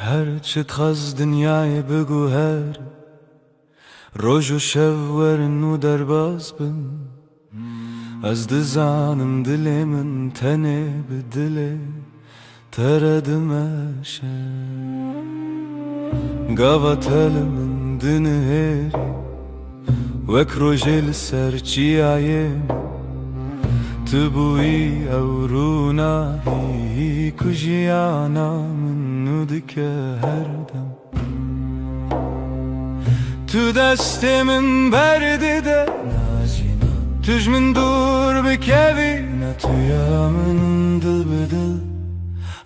هرچه خز دنیای بگو هر روز و شب ورن و درباز بم از دزانم دل من تنه به دل تردمشه قاوة من دنهري وك روجل سرچي عيم تبوي أورونا هي كجيانا من ندك هردم تو دست من برده ده تج من دور بكبي نتويا من دل بدل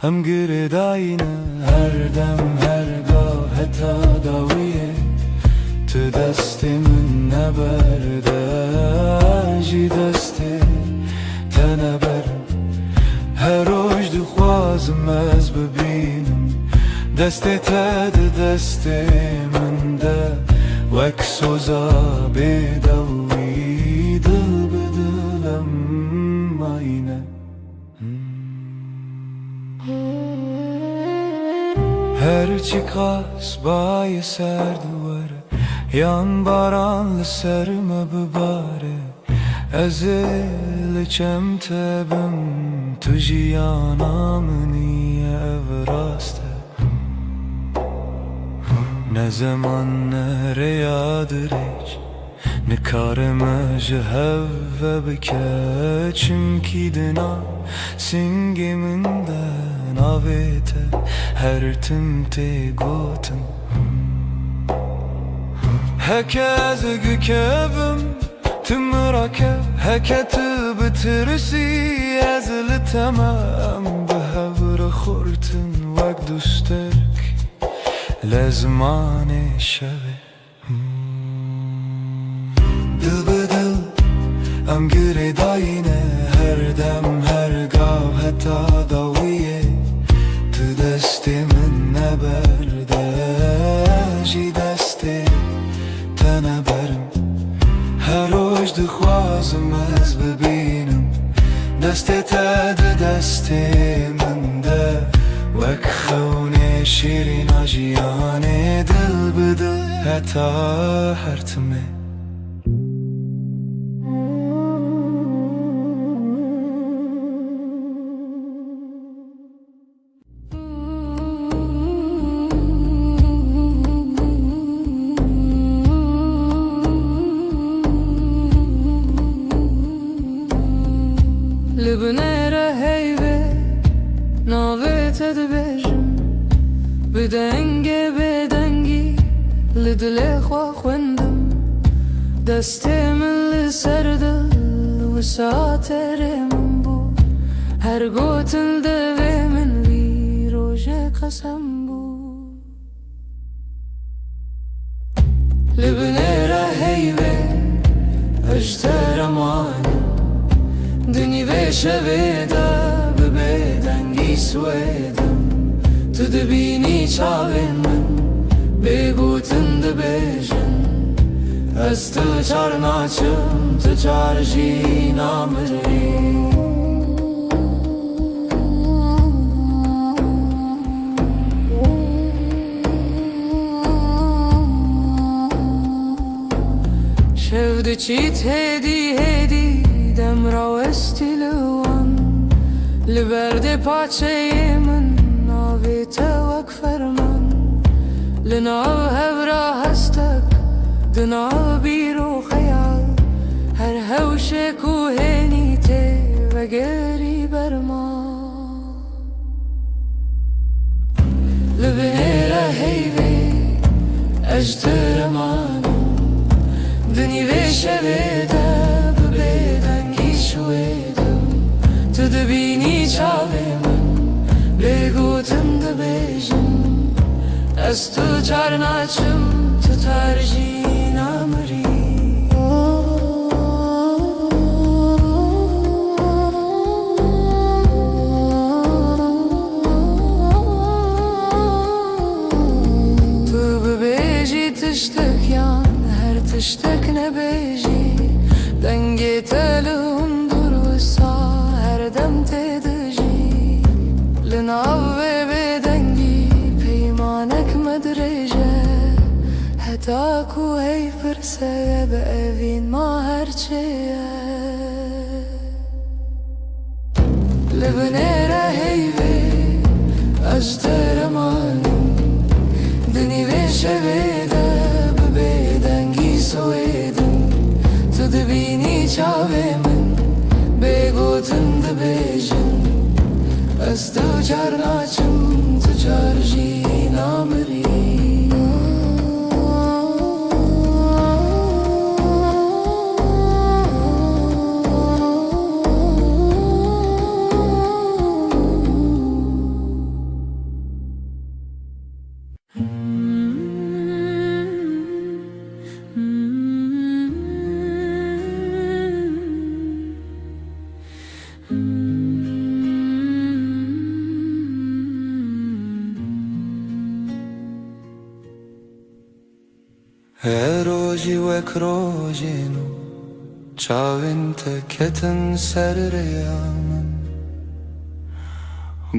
هم گرداینه هر دم هرگاه حتی داویه تو دست من نبرده جی دست تنبرم هر روز دخوازم از ببینم دست تد دست من ده وک سوزا بدوی دل بدلم آینه هرچی قاس بای سر دواره yan baranlı serme bibare ezil çemtebim tujiyana niye evraste ne zaman nereye hiç ne kareme jehve bike çünkü dina singiminden avete her timte gotum هكذا كيفم تمركب هكذا بترسي ازل تمام بهبر خورتن وقت دوستك لزمان شبه دل بدل ام گره داینه هر دم هر گاه حتی داویه تو دست من نبرده جی دست تنبرم هر روز دخوازم از ببینم دست تد دست من ده وک خونه شیرین آجیانه دل بدل حتی هرتمه لبنيرة هيبة ناويت دبجم بدنگي بدنگي لدلي خوا خوندم دستي من لسردل وساتر من بو هر قوتل دوي من وي روجه قسم بو لبنيرة هيبة اجتر اماني دنی و شویده ببیدنگی سویدم تو دبینی چاوین من بگوتن دبیجن از تو چار ناچم تو چار جی نامری شفده چیت هدی هدی دم راوستی لوان لبرد پاچه من ناویت وک فرمان لناو هورا هستک دناو بیرو خیال هر هوش کوهنی ته و گری برما لبنیره هیوی اجتر مانم دنی ویشه بیده شویدم تو دبینی چاوی من بگوتم دبیجم از تو چار ناچم تو ترجی نامری تو ببیجی تشتک یان هر تشتک نبیجی دنگی تلون دور وسا هر دم تدجی لناو بدنگی پیمان تاکو هی پرسه به اوین ما هرچیه لبنیره هیوی اجترمانم دنی ویشه ویده ببیدنگی سویدم تو دبینی چاوی من بگوتن دبیجن از تو چار ناچم تو چار جی نامری روزی وک روزینو چاوین تکتن سر ریامن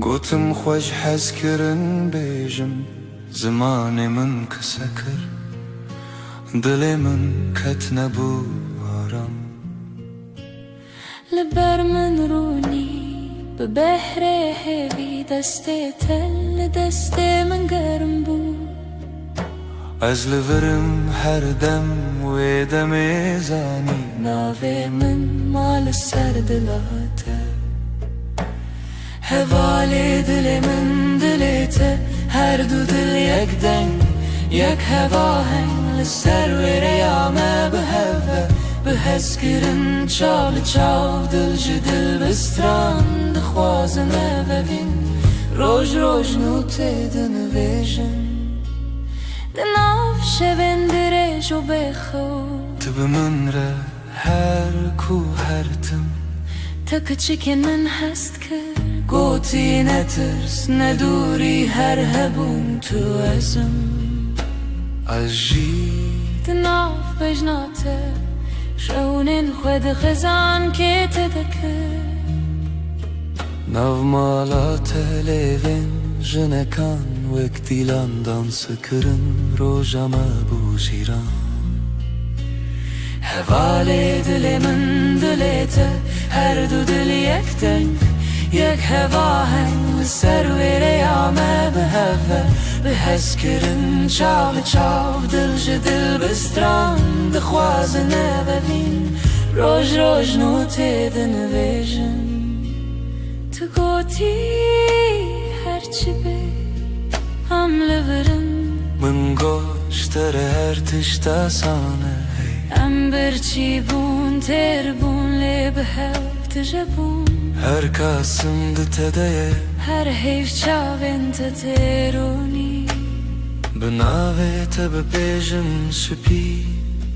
گوتم خوش حس کرن بیجم زمان من کسکر دل من کت نبو آرام لبر من رونی به بحر هوی دست تل دست من گرم بود از لورم هر دم و دم زانی ناوی من مال سر دلاته هوای دل من دلته هر دو دل یک دنگ یک هوا هنگ لسر و ریامه به هوا به حس کرن چال چاو دل جدل بستران دخوازنه و بین روش روش نوته دنویجن دناف شبن درج و بخو تو به من را هر کو هر تم تا کچکن من هست کر گوتی نترس ندوری هر هبون تو ازم عجی دناف بجناته شونین خود خزان که تدکر ناو مالات لیوین جنکان وک دیلان دانس کرن روژما بوشیران هوای دل من دلته هر دو دل یک دنگ یک هوا هنگ سر و ریامه به هوا به حس کرن چاو چاو دل جدل بستران دخوازنه ببین روش روش نوته دنویجن تو گوتی هرچی بی هم لورم من گوشتر هر تشتا سانه ام برچی بون تر بون لی به هف تجبون هر کاسم دتدیه هر حیف چاوین تترونی بناوه تب بیجم سپی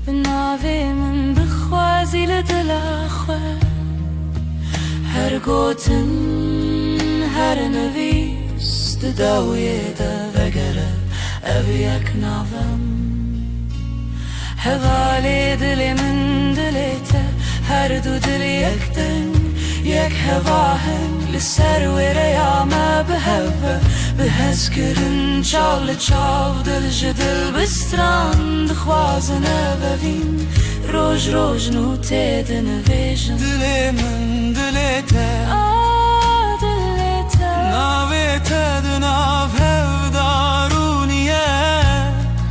بناوه من بخوازی لدل خواه هر گوتن هر نویس داویه دا وگره او یک ناوم هوای دل من دلته هر دو دل یک دنگ یک هوا هنگ لسر و ریامه به هوا به حس کرن چال چاو دل جدل بستران دخوازنه ببین روش روش نوته دنویجن دل من دلته دلته ناوه تدناو هف دارونیه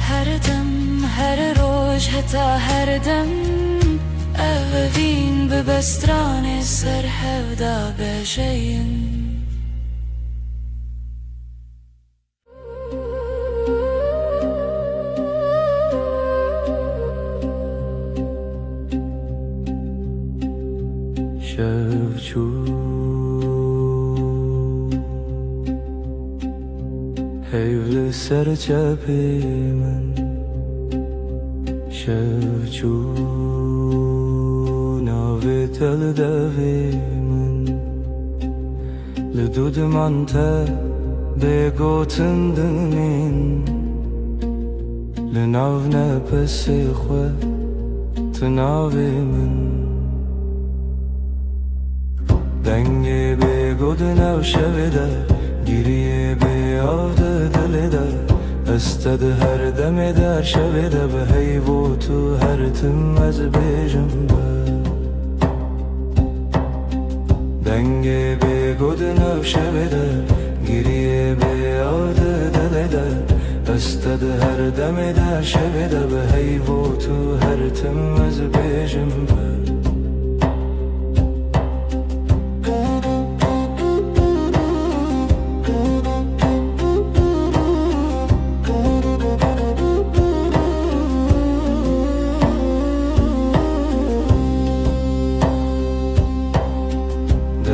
هر دم هر روش حتا هر دم اوین به بستران سر هفدا بجین شفچو هیول سر چپی من شفچو ناوی تل دوی من لدود من تا بگوتن دمین لناو نپسی خواه تناوی من دنگی بگود نو شویده گیریه بیاده دلیده استد هر دم در شب ده به هیو تو هر تم از بیجم دنگ به گود نو شب ده گریه به یاد دل ده استد هر دم در شب ده به هیو تو هر تم از بیجم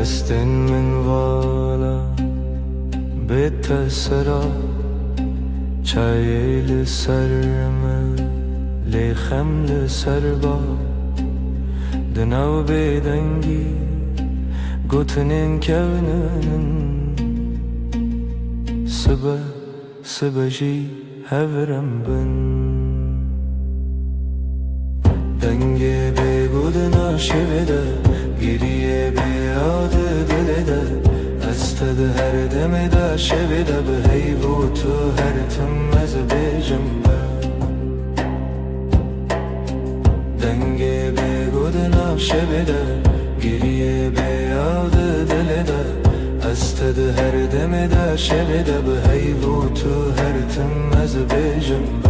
دستن من والا بتسرا چای لسرم لیخم لسربا دناو بدنگی گوتنین کونن سبجی هورم بن دنگه به گودنا شبده گریه به یاد دل ده استد هر دم در شب ده به هیو تو هر تم از بیجم دنگه به گودنا شبده گریه به یاد دل ده استد هر دم در شب ده به هیو تو هر تم از بیجم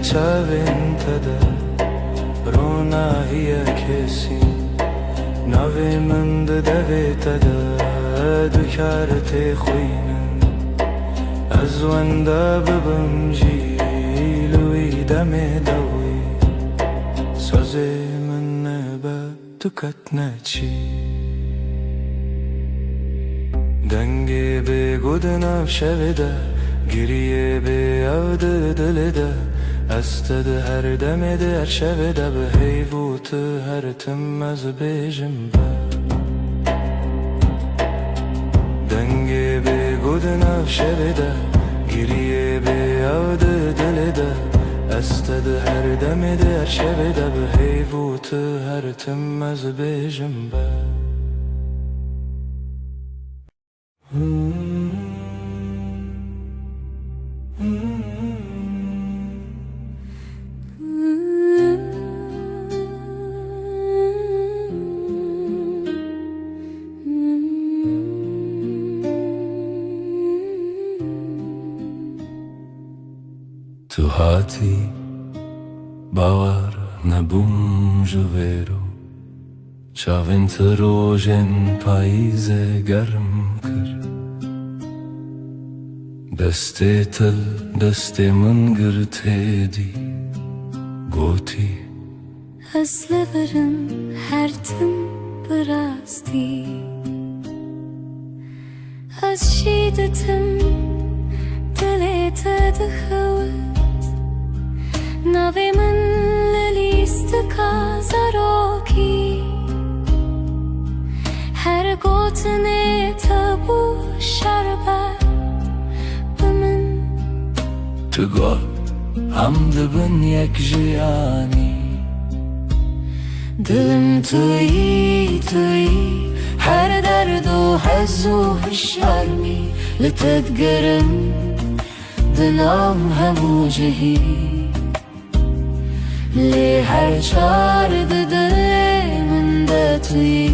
چاوین تده رونا هی کسی نوی من ده دوی تده دکارت خوینن از ونده ببم جیلوی دم دوی سازی من نبا دکت نچی دنگی به گودنم شویده گریه به یاد دل ده استد هر دم در شب ده به هیو تو هر تم از بیجم دنگی به گودنم شب ده گریه به یاد دل ده استد هر دم در شب ده به هیو تو هر تم از بیجم تو هاتی باور نبوم جویرو چاوین تروژن پاییز گرم کر دسته تل دسته من گرته دی گوتی از لبرم هر تم براستی از شیدتم دلت دخوت نوی من للیست کازاروکی هر گوتنه تبو شربت بمن تو گفت هم دبن یک جیانی دلم توی هر درد و حز و هشارمی لتدگرم دلم همو جهی لی هر چار دل من ده توی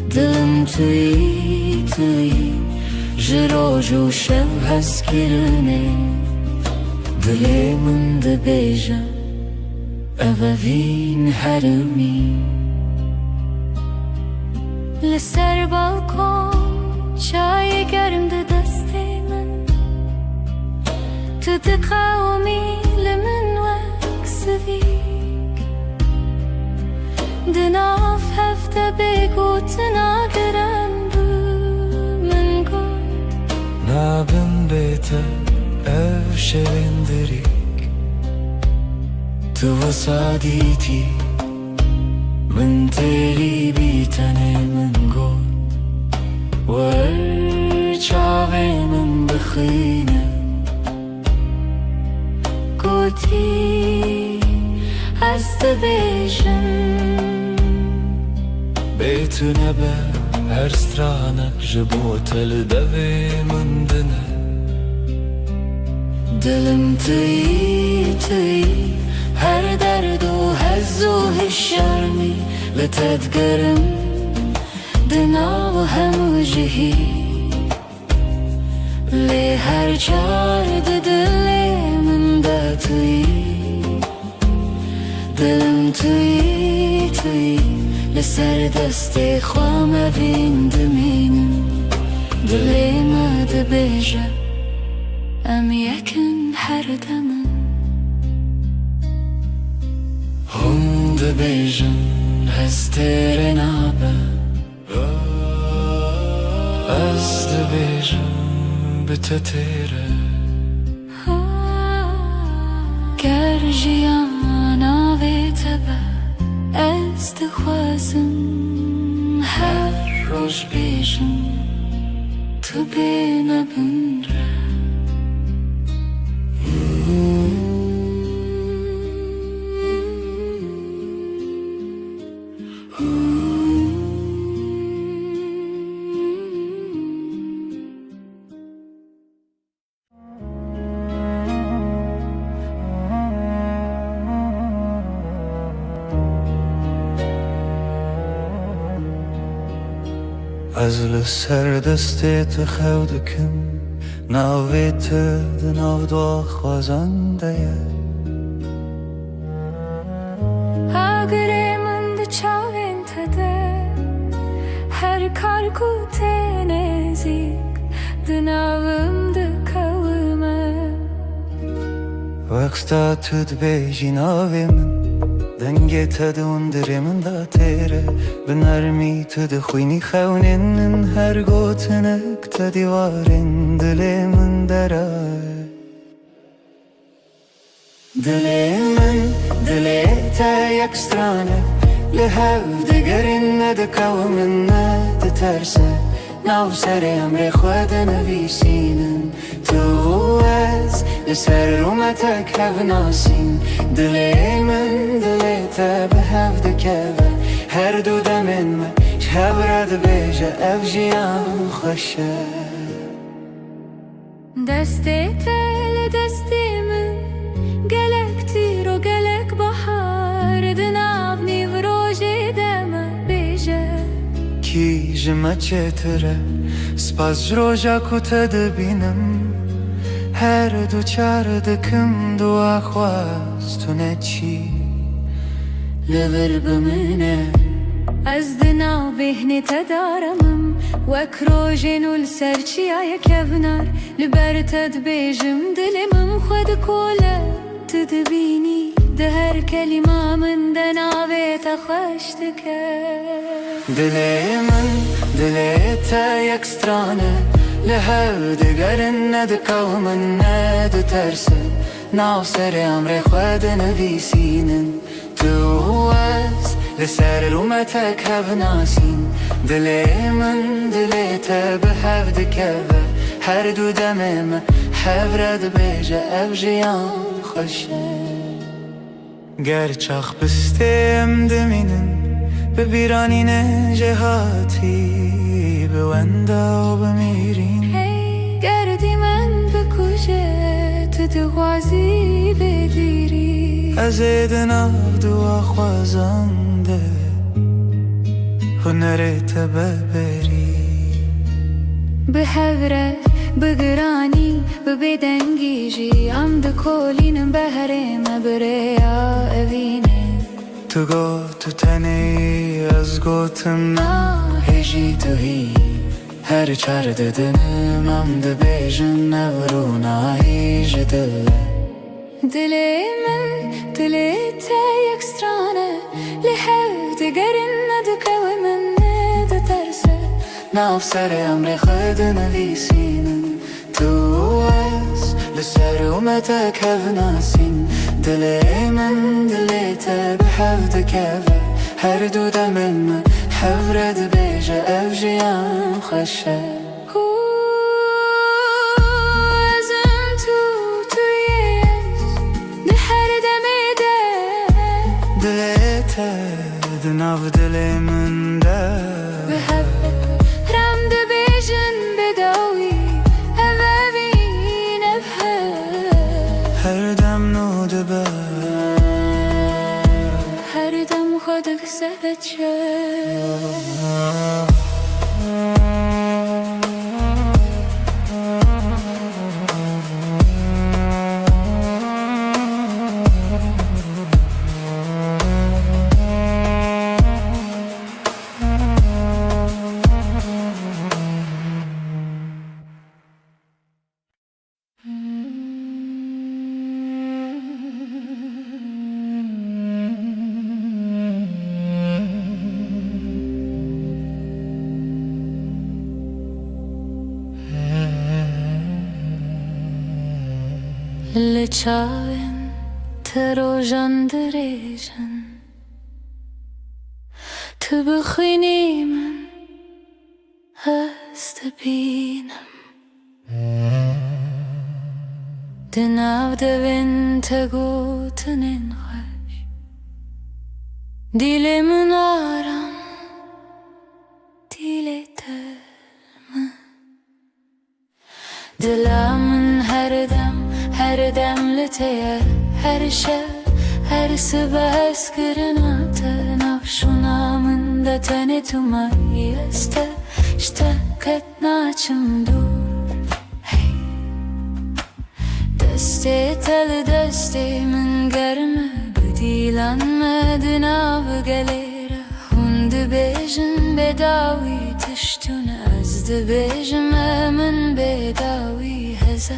دلم توی جروج و شب هست کرنه دل من ده بیجم اووین هرمی لسر بالکن چای گرم ده دست من تو دقاومی لمن وکسویک دناف هفته بگو تناگرن بو من گل نابن بیتا او شویندریک تو وصادیتی من تیری بیتنه من گل ور چاوی من بخینه گوتی از دبیجم بیت نبه هر سترانک جبوتل دوی مندنه دلم توی هر درد و هز و هشرمی لتدگرم دنا و هم جهی لی هر چارد دلی من دا توی دلم توی لسر دست خوام بین دمینم دلی ما دبیجه ام یکن هر دمم هم دبیجن هستر نابه از دبیجن بتتیره گر جیانا وی تبه از دخوازم هر روش بیجم تو بینه بنره از لسر دستت خودکم ناویت دناو دو خوازنده اگر من ده چاوین تده هر کار کوته نزیک دناوم ده کومه وقتا تد بیجی ناوی من دنگی تدون دری من دا تیره بنرمی تد خوینی خونین هر گوتنک تدیوارین دلی من درای دلی تا یک سترانه لحو دگرین ندکو من ندترسه ناو سر امر خود نویسینن تو از لسر رومتک هف ناسین دلی من دلی تا به هف دکوه هر دو دمین من شب رد بیجه اف جیان خوشه دستی تل دستی من گلک تیر و گلک بحار دناو نیو روژی دمه بیجه کی جمع چتره سپاس جروجا کتا دبینم هر دو چار دکم دو آخواست تو نچی لور بمنه از دناو بهنی تدارمم وک روژین و لسرچی آیا کبنار لبر تد بیجم دلمم خود کوله تدبینی ده هر کلمه من دناوی تخوش دکر دلی تا یک سترانه لحو دگرن ندکو من ندترسه ناو سر امر خود نویسینن تو از لسر رومتک هف ناسین دلی من دلی تا به هف دکوه هر دو دمم هف رد بیجه اف جیان خوشه گر چاخ بستیم دمینن ببیرانین جهاتی بوندا و بمیرین گردی من بکوشه تو دغازی بدیری از دناو دو خوازنده هنرت ببری به هوره بگرانی ببدنگیجی ام دکولینم بهرم بریا اوینه تو گو تو تنی از گوتم هیجی تو هی هر چار ددنم ام دبیجن نورو هیج دلی من دلی تا یک سترانه لحو دگرین ندکو من ندترسه ناف سر امر خود نویسینن تو از لسر اومتک هف ناسین دلی من دلی تا به هف دکوه هر دو دمن من هف رد بیجه اف جیان خوشه ازم تویش ده هر nav dilimin de بحبك رمد بيجن بداوي أبابين أبهر her dem nude be هر دم خودك سبت اللي تشاوين تروجن دريجن تبخيني من استبينم دناو دبن تقوتنين خش ديلي من آرام ديلي ترم دلا من her demliteye, her şey, her sıba eskirnate nafşunamında tane tumayı este, işte ketnaçım dur, hey. Deste tel deste min germe, bedilanme av gelere, hundu bejin bedavi tiştun azdı bejime min bedavi heze.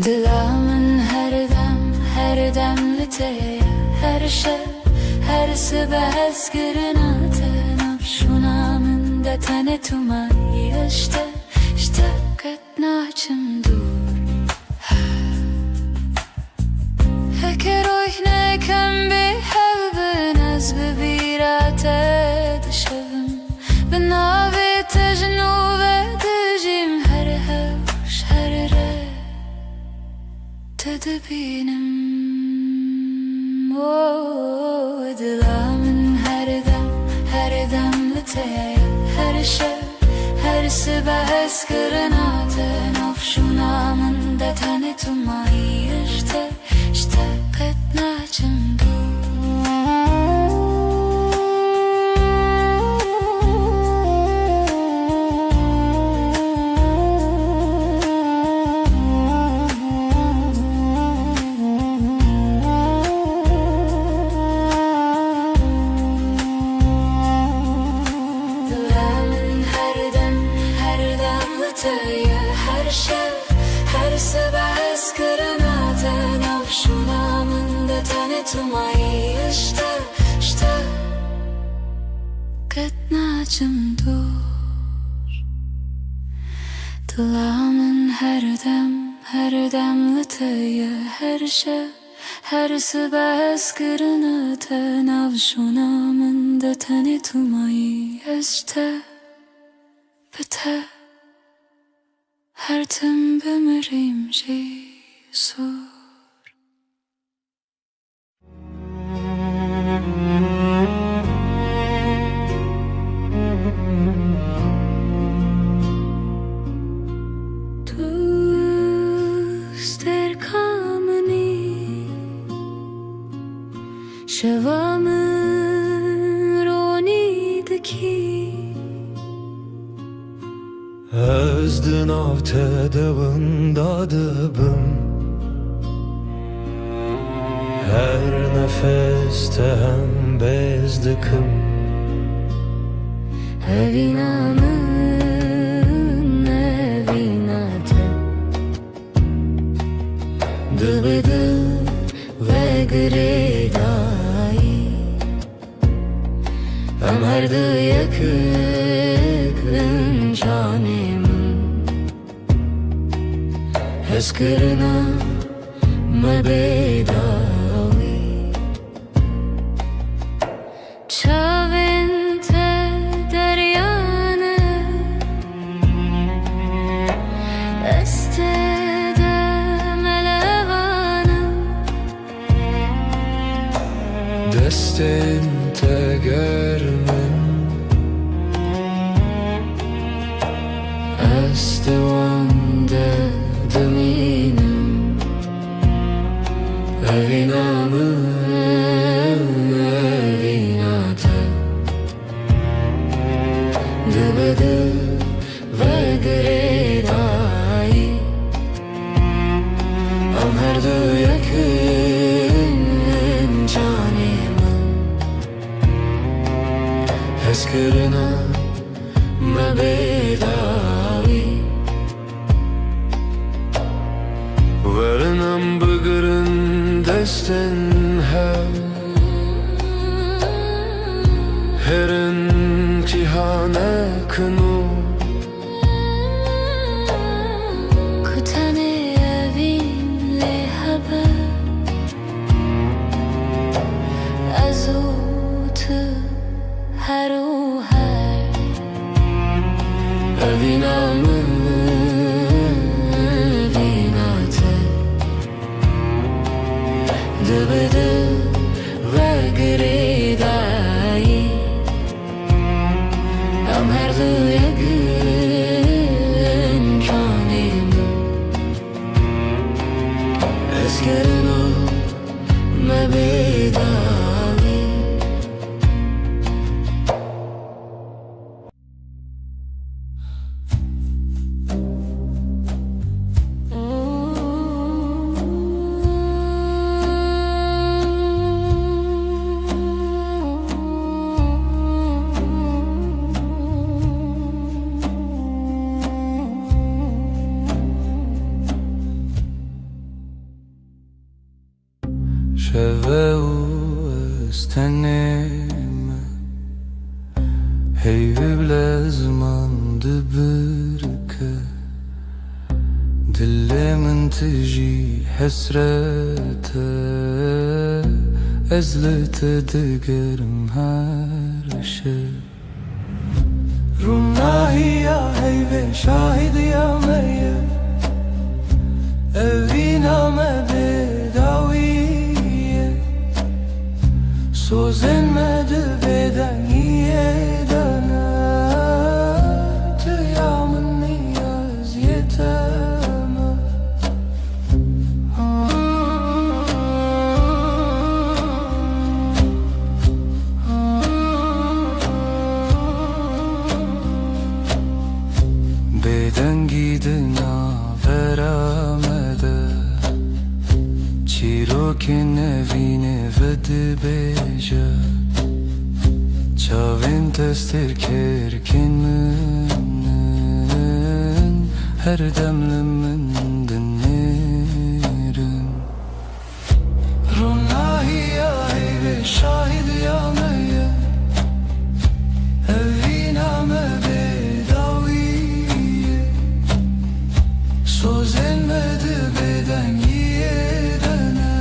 Dilamın her demliteye, her şey, her sıba eskirnate nafşunamın da tane tumayı işte ketnaçım dur. Heker oyne kem bi hevben az bebirate dışavım benavi tejnu ve dejim her hevş her re tedbinim o dilamın her demliteye, her şey, her sıba eskirnate nafşunamın da tane tumayı işte ketnaçım dur. Her şey, her sıba eskirnate nafşunamın da tane tumayı işte ketnaçım dur. Dilamın her demliteye, her şey, her sıba eskirnate nafşunamın da tane tumayı işte bite. Her tim bemirim Jesus. Ster kameni şevamın ronideki Özdün av tedavında dıbım Her nefeste hem bezdikim Evinamın evinate Dıbıdı ve gredayı Ömerdi yakın canımın Eskirina mebedavi Çavente deryanı Estede melevanı Dest دست وانده دمینم Evinamı evinate Dıbıdı ve gredai Am her du yakın canımın Heskırına mebedavi Varınam bıgırın desten her imtihane kını Kutane evinle haber Azutu her o her Evinamı Dıbıdı ve gredai Am her du yakın canımın Eskırına mebedavi شوه استنم هی بلازمان دبرکه دلمن تجي حسرته ازلت دقرم هر شب رمناهي يا هيبة شاهد يا مية evina me bedaviye Sozenmedi beden yedene Tıyamın niyaz yeteme Beden gidina veramede Çirokin evine vedi beja Çavin testir kerkin münnen Her demlimin dinlerim Runahi ya ve şahid ya meyye Evina me bedaviye Sozenmedi beden yedene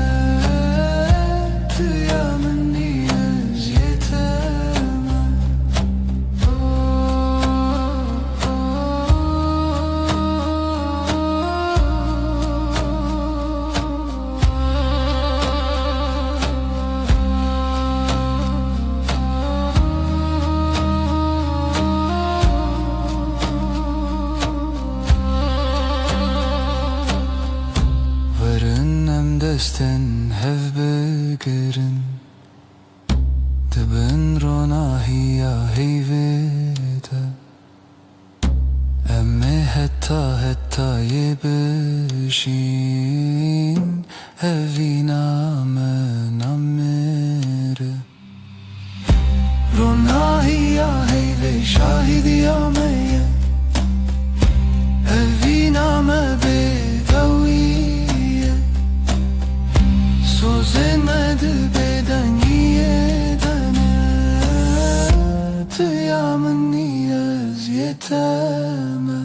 Tıyamın niyaz yeteme desten hev begerin Dibin ronahiya heyvede Emme hetta yebişin Evina men amere Ronahiya heyve şahidi ya meyye Evina me bedaviye Sozenmedi beden yedene Tıyamın niyaz yeteme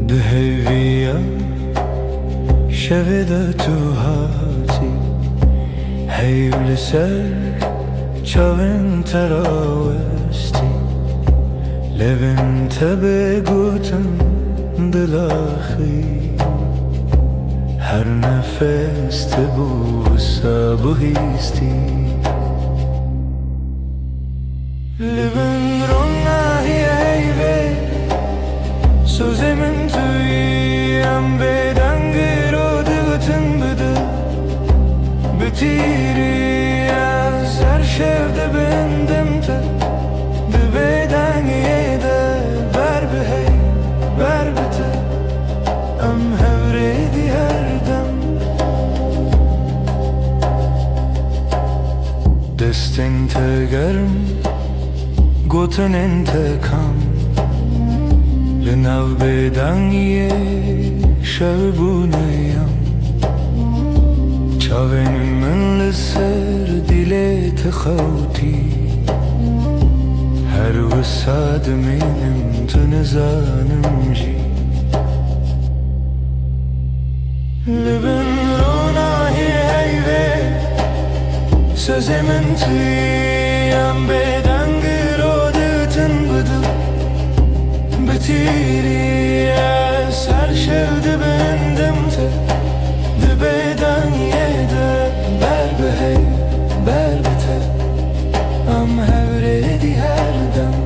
Dheviya şevede tuhati Heyvli ser Çavin teravesti Levin tebe gutun dilahi هر نفس تبوسه بهیستی لبن روناهی ایوه سوزمن تویم بدنگ رو دگتن بده بتیری از هر شفته بندم تا بدنگی ده بر بهی بر بته ام هوریدی هر دم دستین تگرم گوتن انتکام لناو بدنگی شب بونیم چاوین من لسر دیلت خوتی هر وساد منم تنزانم جی لبن روناهی ایوه سوزه من تویم بدنگ رو دتن بدو بتیری از هر شفته بندم تا ده بدنگی ده بر بهی بر بته ام هوریدی هر دم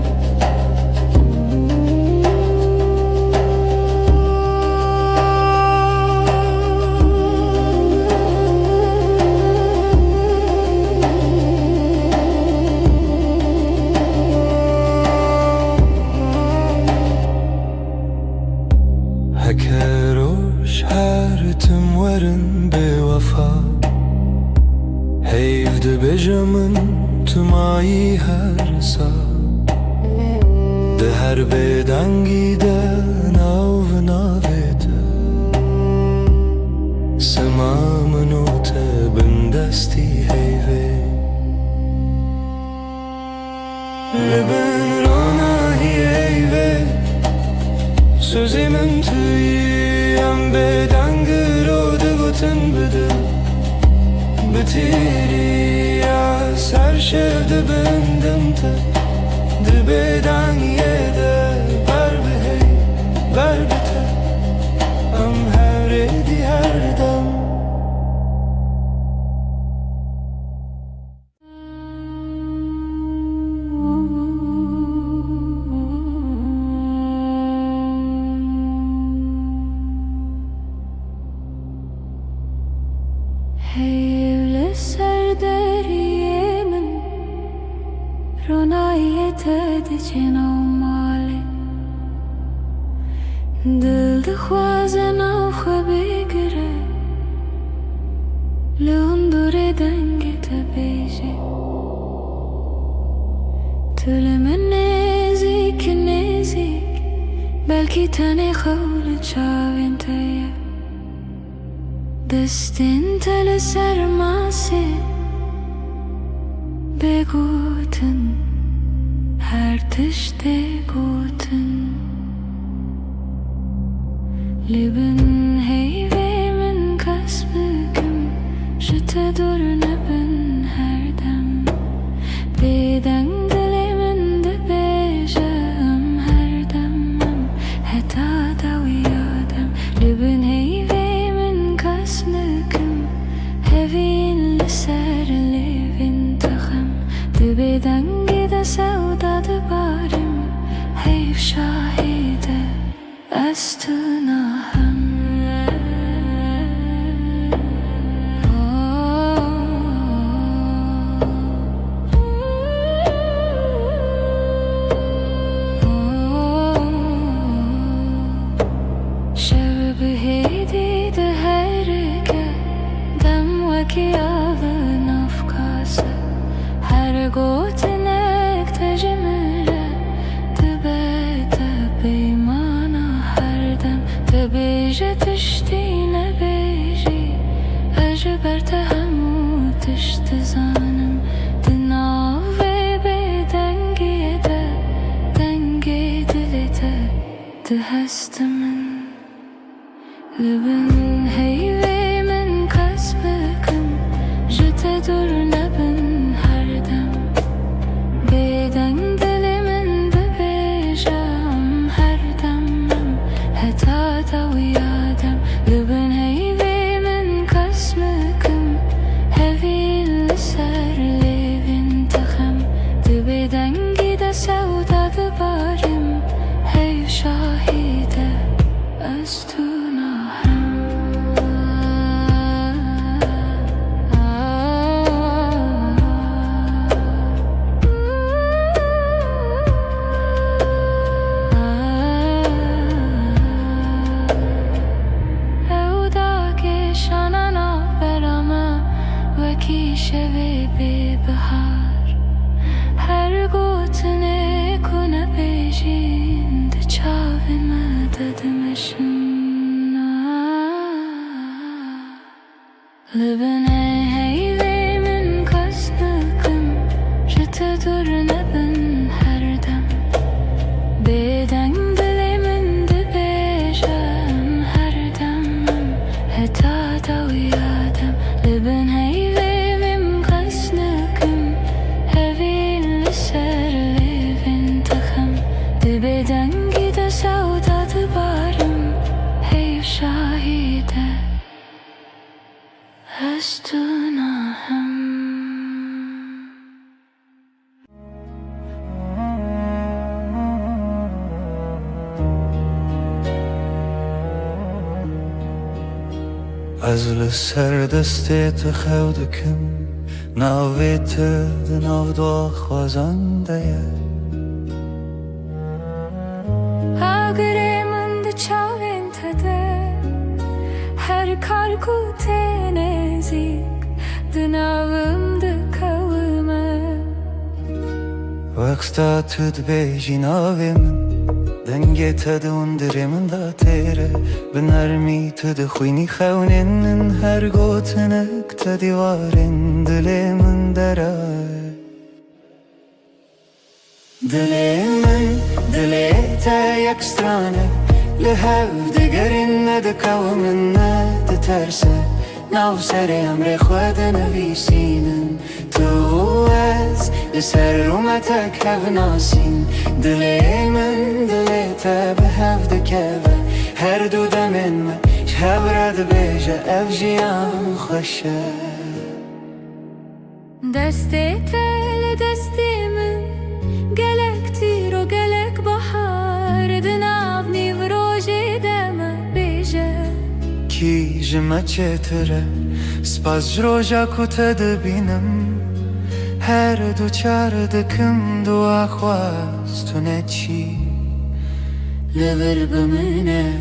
هکروش هر تم ورن به وفا هیفده بجمن تمایی هر سا ده هر بدنگی ده ناو ناویده سما منوت بندستی هیوه لبن روناهی ایوه سوزی من تویم بدنگ رو دگتن بده بتیری از هر شفته بندم تا ده بدنگی ده بر بهی بر بته ام هوریدی هر دم Hevle serderiyemin Ronayet edicen avmali Dil de khwazen av khbegre Leondore dengi tebeje Tülmen nezik nezik Belki tane khawle çavin teye دستین تل سرماسه بگوتن هر تشته گوتن لبن هیوه من کسبکم جته دور نبن هر دم بدن دل من ده بیجم هر دمم حتا دویادم لبن هیوه هفين لسر لفين تخم دبدنگی ده سودا دبارم حیف شاهده از تو ناهم شب بهیدی ده هرگه کی alın afkası her gotinek tecmire tebete beymana her dem tebeje tiştine beji ejber tehamu tişti zanım dinav ve bedengiye de dengi dilete de hestimin lübün heyve dur nebin her dem beden dilimin de bejam her demem heta da uyadem کی شوی به بهار هر گوتنه کنه بیجین ده چاوی مددمشن لبنه هیوی من کس نکم جت دور نبن هر دم بدنگ دلی من ده بیجم هر دمم هتا دو یادم لبن هیوی من کس نکم هوی لسر لیوین تخم ده بدنگی ده سودا ده بارم هیو شاهیده از تو ناهم از لسر دستت خودکم ناویت دناو دو خوازنده اگره من ده چاوین تده هر کار کوته نزیک دناوم ده کومه وقتا تد بیجی ناوی من دنگی تد اندره من دا تیره بنرمی تد خوینی خونین هر گوتنک تدیوارین دلی من دره دلی من دلی تا یک سترانه لهو دگرین ند کومن ند ترسه ناو سر امر خود نویسینن تو از لسر رومتک هف ناسین دلی من دلی تا به هف دکوه هر دو دمن ما شب رد بیجه اف جیان خوشه دستی تل دستی من گلک تیر و گلک بحار دناو نیو روژی دم بیجه کی جمع چتره سپاس جروجا کتا دبینم هر دو چار دکم دو آخواست تو نچی لبر بمنه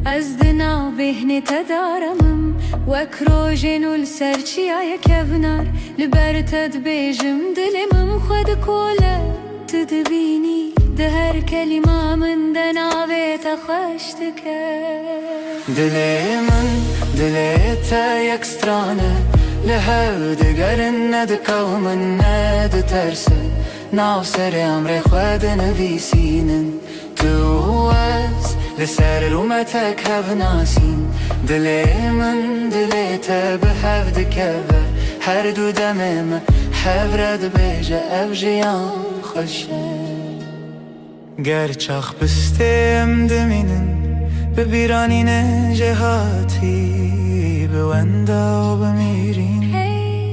از دناو بهنی تدارمم وک روژینو لسرچی آیا کبنار لبر تد بیجم دلمم خود کوله تدبینی ده هر کلمه من دناوی تخشتکه دلی من دلی تا یک سترانه لهو دگرن ند کومن ند ترسه ناو سر امر خود نویسینن تو از لسر رومتک هف ناسین دلی من دلی تا به هف دکوه هر دو دمم هف رد بیجه اف جیان خوشه گر چاخ بستیم دمینن ببیرانین جهاتی بوندا و بمیرین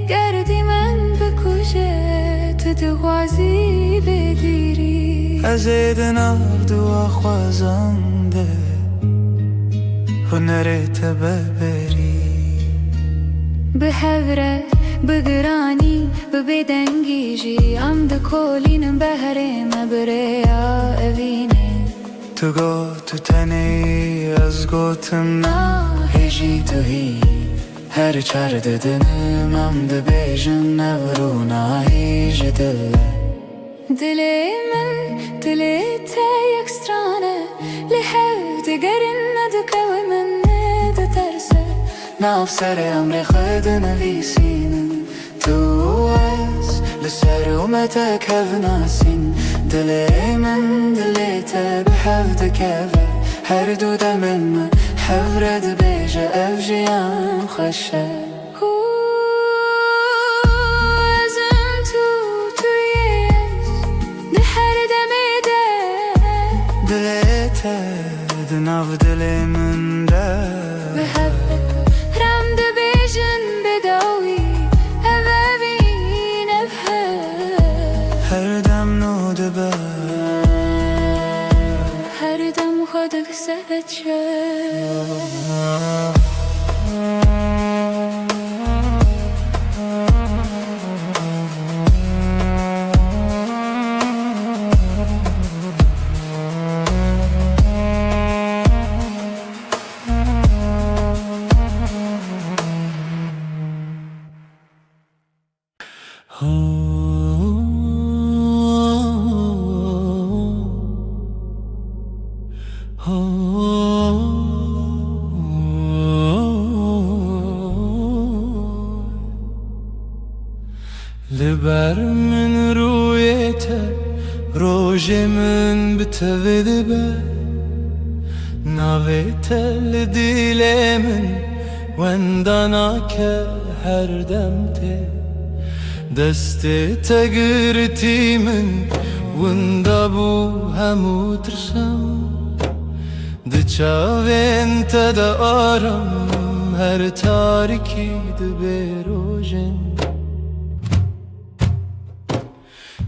گردی من بکشه تو دغوازی بدیری از دناو دو خوازنده هنرت ببری به هوره بگرانی ببدنگی جی ام ده کولینم بهره مبریا اوینه تو گو تو تنی از گوتم هجی تو هی هر چار ددنم ام ده بیجن نورونا هیج دله دلی من دلی تا یک سترانه لحو دگرن ندکو من ند ترسه ناو سر امر خود نویسینن تو از لسر اومتک هف ناسین دلی من دلی تا به هف دکوه هر دو دمن من هف رد بیجه اف جیان خوشه ازم تویش ده هر دمی ده دلی تا دناو دلی من ده به هف رم ده بیجن بداوی اوین هر دم نو دبه هر دم خودک سهت شد لبر من رویته روژ من بتوید به ناویته لدیل من وندانا که هر دم ته دست تگرتی من وندا بو همو ترسم دچاوین تدا آرم هر تاریکی دبروژن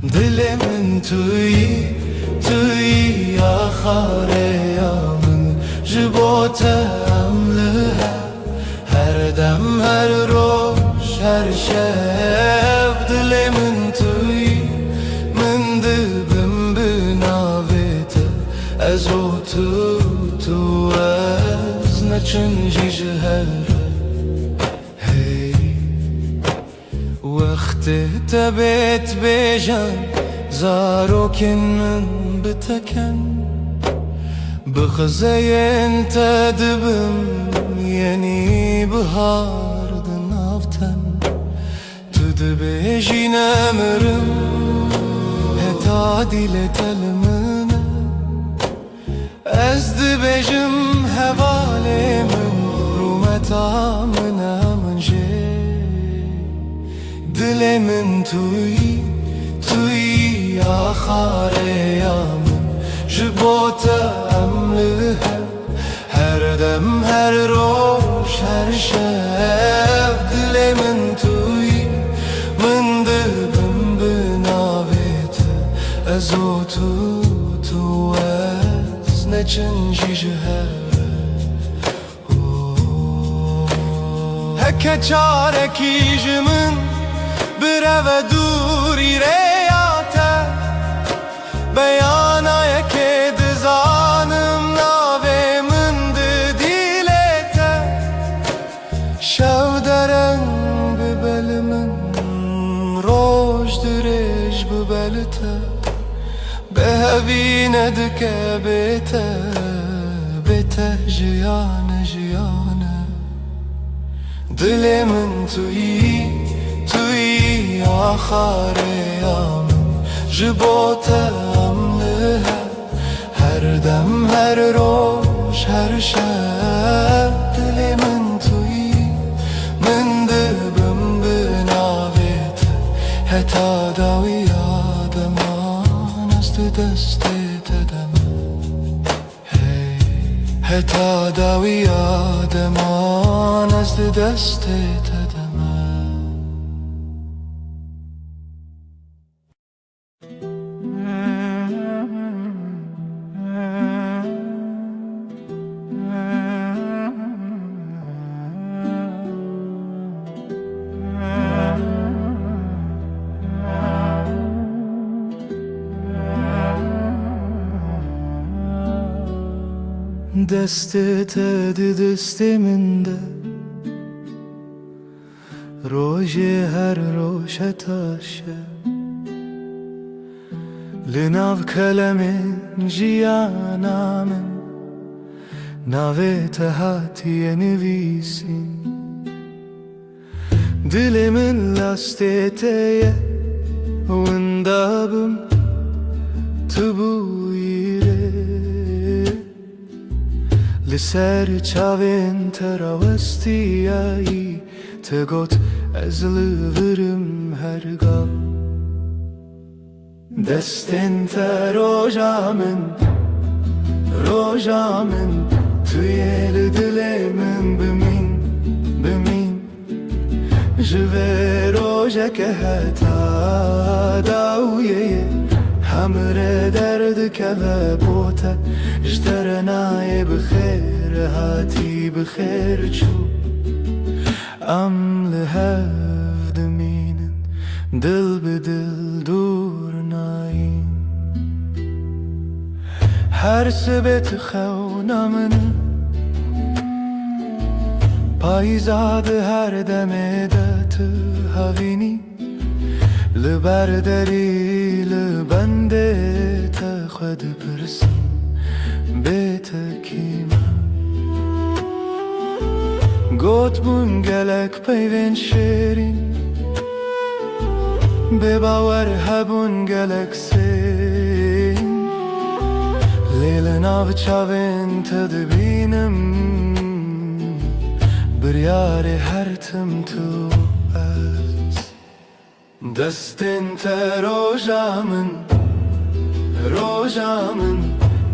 دل من توی آخاره یا من جبوتم لها هر دم هر روش هر شب دل من توی من دبم بناویت از او تو از نچنجی جهره وقت تبت بیجان زاروکن من بتکن بخزین تدبم یعنی بهار دنافتن تو دبیجی نمرم هتا دیل تلمنه از دبیجم حواله من رومتا من دل من توی آخاره یا من جبوتم لها هر دم هر روش هر شب دل من توی من دبم بناویت از او تو از نچنجی جهره هکه چارکی جمن بره و دوری ریاته بیانای که دزانم ناوه من دیلته شو درنگ ببل من روش درش ببلته به هوی ندکه بیته جیانه دل من توی آخاره یا من جبوتم لها هر دم هر روش هر شب دل من توی من دبم بناویت هتا داوی آدمان است دست تدم هتا داوی آدمان است دست تدم دستت دست من ده روژ هر روش تاشه لناو کلم جیانا من ناویت هاتی نویسین دل من لاستیته وندابم تبویره لسر چاوین تراوستیایی تگوت از لورم هرگاه دستن تا روژا من توی دل من بمین جوه روژا که حتا داویه همره درد که بوته جترنای بخیر هاتی بخیر چو ام لهف دمینن دل به دل دور ناین هر سبت خونا من پایزاد هر دمه دت هاوینی لبرداری لبنده تا خود پرسم بیت کیما گوت بون گلک پیوین شیرین بباور هبون گلکسین لیل ناو چاوین تدبینم بریار هر تم تو از دستین تا روژامن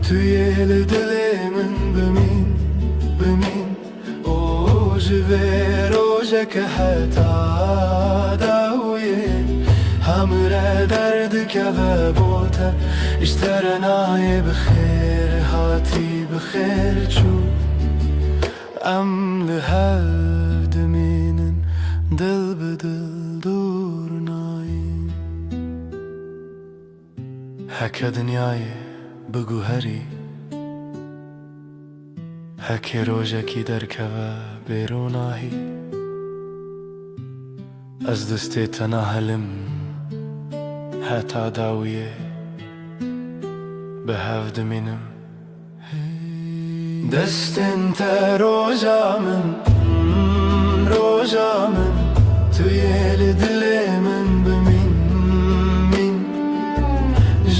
توی دل من بمین او جوه روژه که حتا داویه همراه درد که و بوته اشترنای بخیر هاتی بخیر چو ام لحد مینن دل بدل دور نایم هکه دنیای بگو هری هکه روژه کی در که و بیروناهی از دستی تناهلم حتا داویه به هفت منم دستن تا روژامن توی دل من بمین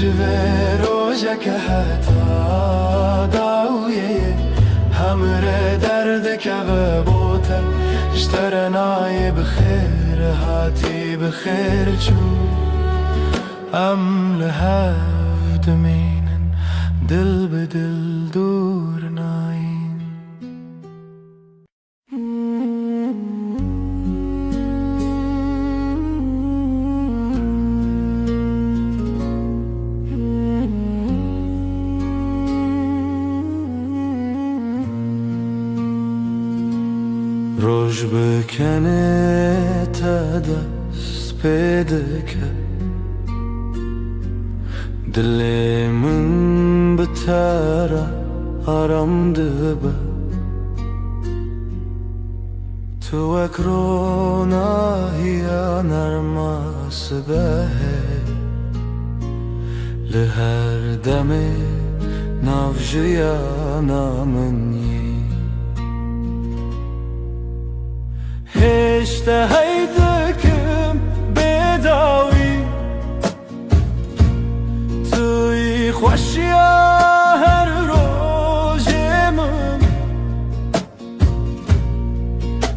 جوه روژه که حتا داویه همراه درد که و بوته اشترنای بخیر هاتی بخیر چو ام لحفت مینن دل به دل دور نایم روش بکنه تا دست پیدا کرد دل من بتره آرام دبه تو اکروناهی نرماس به لهر دم نافجیا نامنی هشته هیدکم بداوی توی خوشیا هر روزم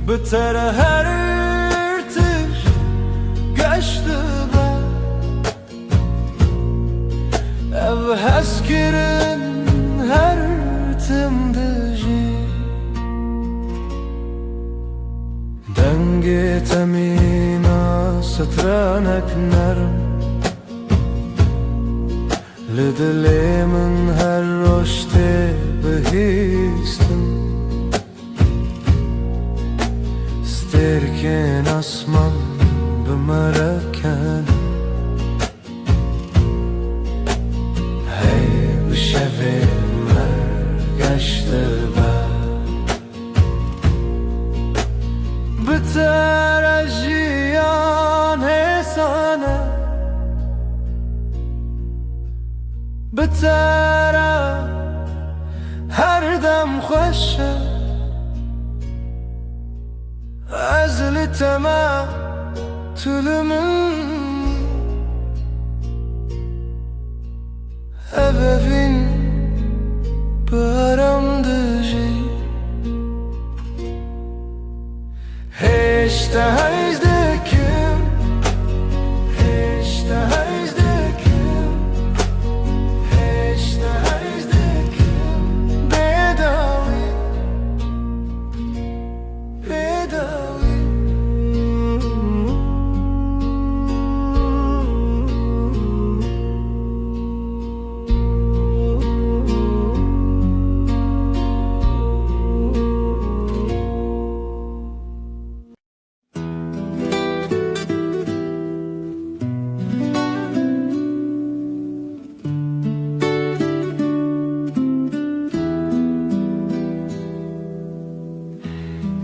بتر هر ارتش گشته با او هست کرن هر تم دجی دنگ تمینا سترانک نرم لدل من هر رشته بهیستم سترکن اسمان بمرکن هی بشوه مرگشته بتر اجیان حسانه بتر هر دم خوشه از لتما طول مني أبفين برام دجي هشتهيز دكم هشتهيز دكم هشتهيز دكم بداوي بداوي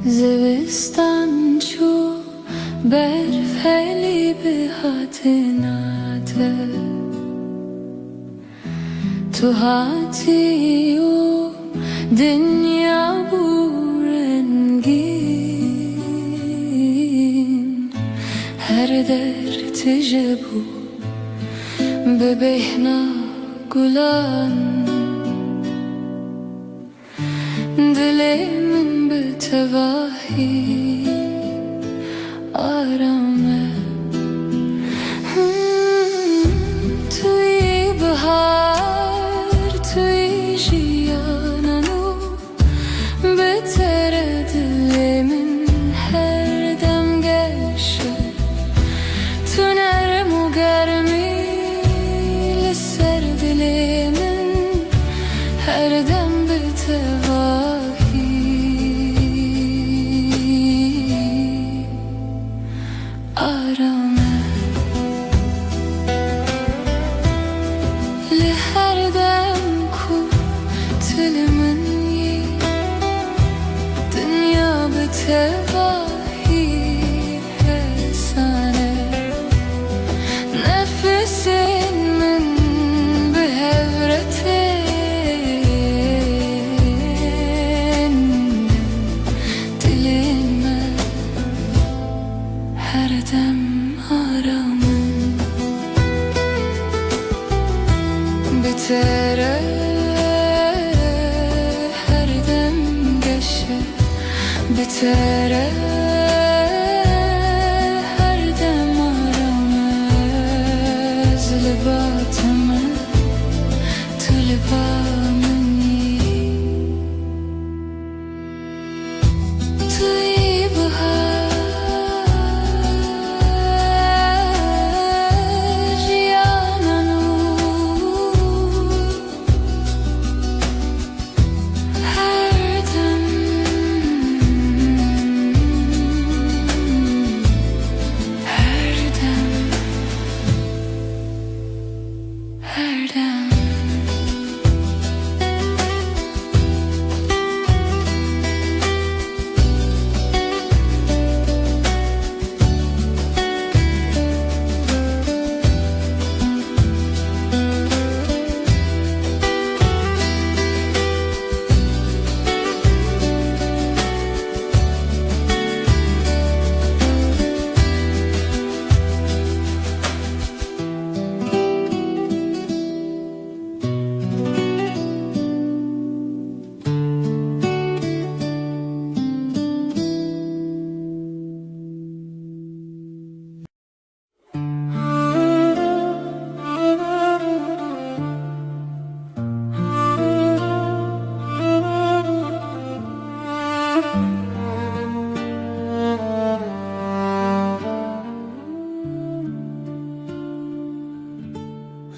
زوستان چو برف هلی به هاتناته تو هاتی و دنیا بورنگین هر درد جبو ببهنا گلان دل من به تواهی آرامه توی بهار توی جیانانو بهتر دل من هر دم گشه تو نرم و گرمی لسر دل من هر دم به تواهی آرامه لهر دم کو دل من یی دنیا به تواهی حسانه نفس من به هورتن دل من هر دم آرامه بتره هر دم گشه بتره هر دم آرامه از لباتمه تو لبا منی توی بهار جیانانو هر دم هر دم هر دم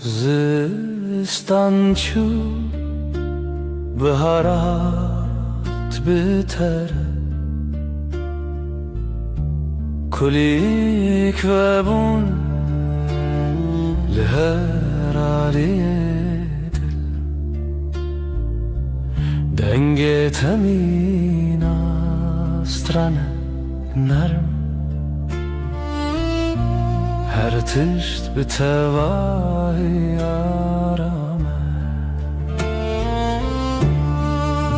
زستان چو بهارات بتره کلیک و بون لهر عالی دل دنگ تمین استرانه نرم هر تشت به تواهی آرامه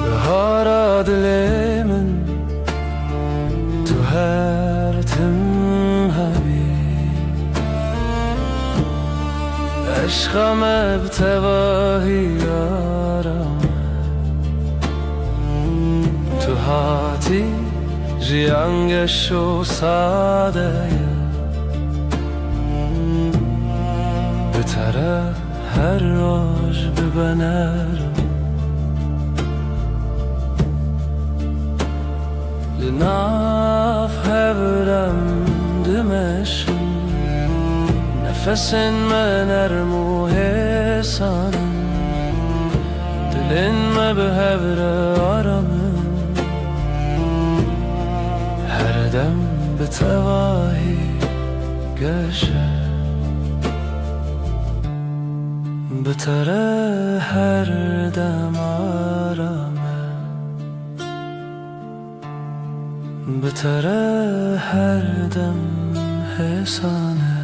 بهارا دل من تو هر تم هبی عشقم به تواهی آرامه تو هاتی جیانگش و ساده بتره هر روز ببنرم لناف هورم دمشن نفسن من ارمو حسانم دلن ما به هور آرامم هر دم به تواهی گشه بتره هر دم آرامه بتره هر دم حسانه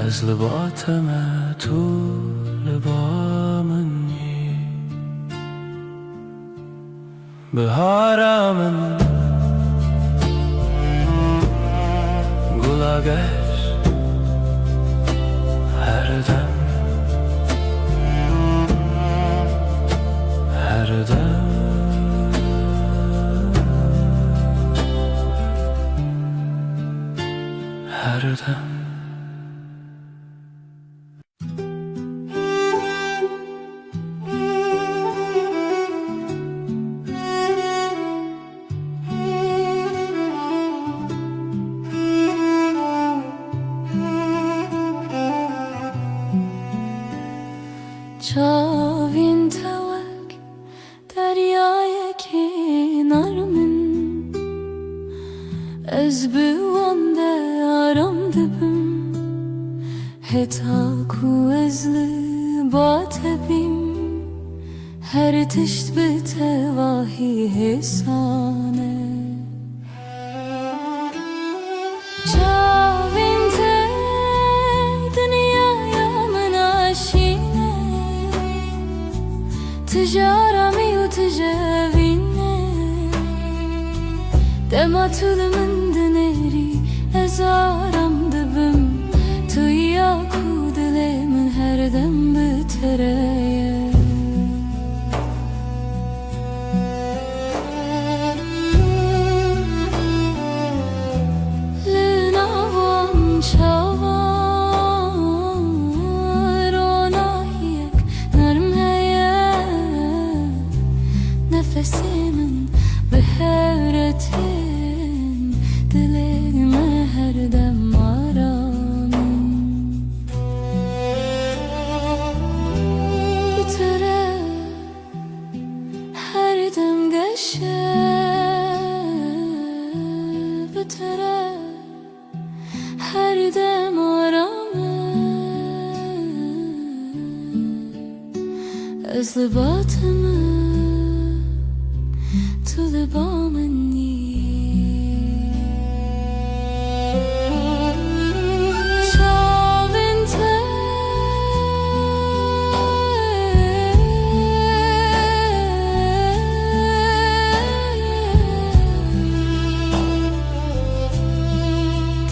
از لباتم تو لبا منی بهارم yola geç her dem, her dem, her dem. Çavin tevek deryaya kenar min Ez bi wande aram dibim Heta ku ez li batebim Her tişt bi tevahi hesane Çavin te dünyaya min aşine Tijarami u tijavine Dema tülümün dineri ezaram dibim Tuya ku dilemin her dem bitereye Linavan çavar ona hiyek nermeye Nefesimin behevretin Dilime her dem aramın Bitere her dem geçe Bitere her dem aramın Özlü batımı Tulibamani Şavinte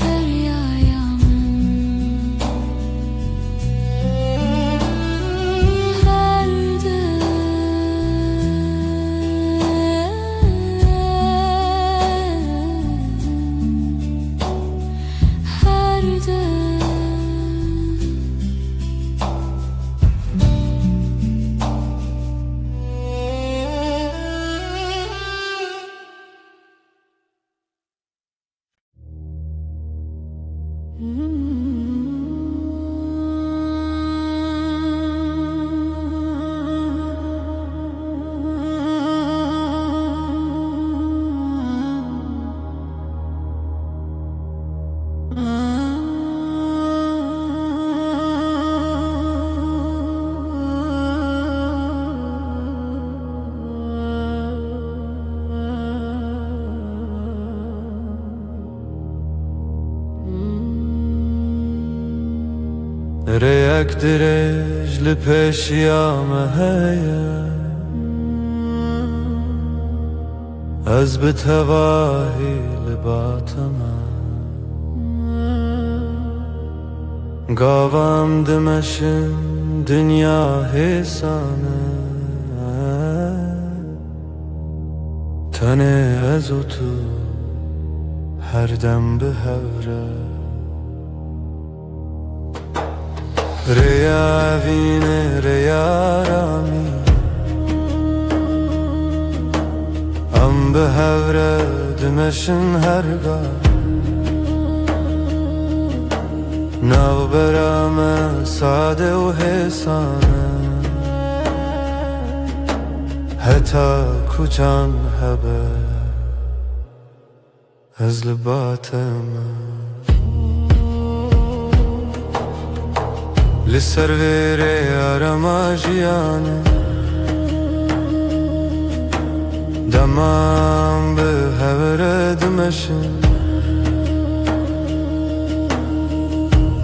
Deryaya min Her dem Her dem Reyek direjli peşyame heye Ez bi tevahi li batime Gavam dimeşin dünya hesane Tene ez u tu her dem bi hevre Reya vine reya rami Am bi hevre dimeşin herga Nav berame sade u hesane Heta kucan hebe Ez li batime Li ser vere arama jiyane Demam bi hevre dimeşin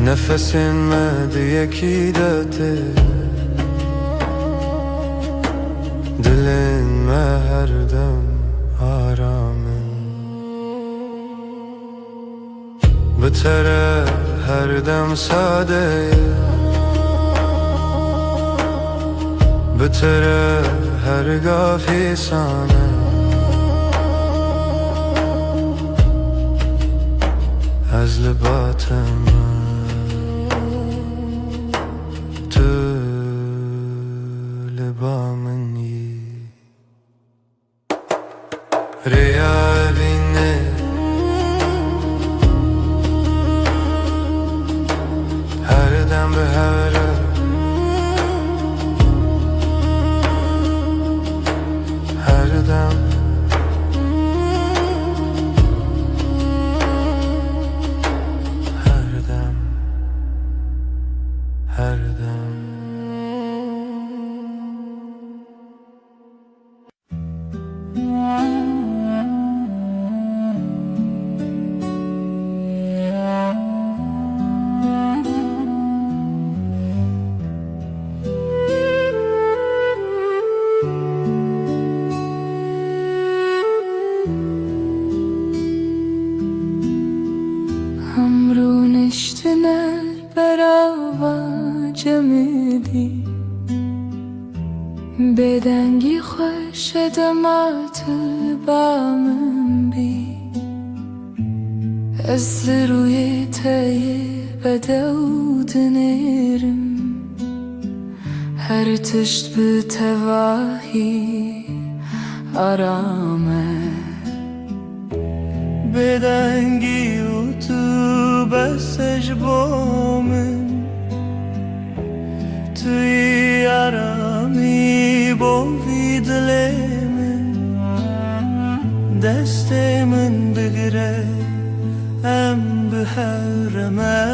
Nefesin me diyeki de te Dilin me her dem aramın Bi بتره هر دم ساده بتره هر گافی سانه از لباتم تو لبا منی ریا بینه هر دم به هره هر دم هر دم هر دم همرونشتن برا جمدی بدنگی خوش دمات بامن بی از روی تای بدود نرم هر تشت به تواهی آرامه بدنگی و تو بسش بامن توی آرامی بوی دل من دست من بگیره ام به حرمه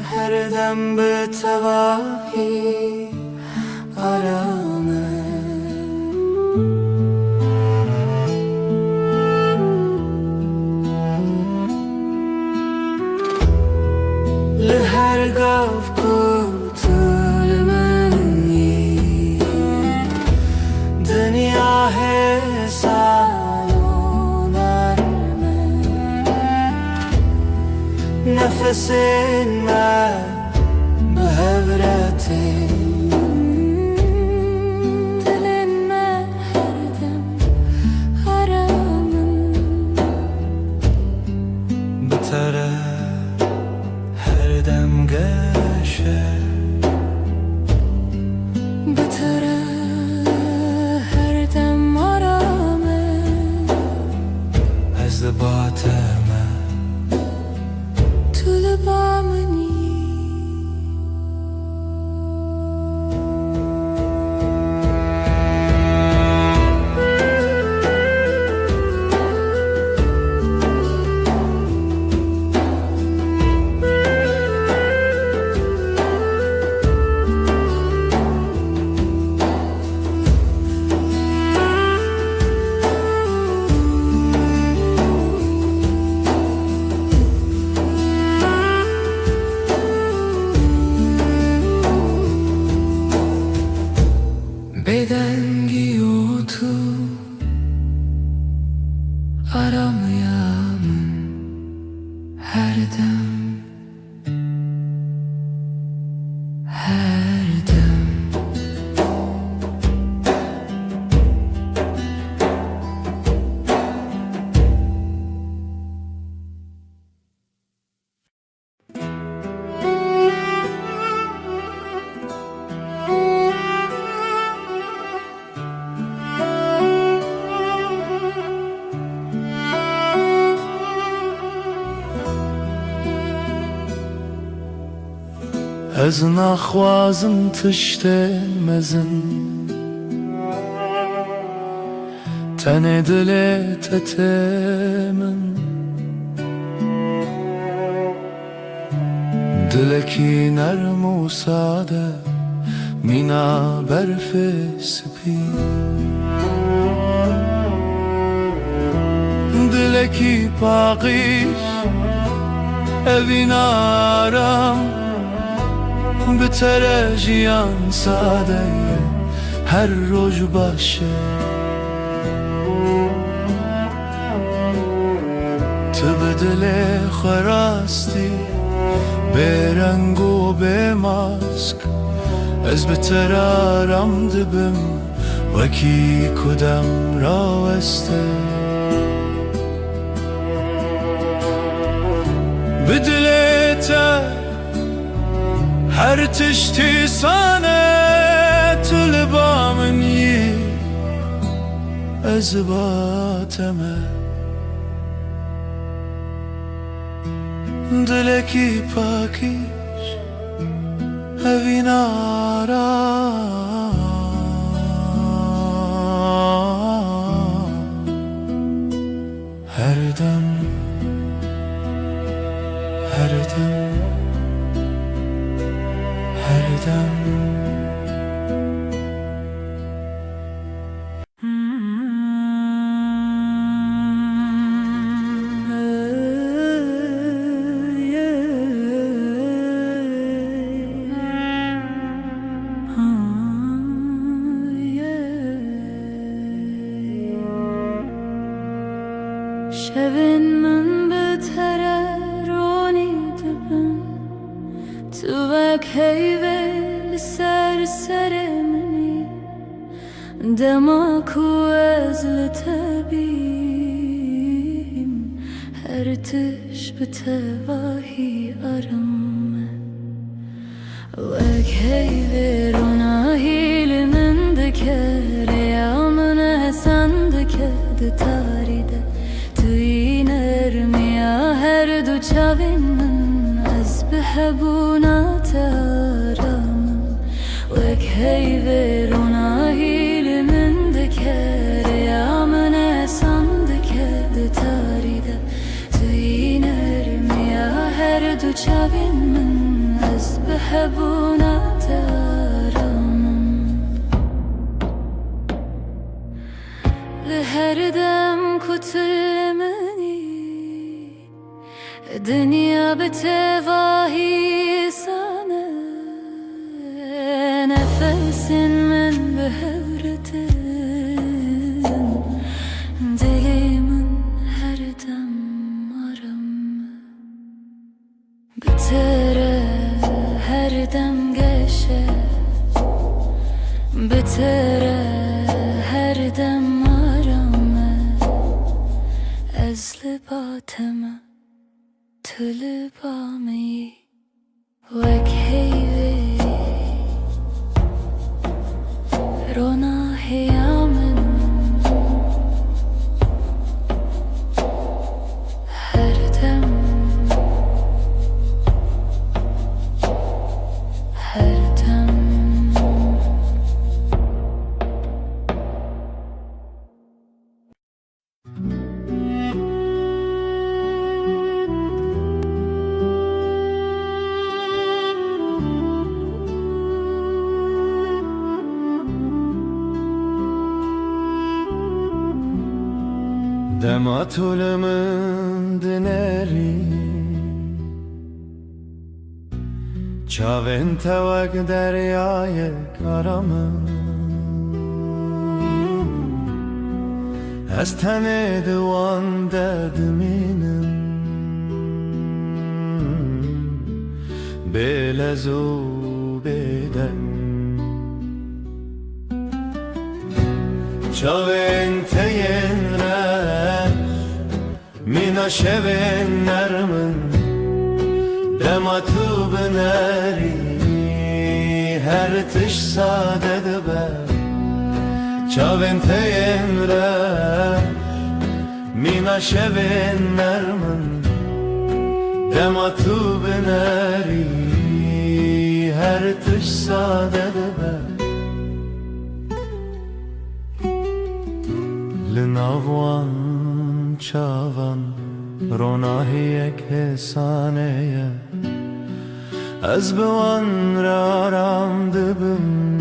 هر دم به تواهی آرامه لهر گاف کوتل منی دنیا حسان و نرمه نفس من به هبرته دل من هر دم آرامم بتره هر دم گشه بتره هر دم آرامه از لباتمه تو لبا منی بدنگی و تو آرامیم هر دم هر دم از نخوازم تشتن مزن تن دل تتمن دلکی نرم و ساده مینا برف سپی دلکی پاقیش evin aram بتره جیان ساده هر روز باشه تو به دل خراستی به رنگ و به ماسک از بترارم دبم وکی کدام راوسته بدلتا هر تشتی سانه طلبا منی از باتمه دلکی پاکیش هوی نارا هر دم هر دم هر دم شبن من بتره رونی دبن تو وک هیوه لسر سر منی دماکو از لتبیم هر تش بتواهی آرم وک هیوه روناهی لمن دکر یا من حسن دکر تاری ده توی نرمیا هر دو چاوین من از بهبونات آرامم وک هیوه روناهی لمن دکر یا من احسان دکر تاریده توی نرمیا هر دو چاوین من از بهبونات آرامم لهر دم کتل دنیا بتواهی سانه نفس من بهورتن دلی من هر دم آرم بتره هر دم گشه بتره هر دم آرم از لباتمه طلبامي وك هيوي رونا هيامن هردم هردم دمات لمن دنری چاوین توک دریای کارم از تن دوان ددمینم بلزو بدن چاوین تین مینا شبن نرمن دما تو بنری هر تش ساده دبر چاوین تین را مینا شبن نرمن دما تو بنری هر تش ساده دبر لناوان چاوان روناهی یک حسانه از بوان را رام دبم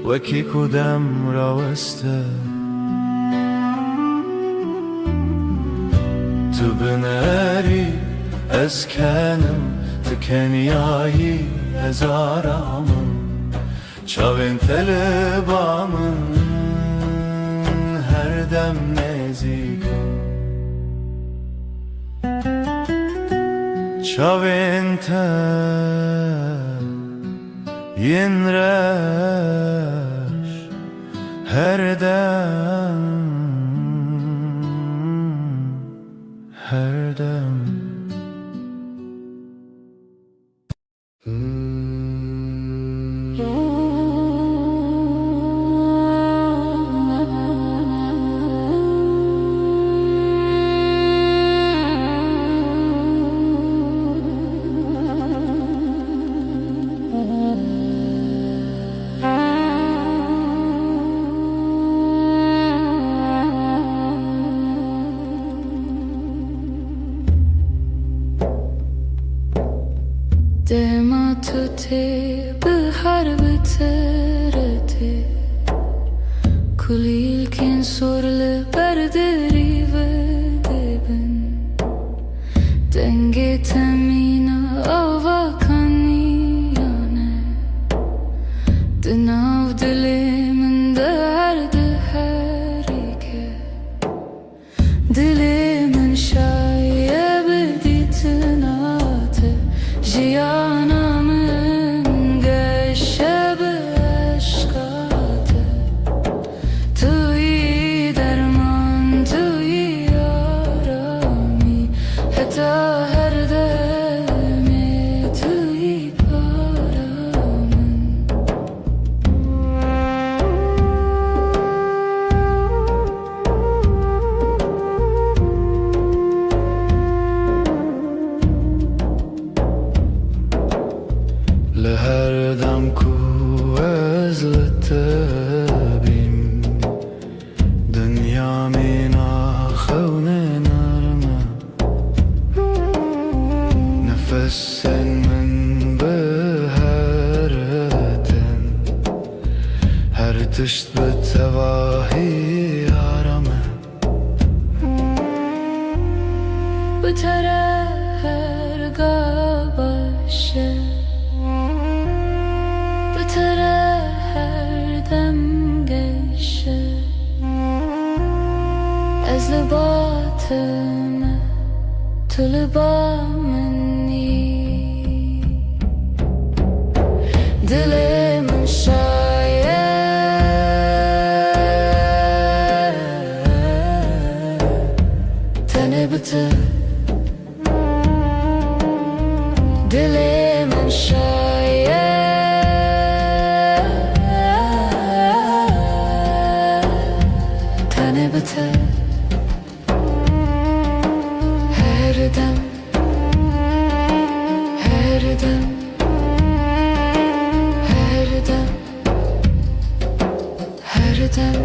وکی کدام راوسته تو بنری از کنم تو کنیایی از آرامم چاوین طلبامن هر دم نزی Çavente yenreş her dem, her dem. دما تو تی به harbi terete Kulil ken sorle berderi ve debin Denge temina avakaniyane Dinav dilimin derdi herike Dilimin şayebi ditinate Jiyanamın geçebe aşkate Tüy derman tüy yarami Heta her deme tüy paramın لهر دم کو از لطبیم دنیا مینا خون نرمه نفس من به هرتن هر تشت به تواهی آرامه بتره her gabaşı Bıtara her dem geçe Ez libatime tulibameni Dilimin şaye Tene bıtı Dilimin şaye Tene bıtı Her dem Her dem Her dem Her dem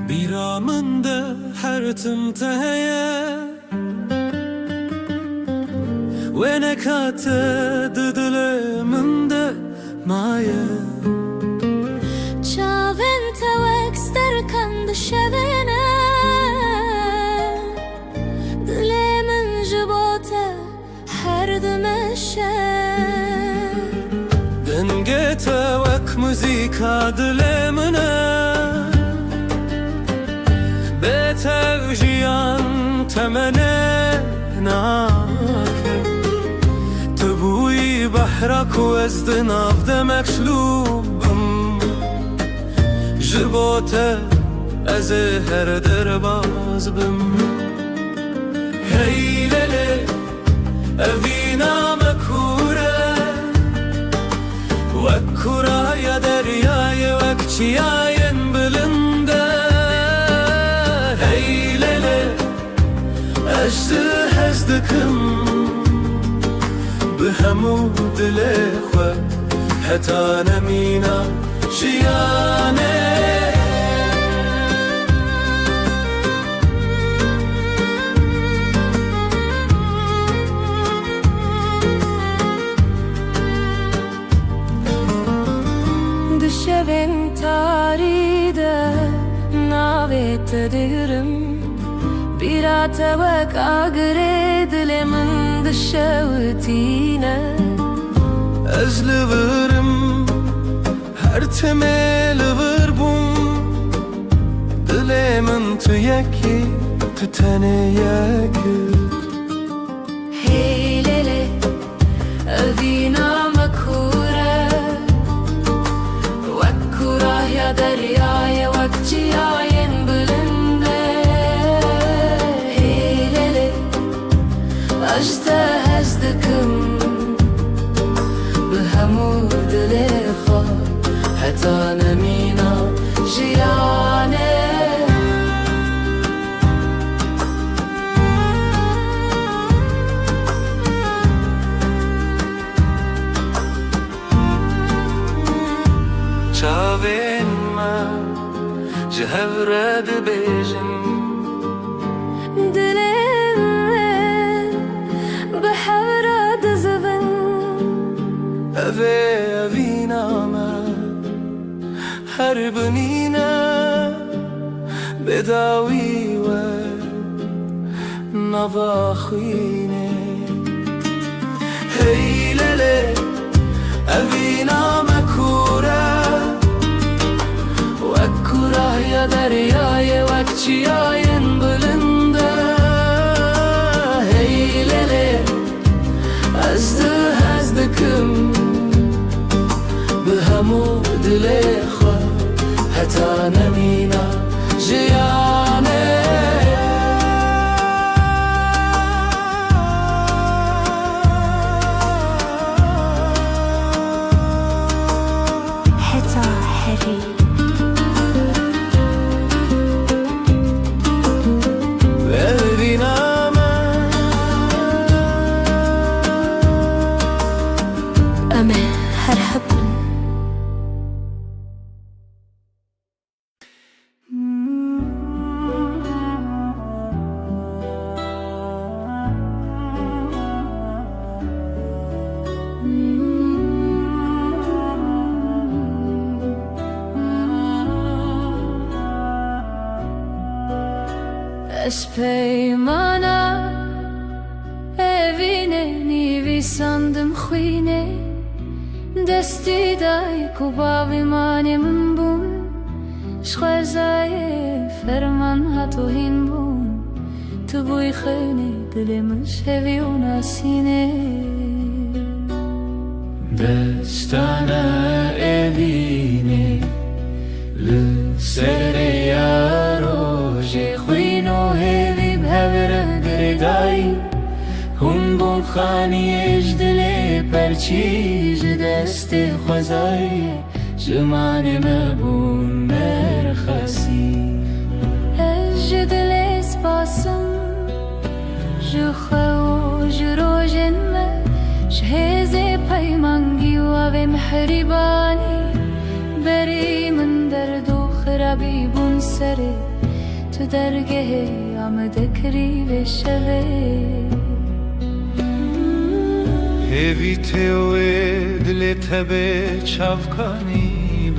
Biramında her tımtaya Ve ne katı dıdılımında maya Çavin tevek sterkan dışevine Dilimin jibote her demeşe Denge tevek müzika dilimine Betevjiyan temene nake Tebui bahrak وزد نافد مکشلوبم جبوته از هر در باز بم هیلله اوینا مکوره وکورای دریای وکچیاین بلنده هیلله اجده هزدکم به همو دل خو حتی نمینا شیانه ben taride navet dirim birate vak agre dilemin dışavtine Ezlivirim her temeli vir bum dilemin tüyeki tütene yekü Heylele avina makure Vakkura ya deryaya vakciyayen bilinde Heylele ajda hazdıkım Bihamud leha Heta nemina jiyane Çavên me ji hev re dibêjin Dilên me bi hev re dizivin Ev ê evîna me her binîne bêdawî we nava xwînê Hey lele evîna me kure Ya deryaya vakciyayen bilinde Heylele azdı hazdıkım Bihamud leha Heta nemina jiyane Heta heri Es peymana evine nivi sandım khwine Desti dai kubavi mane min bun Shkhazaye ferman hatohin bun Tu buy khayne dilim shevi unasine Destana evine Li sereya roje khwino hevi bhevre gredai Hun bun khani ejdile perçi ji destê xwezayê ji manê me bûn merxesî Ez ji dilê spasım Ji xwe û ji rojên me Ji hêzê peymangî û avê mihrîbanî Berî min derd û xirabî bûn serê Tu dergehê ya me dekirî vê şevê Hêvî tê wê dilê te bê çavkanî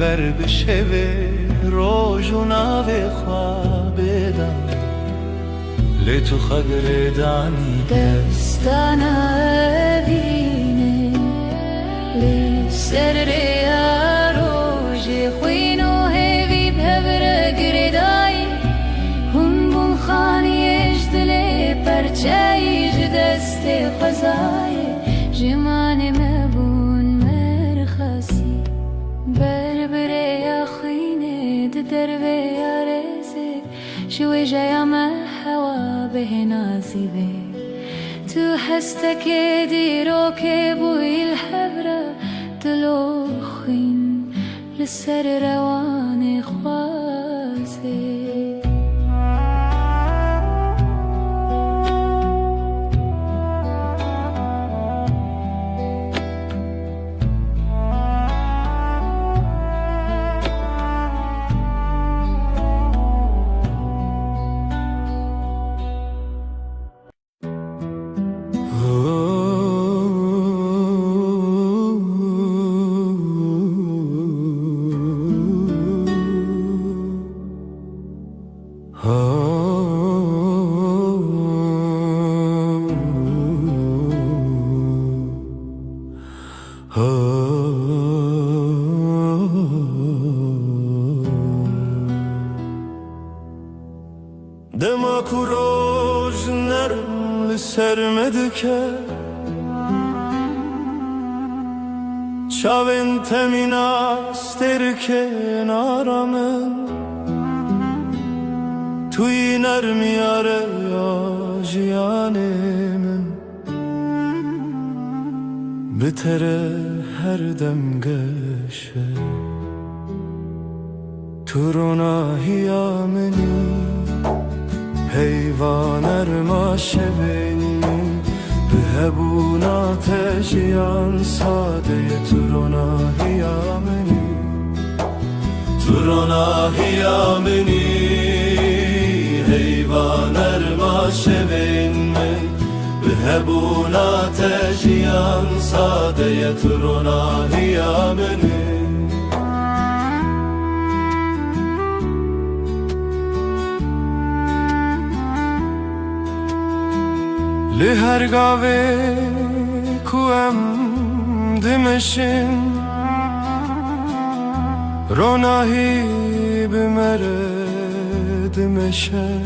ber bişevê roj û navê xwe bêdan lê tu xwe girêdanî Destana evîne Lê ser rêya rojê xwîn û hêvî bhevre girêdayî Hûn bûn xaniyê ji dilê perçeyî ji destê xwezayê Ji manê me bûn merxesî Ber bi rêya xwînê di dervê ya rêzê Ji wêjeya me hewa bêhnazî vê Tu hestekê dîrokê bûyî li hevre dilo xwîn li ser rewanê xwazê دما کو روز نرم لسر مدکه چاوین تمینا سترکه نارامن توی نرمی آره یا جیانمن بتره هر دم گشه تو روناهیا منی حیوان ارما شبین به هبونا تجیان ساده تو روناهیا منی تو روناهیا منی حیوان ارما شبین من به هبونا تجیان ساده تو روناهیا منی لهر گاوه کوام دمشن روناهی بمره دمشه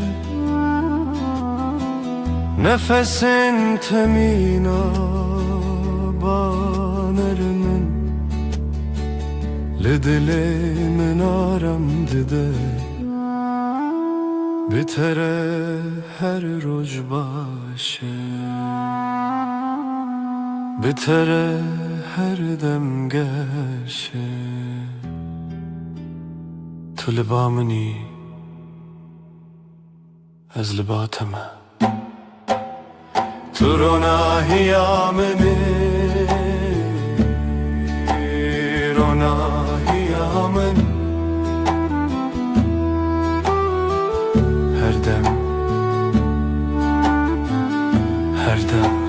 نفسن تمینا بانرمن لدل من آرام دده بتره هر روز باشه بتره هر دم گشه تو لبا منی از لباتمه تو روناهیا منی روناهیا منی هر دم هر دم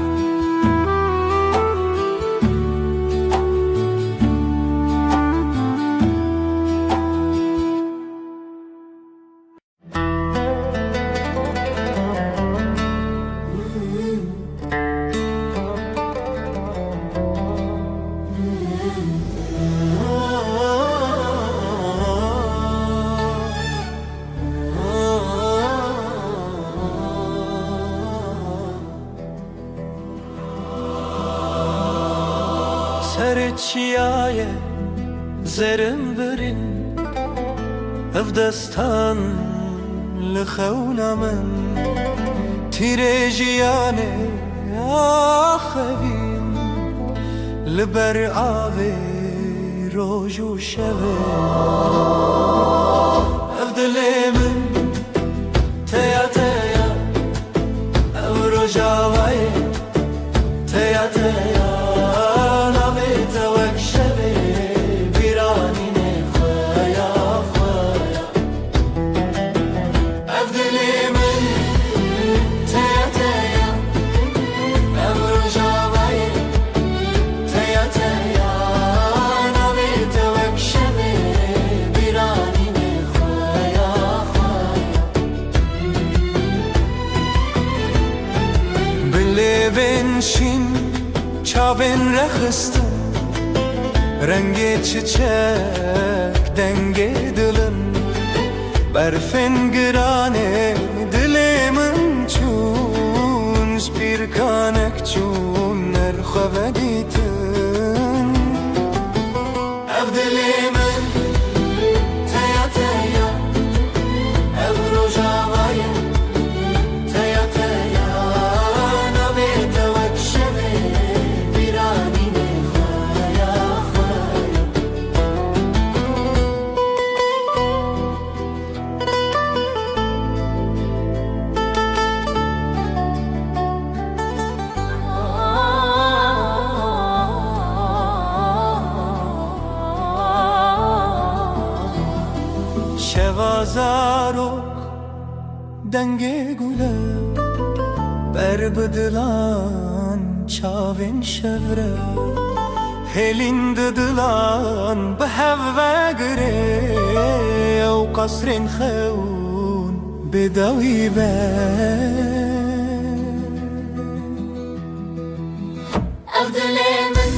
سرچیای زرم برین افدستان لخونمن تیرجیانه آخوین لبر آوی روز و شبه افدلمن تیا تیا او رجاوی تیا تیا شین چاوین رخستم رنگ çiçek denge دلم برفن گرانه دلمن چون سپیرکانک چون نرخوه دیتن اف دلمن تیا تیا اف روژاوایه تیا تیا نویت وکشمه بیرانینه خوایا خوایا شوازارok denge gule berbedilan çavin şevre helin dedilan behevve gre o kasrin khun bedawi be أفضل من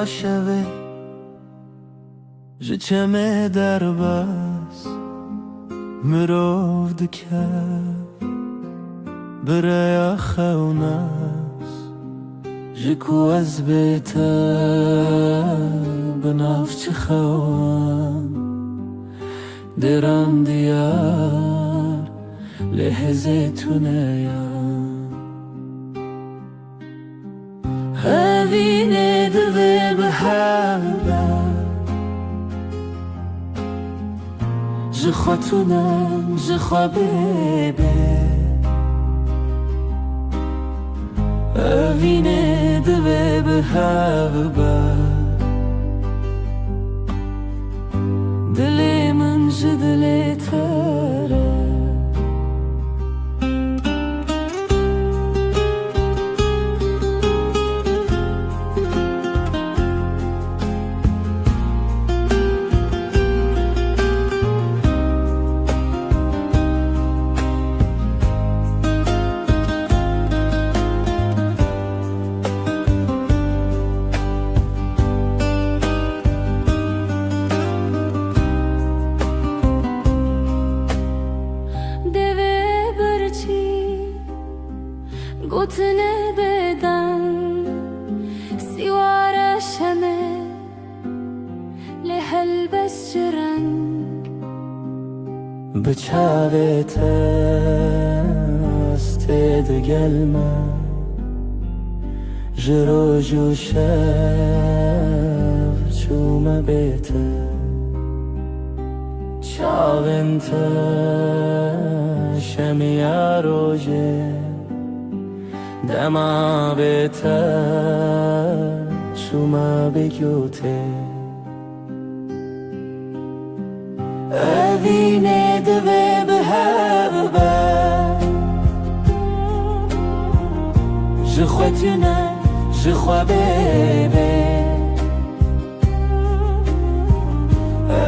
شوه ji çeme derbas mirov dike biraya xewnas ji ku ez bête bi navçi xewan deran diyar lê hêzê tuneyan hevînê divê bi hevbe ji xwe tunem ji xwe bêbê evînê divê bi hev be dilê min ji dilê te re گوتنه بدن سیوار شمه لحل بس جرنگ بچاوت استد گلمه جرو جو شف چومه بیته چاونت شمیا روژه دما بته شما بگوته evînê divê bi hev be ji xwe tune ji xwe bêbê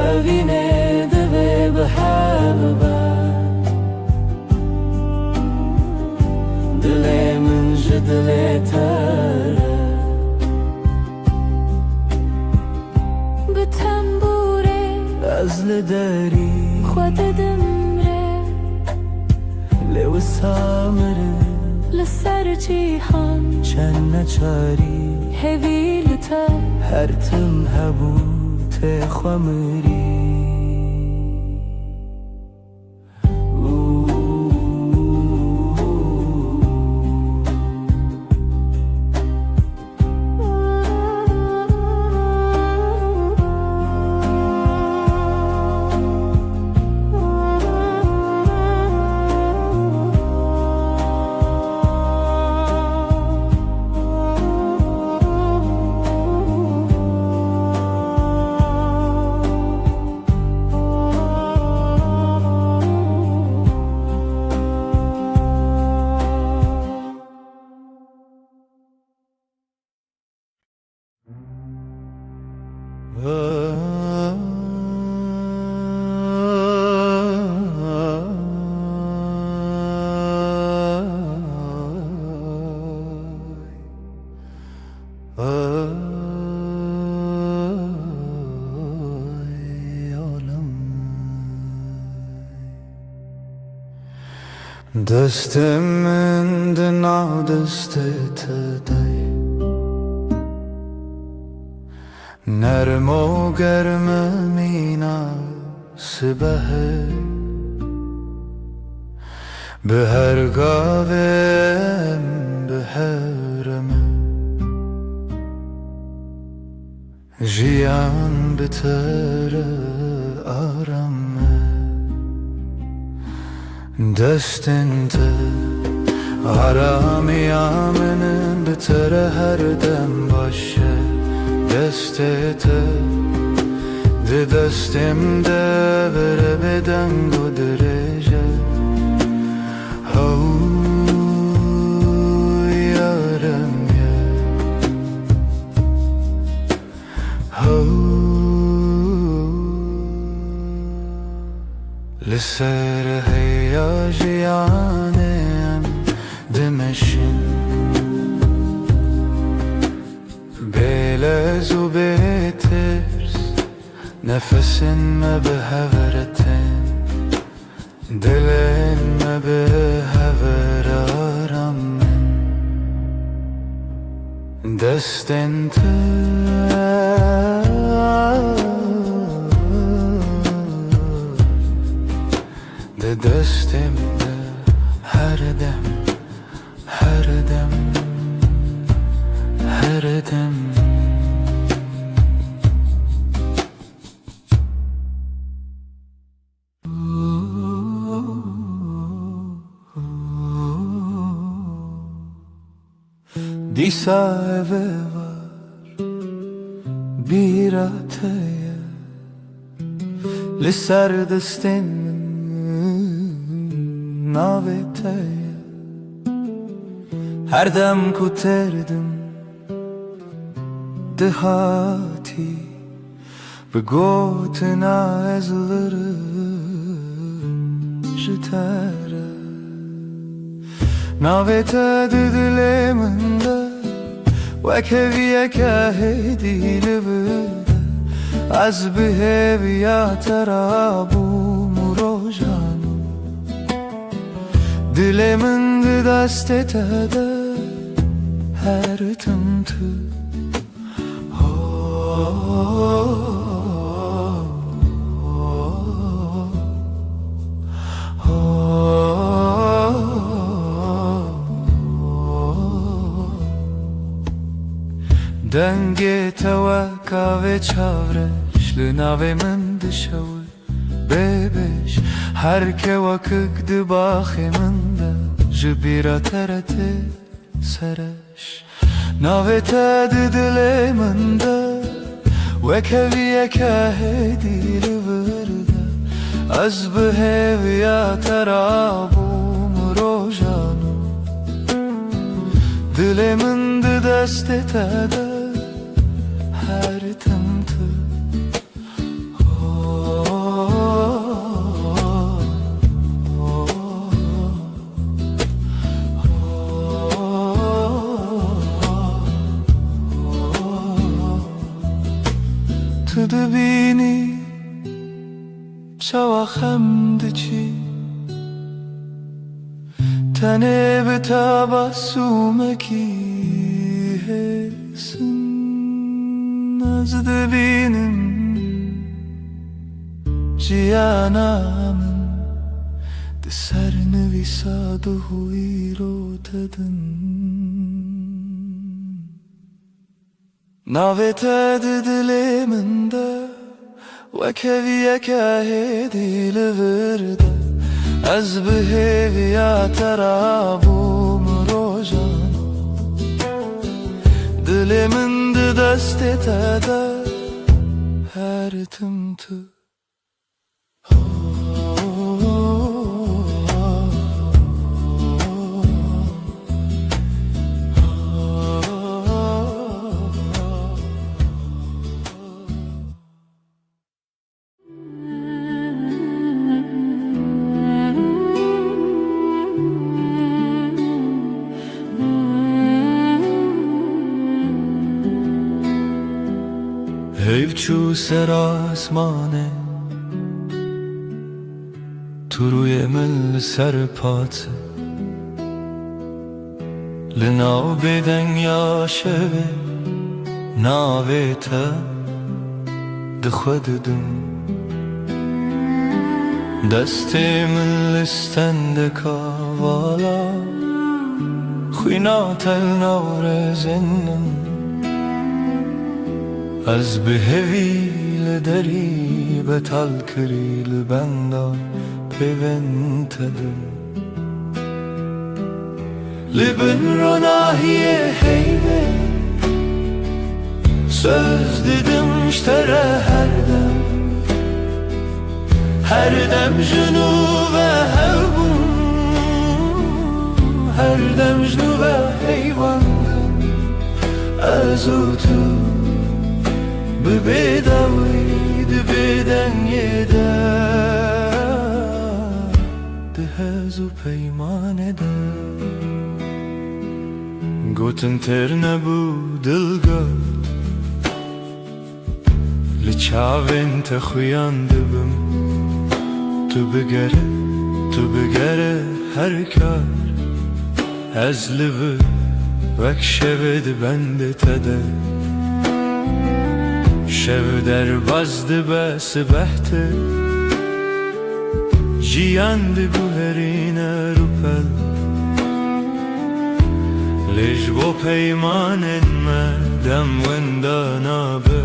evînê divê bi hev be dilê min ji dilê te re bi tembûrê ez li derî xwe didim re lê wisa mirim li ser cîhan çend neçarî hevî li te her tim hebû tê xwe mirî دستمن دنا دستت دی نرم و گرم مینا سبه به هر گاوم به هرمه جیان بتر آرامه دستنت آرامی آمنم بتر هر دم باشه دستت ده دستم ده بره بدنگ و درجه هو یارم یه هو لسر هیاجیانم دمشن بله هزو بيترس نفسن ما بهورتن دلن ما بهور آرامن دستن ده دستم ده هر دم هر دم هر دم Disa eve var bir ataya Lisar destin navetaya Her dem kuterdim dehati Begotina ezlerim jitara Navete didileminde Vekeviye kahedi livide Az bihevi ya terabu murojanu Dileminde destetede her tımtı Denge tevaka ve çavreş Lınave min dışavı bebeş Herke vakık dıbahı min de Jibira terete sereş Navete didile min de Vekeviye kahedi livırde Az biheviya terabu murojanu Dilemin de destetede her tımtı Tıdı bini çavakhem diçi Tene betabasumeki hesin Nazdı benim ciyanamın Deserni visaduhu irotedin Navete didileminde Vekeviye kahedi livırde Az biheviya terabu murojanu Dilimin de destetede her tımtı Hevçu ser asmane Turuye mil serpatse Linav beden yaşeve Navete Dixwededim Destê min li stendeka vala Xwîna telnawrezên Ez bihevî li derî betal kirî li benda pêventedim Li bin ronahiyê heyvê söz didim ştere her dem jinû ve hevbûm her dem jinû ve heyvandim ez û tu bi bêdawî di bêdengê de di hez û peymanê de gotin têr nebû dilgir Çavên te xuyan dibim Tu bigere her kar Ez li vir vek şevê dibende te de Şev derbas dibe sibeh te Jiyan diguherîne rûpel Lê ji bo peymanên me dem wenda nabe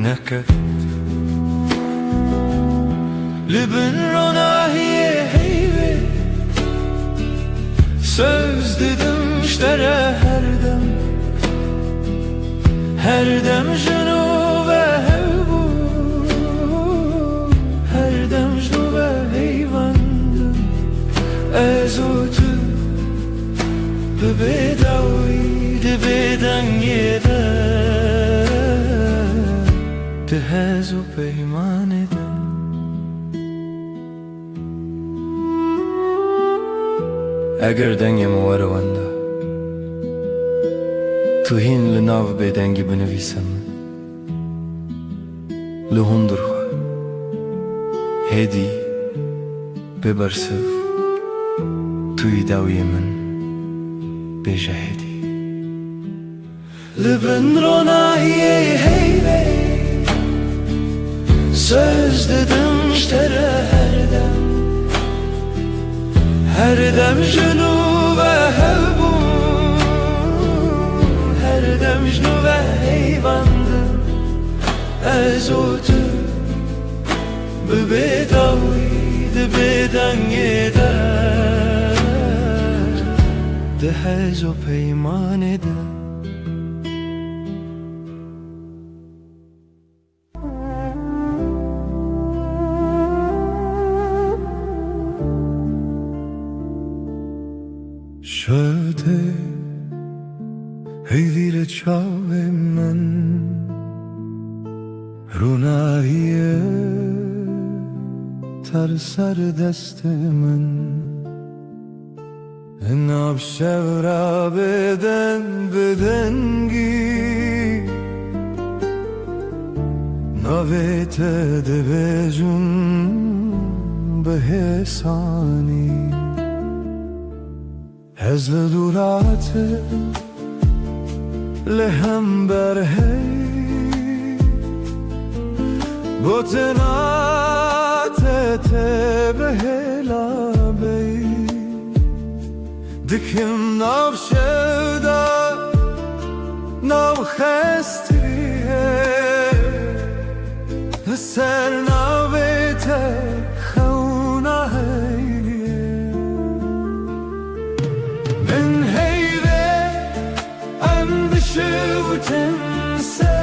neket Li bin ronahiyê heyvê Söz didim ştere her dem jinu ve hevbû Her dem jinu ve heyvandım Ez û tu bi bêdawî di bêdengê de Ti hez û peymanê de Eger dengê min were wenda Tu hîn li nav bêdengî binivîse min Li hundir xwe Hêdî bibersiv Tu yî dawiyê min bêje hêdî Li bin ronahiyê heyvê Söz dedim ştere her dem jinu ve hevbû Her dem jinu ve heyvandım Ez û tu bi bêdawî di bêdengê de Di hez û peymanê de Şöte heyvîle çavê min Rûnahiyê ter ser destê min Nav şevra bêdengî Navê te dibêjim bi hêsanî Ez li duratê li hember hey Gotina te bi hêla bey Dikim nav şevda nav xestiyê Li ser navê te xewna heyê Min heyvê em dişiwtin se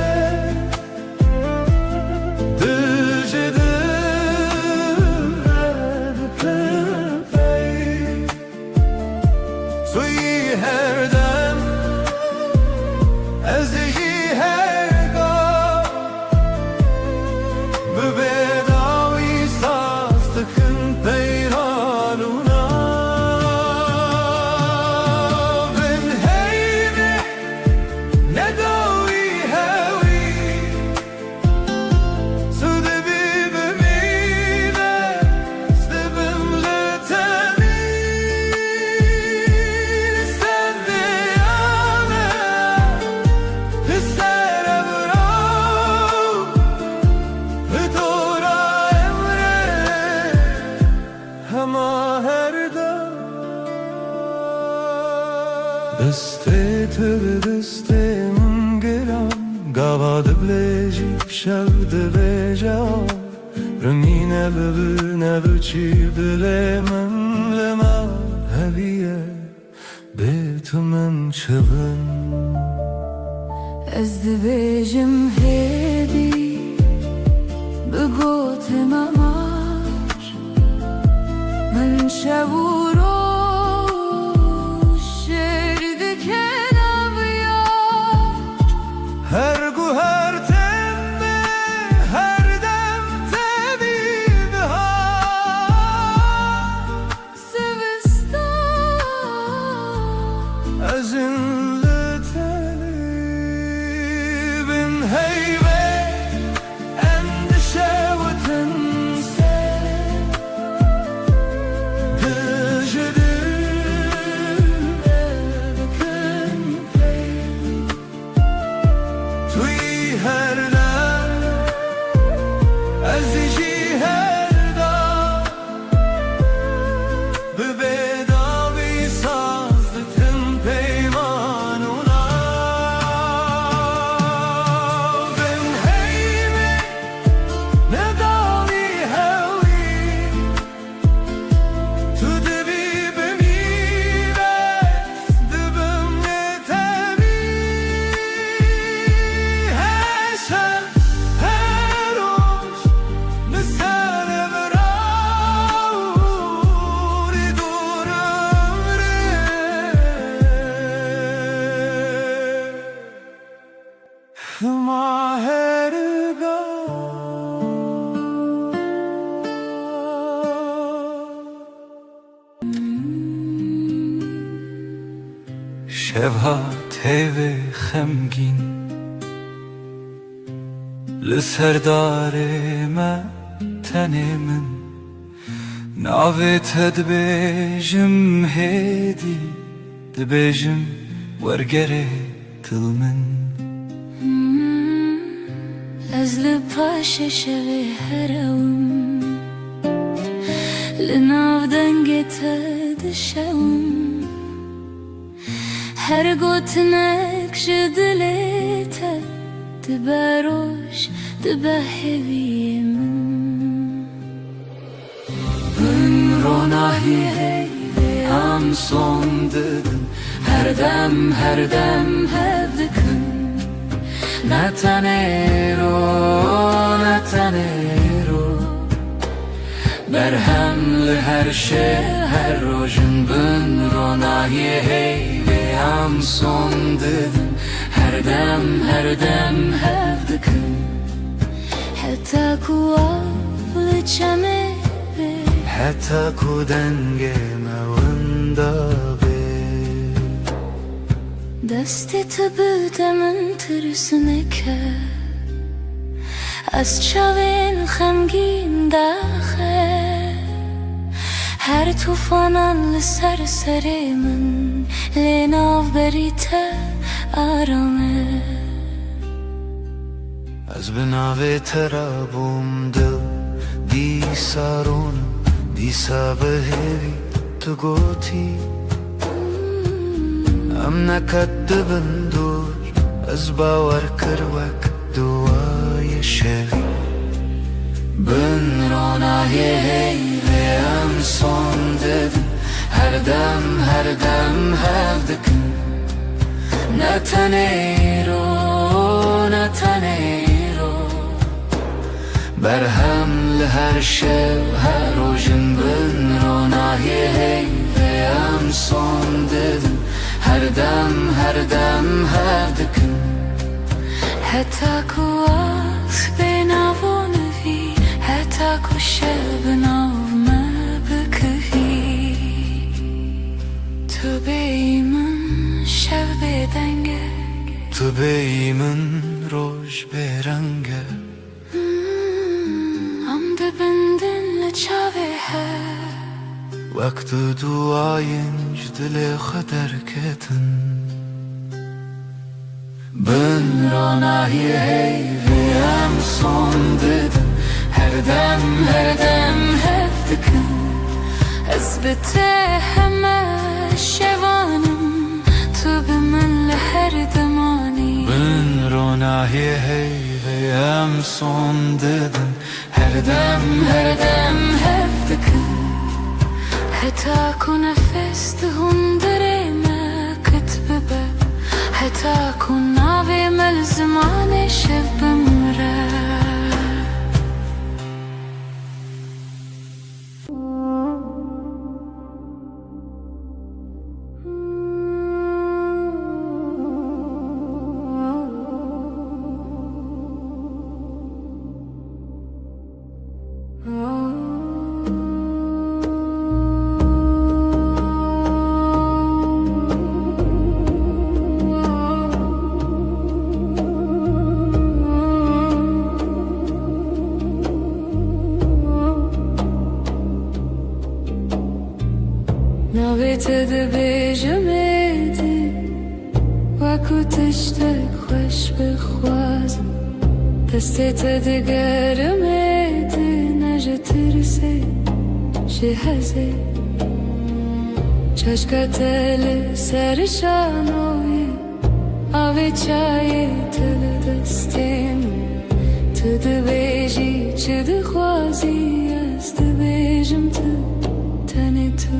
Dil ji dil re dikin pey Tu yî her dem ez yî her gav Bi bêdawî saz dikin peyranûna Bin heyvê nedawî hewî Tu dibî bimîne dibim li tenî Sen diyane li ser evraw Li dora emre hema her dem Destê te bi destê min giran Gava dibilêjî şev dibêje Rengîne bibir nebiçî dilê min li me heviye Bê tu min çibin Ez dibêjim hêdî bi gotê me mar Min şev û roj şêr dikin evyar Her guher temme her dem te bihar Sivistan Ezin li tenî bin heyvê هر دم از جی هر دم به بداوی سازدتم پیمانونا بم هیمی نداوی هوی تو دبی بمیرت دبم نتبی هشم هروش نسر براوری دورم ره شبها تیوه خمگین لسردار ما تنه من ناوت دبیجم هیدی دبیجم ورگره تل من از لپاش شوی هرم لناو دنگت دشوم هر گوتنک جدلیت دبروش دبهوی من من روناهی هی هم son dedim her dem hevdikın Netanero berhemli her şey her rojun bin ronahi hey ve am son dedim her dem hevdikın حتى كوافل چمه به حتی کودنگ موندا به دستی تو بودمن ترسونه که از چاوین خمگین داخل هر توفانان لسر سر من لناو بریته آرامه از بناوی ترابم دل دی سارونم دیسا بهوی تو گوتی ام نکدبن دور از باور کروک دوای شوی بن روناهی هی و ام son dedim her dem hevdikın Netanero berhemli her şev her rojun bin ronahi hey ve am son dedim her dem hevdikın حتى كواس بناونوی حتى كوشل بناو ما بكفي تو بیمن شب بدنگه تو بیمن روش برنگه ام دبندن لچاوه هر وقت duayınc dile kadar ketin Ben ronahi hey ve am son dedim her dem hevdikın ezbete heme şevanım tu bimin her demani Ben ronahi hey ve am son dedim her dem hevdikın حتى كون نفس هندري ما كتبه حتى كون ناوي ملزمان شب مرا ناویت دبیجمدی وکو تشتک خوش بخوازم دستت دگرم نجترسه جهزه چشکتل سرشانوی آوی چای تل دستیم تد بیجی چد خوازی است بیجم تنی تو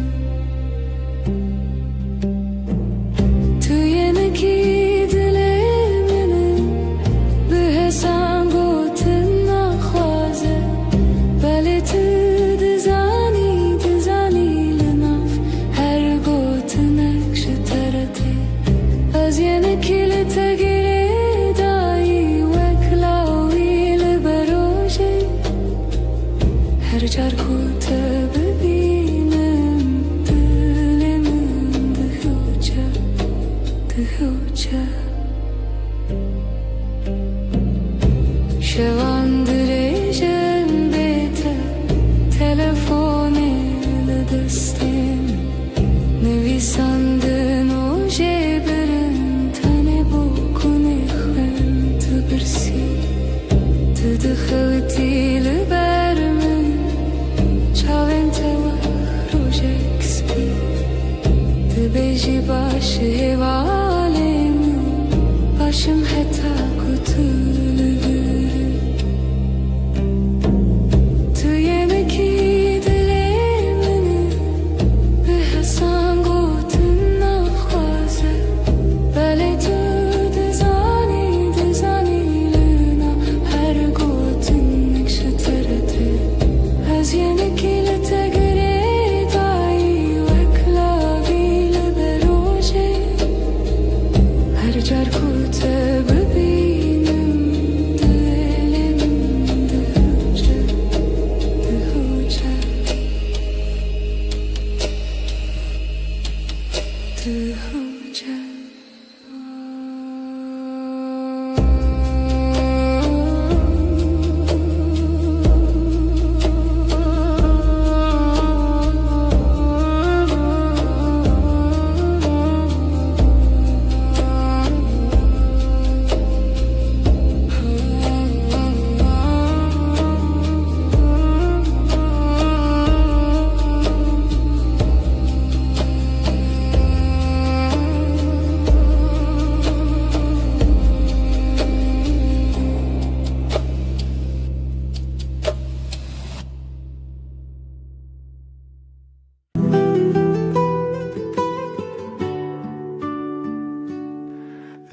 ینکی دلی منه به حسان گوتن نخوازه بله تو دزانی لناف هر گوتنک شترتی از ینکی لتگیری دایی وکلاوی لبروجه هر جار کوته ببینم دل من دهوچه شوان درجن بیته تلفونی لدستیم نویسندن و جبرن تنه بکنی خن تو برسی تو دخوتی لبرمن چاوین تو روژک سپی تو بیجی باشه والیم باشم حتی کتول برم تو ینکی دلی منه به حسان گوتن نخوازه بله تو دزانی لنا هر گوتن نکشترده از ینکی لتگری دایی وکلاوی لبروجه هر جار کوته ببینم دل من دهوچه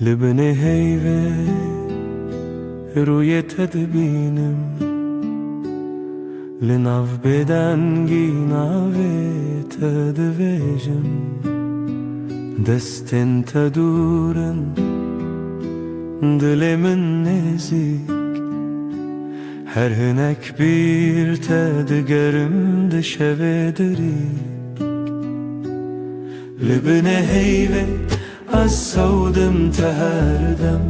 لبني هيفه روی تدبینم لناف بدنگی ناوی تدویجم دستن تدورن دل من نزیک هر هنک bir تدگرم دشوه دریک لبني هيفه از سودم تهردم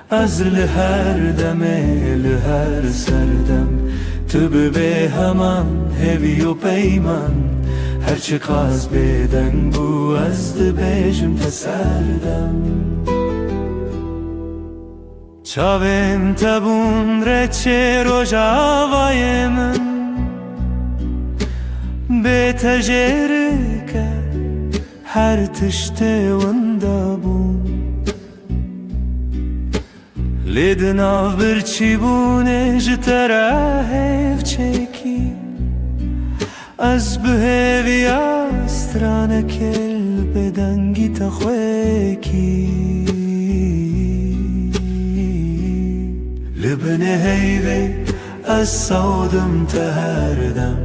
از لهر دمه لهر سردم تو به همان هوی و پیمان هرچی قاز بدن بو از دبیجم تسردم چاوین تبون رچه روژاوای من به تجرکه هر تشته وندابون لیدنا برچی بونه جتره هف چکی از بهوی استرانه کل بدنگی تخویکی لبنه هیوی از سودم تهردم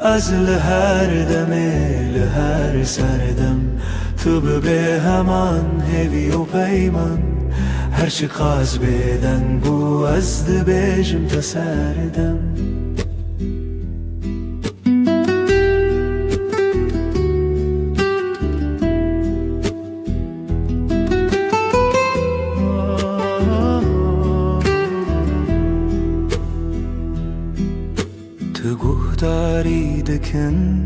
از لهر دمه لهر سردم تو به همان هوی و پیمان هرچی قاز بدن بو از دبیجم تسردم تو گهداری دکن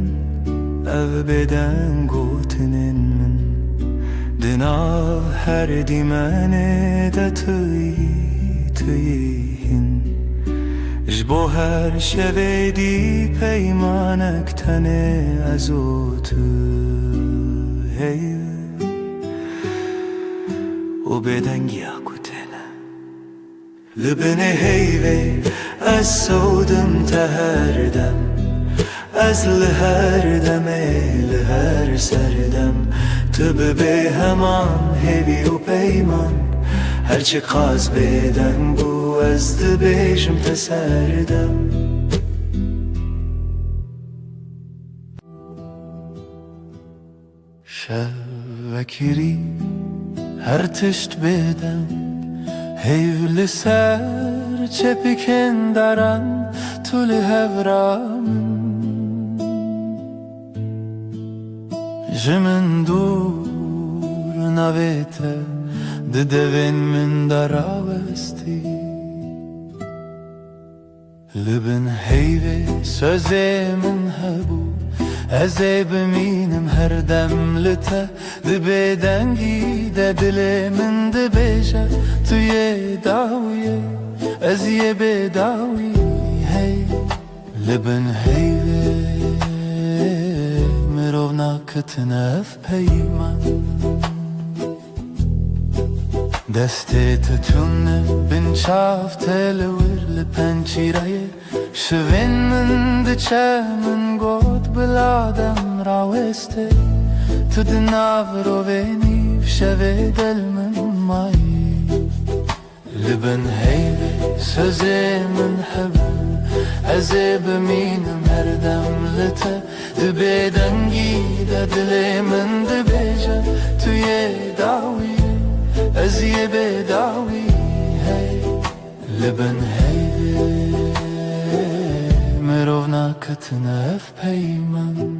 او بدن گوتنن من دناو هر دیمنه ده توی تیهین جبو هر شویدی پیمانک تنه ازوت هی و بدنگی اکوتنه لبنه هیوی از سودم تهردم از لهر دمه لهر سردم تبه به همان هیوی و پیمان هرچی قاز بدن بو از دبیشم تسردم شوکری هر تشت بدم هیو لسر چپکن دارن طول هورام جمن دور نویته ددوین من دراوستی لبن هیوی سوزی من هبو ازی بمینم هر دم لته دبی دنگی دل من دبیجه توی داویه ازی بداوی هی لبن هیوی مرو ناکتنف پیمان دستی تتونه بین چاف تلور لپنچیرای شوین من دچه من گود بلادم راوسته تو دناو رو بینیف شوی دل من مایی لبن هیوی سوزی من حبو ازی بمینم هر دم لته دبی دنگی دل من دبیجه توی داوی ازی بداوی هی لبن هیوی مرو ناکتنف پیمان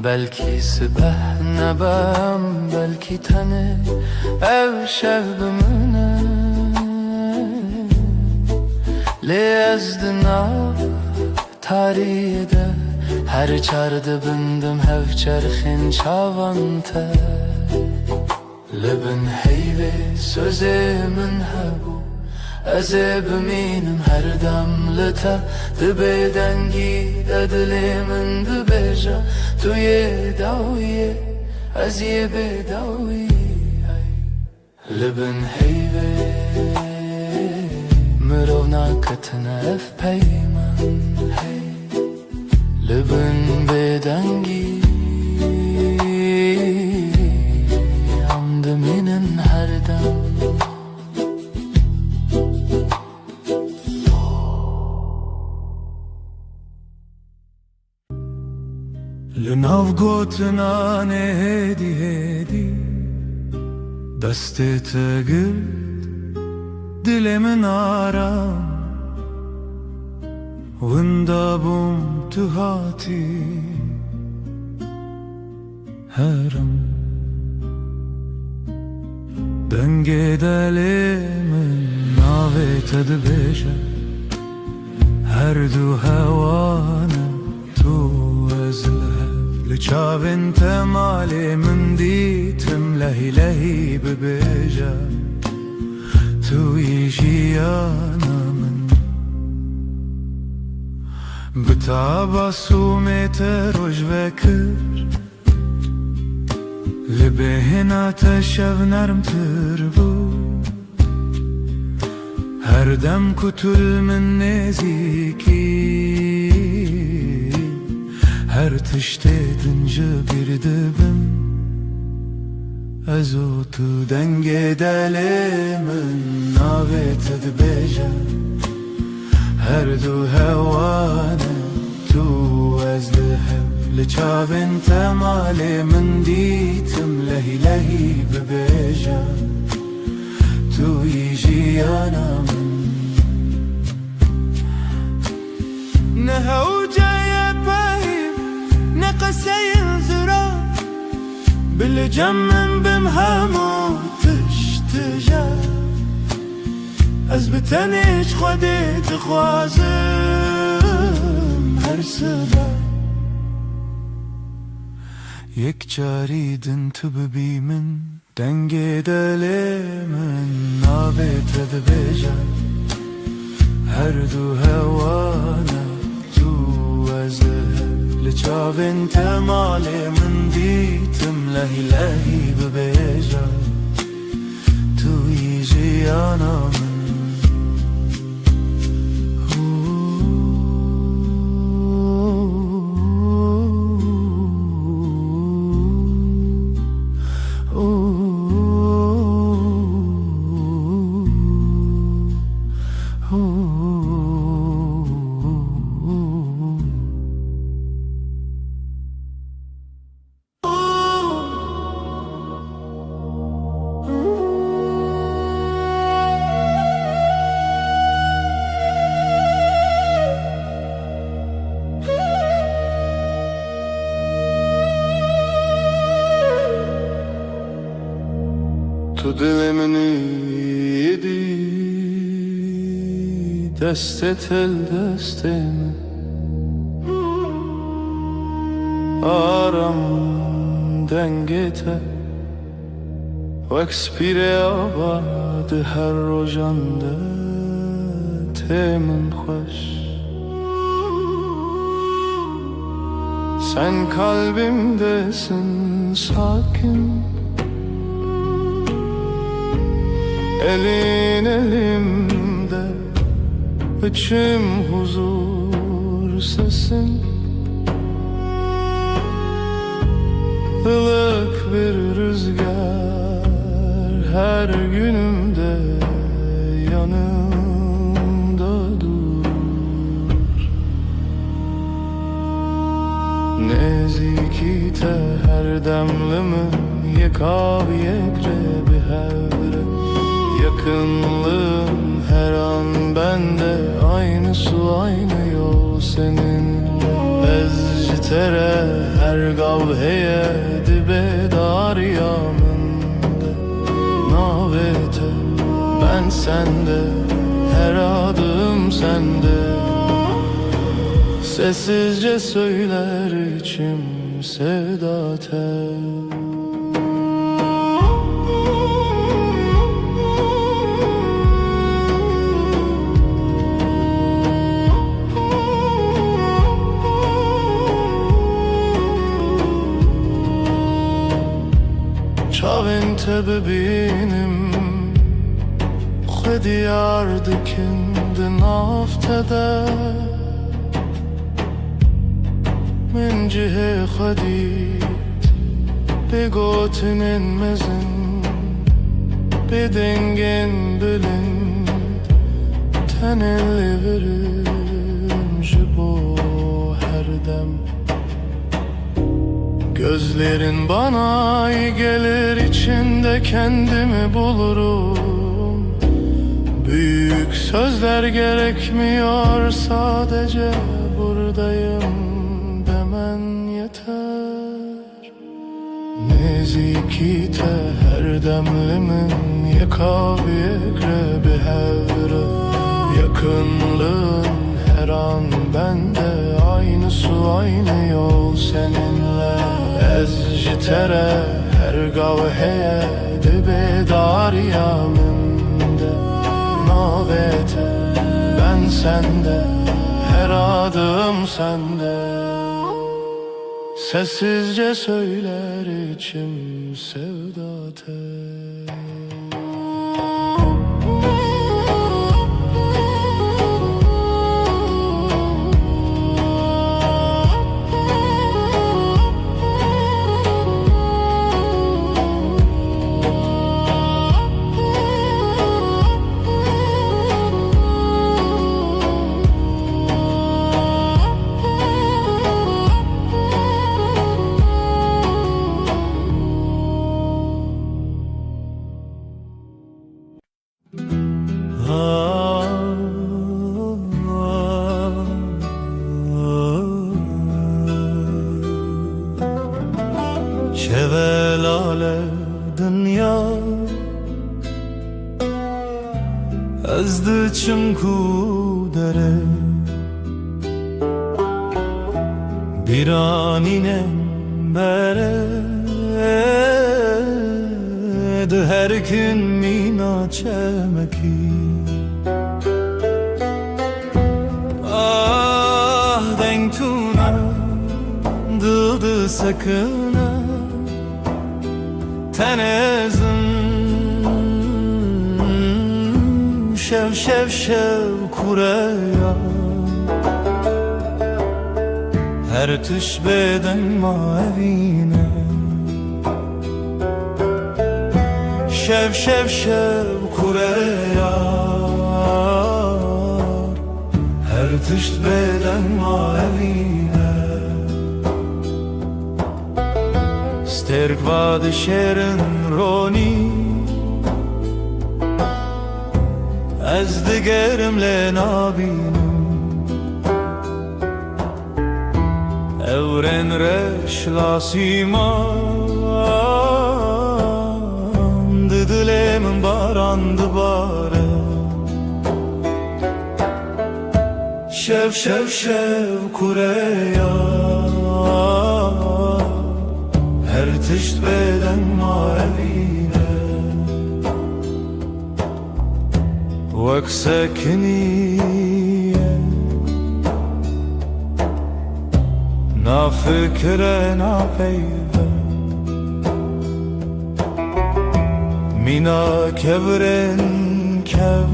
بلکی سبه نبم بلکی تنه او شب بمونه لی از دناف تاریده هر چارده بندم هف چرخین چاوانته لبن هیوی سوزی من هبو ازی بمینم هر دم لته دبی دنگی دلی من دبیجه توی داویه ازی بداوی لبن هیوی مرو ناکتنف پیمان لبن بدنگی عمد منن هر دم لناو گوتنان هدی هدی دستی تگرد دل من آرام وندابم تو هاتی هرم دنگ دل من ناوی تدبیشه هر دو هوانه تو از لچاوین تمالی من دیتم لهی لهی ببیجه توی جیانا من بتاباسومت روش وکر لبهنا تشف نرم تربو هر دم کتل من نزیکی هر تشتی دنجا بیردبم ازو تو دنگ دل من ناویت دبیجه هر دو هوانه تو از لحب لچاوین تمالی من دیتم لهی لهی ببیجه توی جیانا من نهو جای بایم نقصه الزرار بلجم من بم همو تشتجه از بتنش خودی تخوازم هر سبه یک جاری دن تو ببی من دنگ دل من نابت دبیجه هر دو هوانا تو از لچاو انت مال من دیتم لهی لهی ببیجه تو یجی آنا من تو دل منی یدی دست تل دست من آرام دنگته وکس پیر آباد هر روزانده تمن خوش sen kalbimdesin sakin elin elimde içim huzur sesin ılık bir rüzgar her günümde yanımda dur nezikite her demlimin yekav yekrebi hevre yakınlığın her an bende aynı su aynı yol seninle ezcitere her gavheye dibe dar yanında navete ben sende her adım sende sessizce söyler içim sevda tel شاو انت ببینم خودی یاردکند نافتده من جه خودیت بگوتنن مزن بدنگن بلند تنلی verem جبو her dem gözlerin bana iyi gelir içinde kendimi bulurum büyük sözler gerekmiyor sadece buradayım demen yeter nezikite her demlimin yekav yekrebi hevre yakınlığın her an bende aynı su aynı yol seninle ezcitere her gavheye dibe dar yanımda navete ben sende her adım sende sessizce söyler içim sevda tel شvelale dünya ezdi çimku dere biraninem bere de her gün mina çemeki ah denk tuna dıldı sakına tenezim şev şev şev kureya her tüş beden mavine şev şev şev kureya her tüş beden mavine sterk vad şerin roni ez digerimle nabinim evren reş lasiman dilemin barandı bare şev şev şev kureya her tişt beden mavine vek sekniye na fikre na peyve mina kevren kev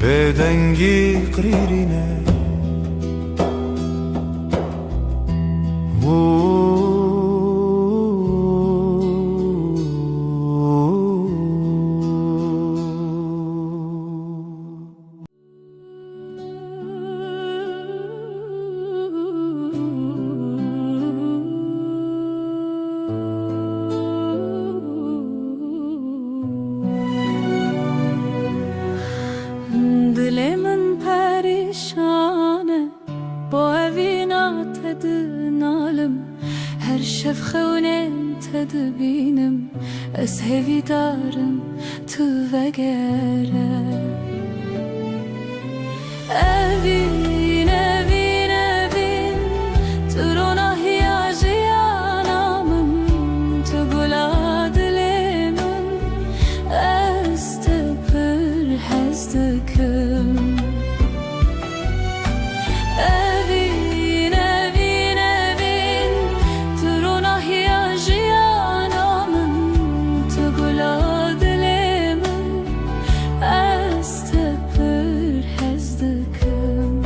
bedengi qririne Dilemin perişane bu evina tedinalım her şefxevnem tedbinim ez hevidarım tu vegere evin evin evin turona hiyajiyanamın tu gula dilemin ez tepir hezdikim evin evin evin turona hiyajiyanamın tu gula dilemin ez tepir hezdikim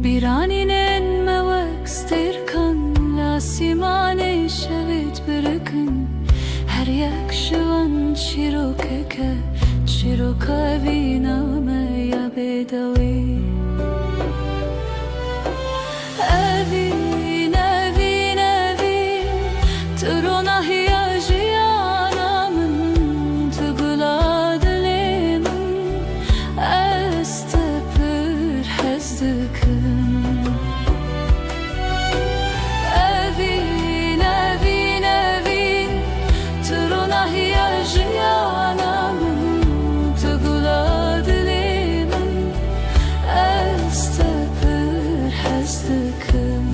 biraninen mevek sterkan lasimane şevit birikin her yak şivan çirokeke çiroka viname ya bedavi evin evin evin turona hiyajiyanamın tugula dilemin ez tepir hezdikim evin evin evin turona hiyajiyanamın tugula dilemin ez tepir hezdikim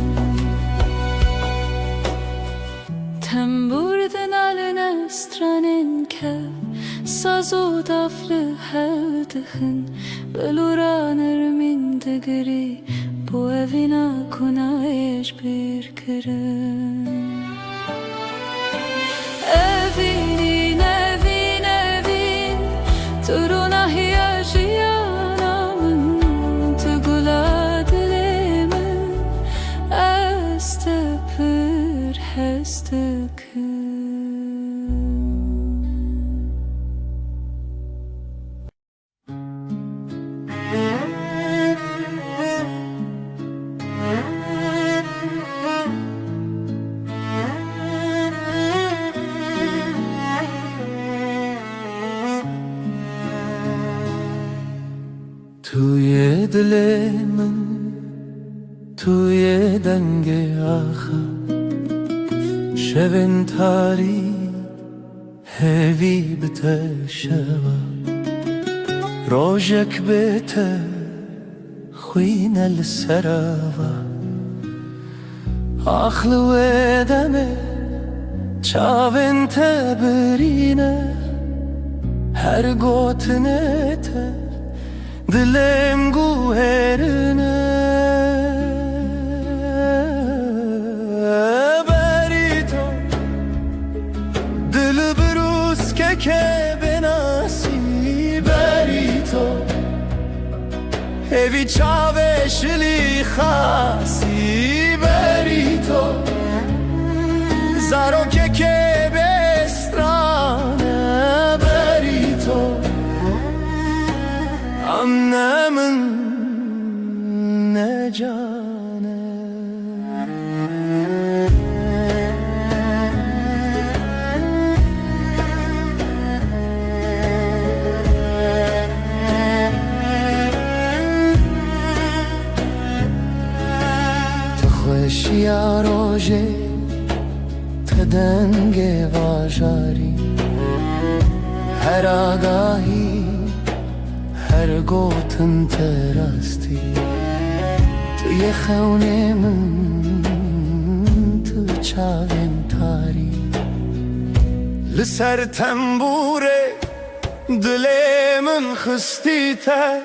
temburdin aline stranin kev sazo daflı hevdihin beluranır min digri bu evina kunayeş bir kirin evin evin evin turuna hiyajiyanamın tugula dilemin ez tepir hezdikim دل من توی دنگ آخر شبن تاری هوی بتشوا روجك بيته خوينا السراوة آخل ودمه چاوين تبرينه هر گوتنه ته دلم گوهرنه بری تو دل بروز که بناسی بری تو هوی چاوشلی خاصی بری تو زارو که بسترانه بری تو امنه من نجانه تخوش یا روژه تدنگ واجاری هر آگاهی هر گوتن تراستی توی خونه من تو چاوین تاری لسر تنبوره دل من خستی تر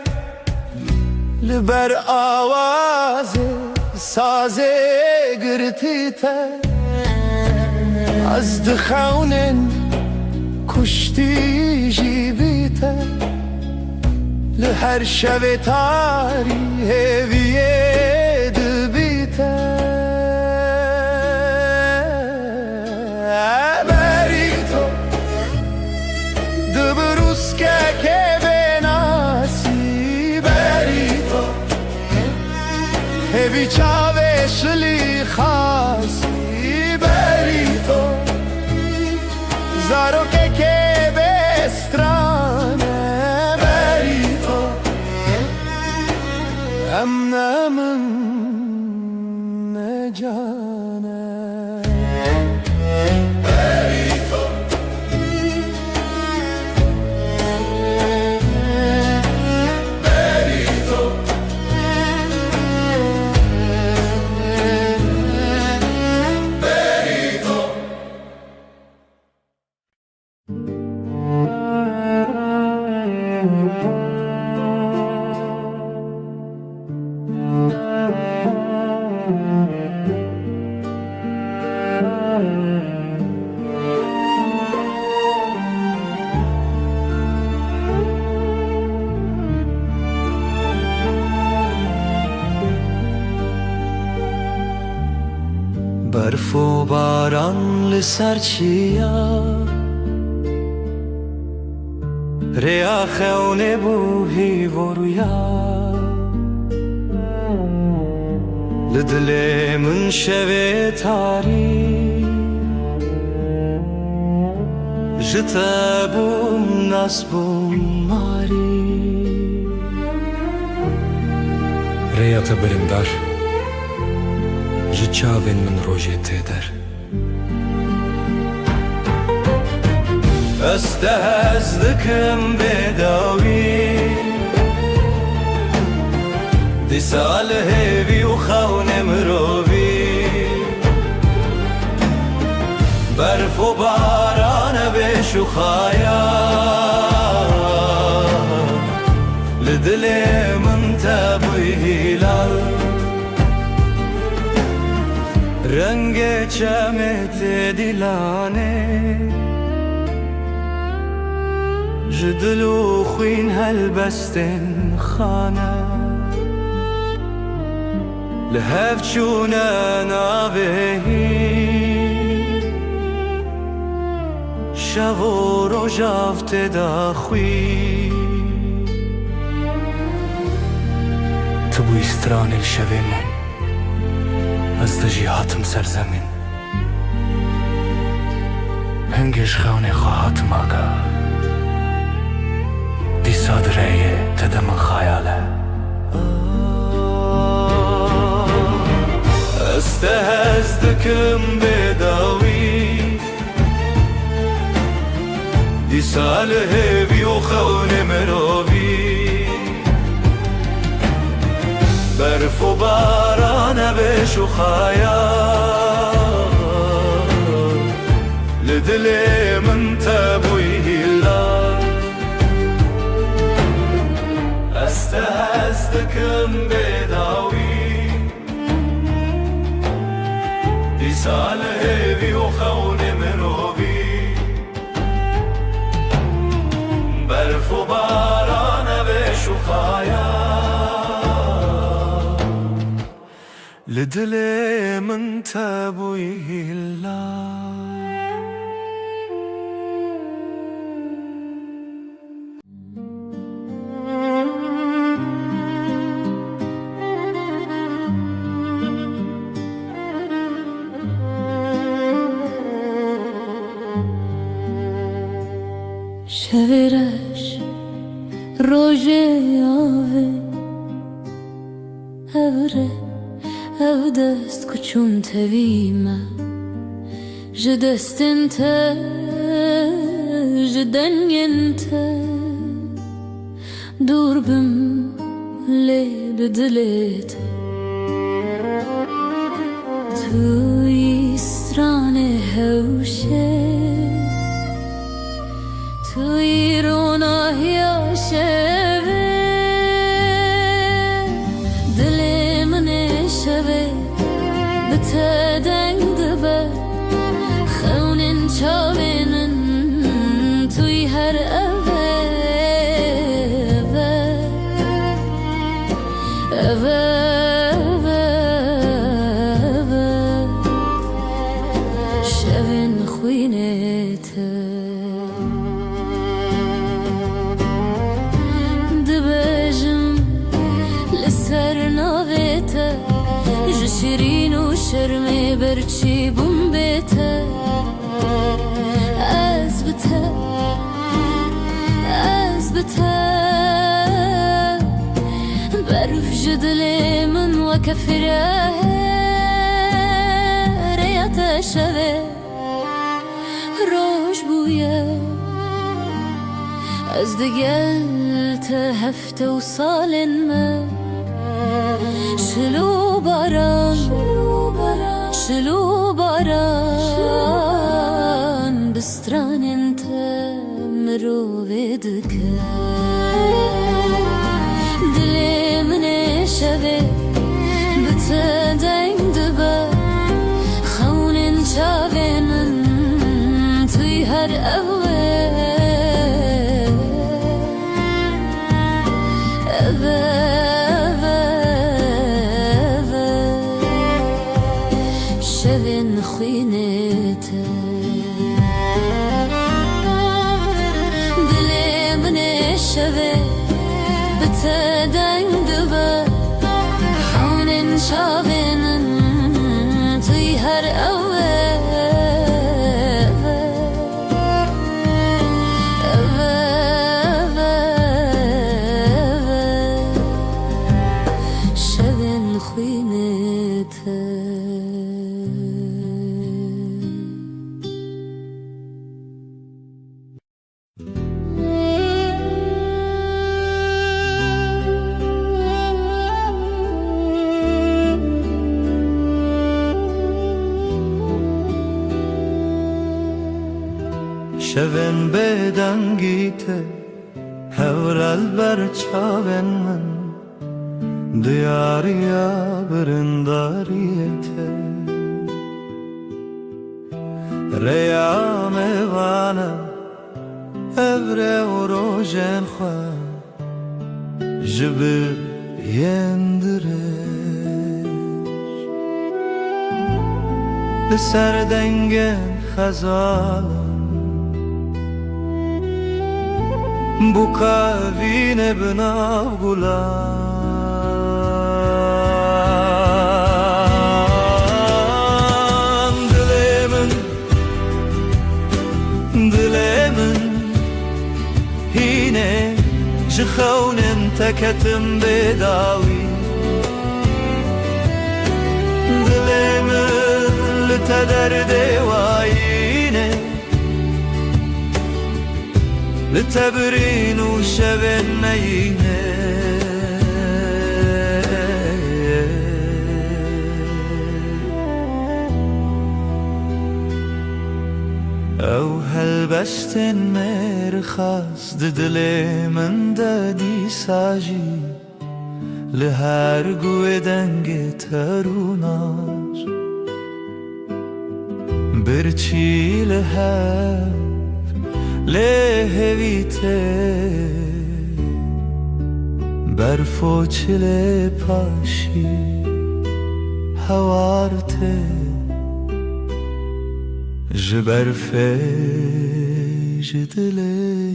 لبر آوازه سازه گرتی تر از دخونن کشتی جیبی تر لهر شب تاری هویه دبیته بری تو دبروز که بناسی بری تو هوی چاوشلی خاصی بری تو زارو که بسترانه امنه من نجانه بری تو بری تو بری تو برف و باران لسر چیا ریا خونه بوهی و رویا لدل من شوه تاری جتا بوم ناس بوم ماری ریا تبرندار جچاوین من روژه تیدر استهزدكم بداوي دي سال هيفي وخون مروبي برف وباران بشخايا لدلي من تابي هلال رنگ چمت دلانه جدلو خوين هالبستن خانه لهف چونه ناوهی شو و روژافت داخوی تو بو استران الشوه من از دجیهاتم سرزمین هنگش خونه خواهاتم آگا دی سادره تدم خیاله دكم بداوي دي ساله بيوخون مروبي برف و باران بشو خايا لدلي من تبوي هلا استهزتكم بداوي دي ساله بيوخون مروبي برف و باران بشو خايا لدلي من تبوي هلا شویرش روژه آوه اوره او دست کچون تویمه جدستن تا جدنین تا دور بم لی بدلیت توی استران هوشه توی روناهیا شوه دل من شوه بتدنگ دبه خونن چاوینن توی هر اوه اوه شوین خوینت شیرین و شرم برچی بوم بیته از بته برف جدل من و کفره ریت شوه روش بویه از دگل هفته و سالن من شلو باران بستران انت مرو بدك دلي من شبه بتدنگ دبا خونن شاوینن توی هر شوین خوینت دلی من شوه بتدنگ دبا خونن شاوینن توی هر شوین خوینت شوین بدنگیته هورال بر چاوین من دیاریا برنداریته ریام وانا ابره و روژن خواه جبه یندرش لسر دنگن خزالم bu kavine binav gulan dilemin hine jkhaunem takatim bedawi dilemin te derde wayine لتبرين وشبن مينه او هلبشتن مرخص ددل من دادی ساجی لهر گوه دنگ تروناش برچی لهر لهویته برفو چله پاشی هوارته جبرفه جدله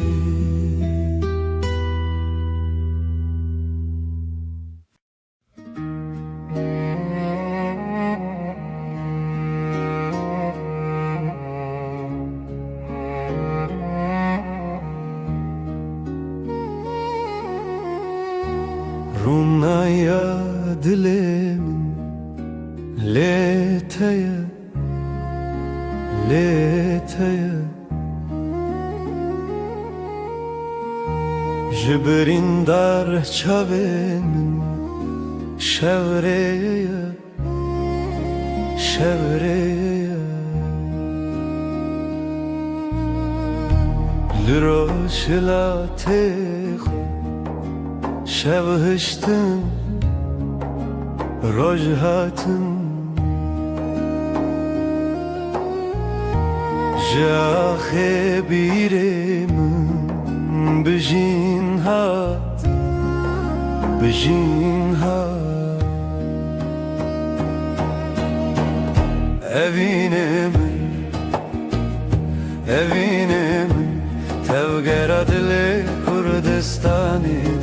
رونایا دلم لیتیا لیتیا جبرین در چاوین شوریا شوریا لروشلاته شب هشتم روز هاتم جاخه بیرم بجین هات بجین هات اوینم اوینم توگر دل کردستانی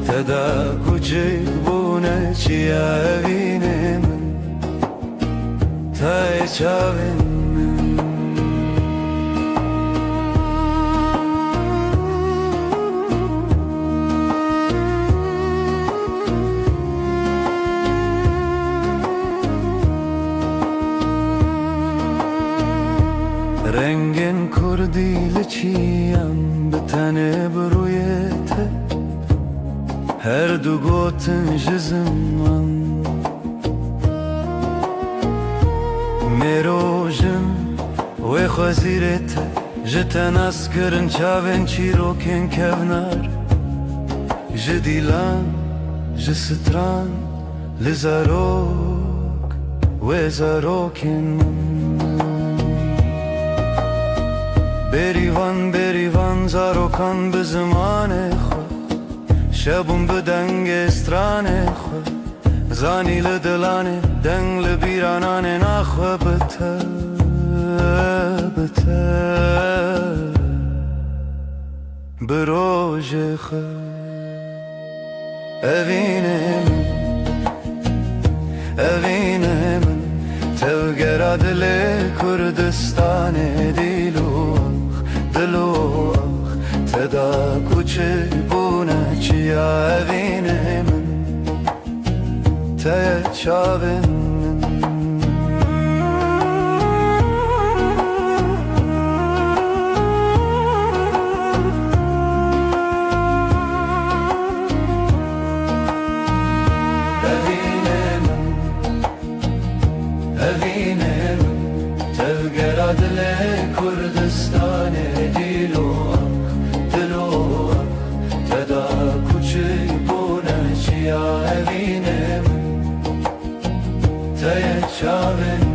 تدا کوچک بونه چیا اوینه من تای چاوین من رنگن کردی لچیم به تنه برویته هر دو گوتن جزمان میروژن و خوزیرت جتن اسکرن چاوین چیروکن کونار جدیلان جستران لزاروک و زاروکن بریوان زاروکان به زمان خود شبم به دنگ استرانه خود زانی لدلانه دنگ لبیرانانه نخواه بته بته بروژ خود اوینه من توگر دل کردستانه دلوخ تدا کوچه بونه چیا اوینه من تای چاوین اوینه من توگر دل کردستانه اوینه من تای چاوین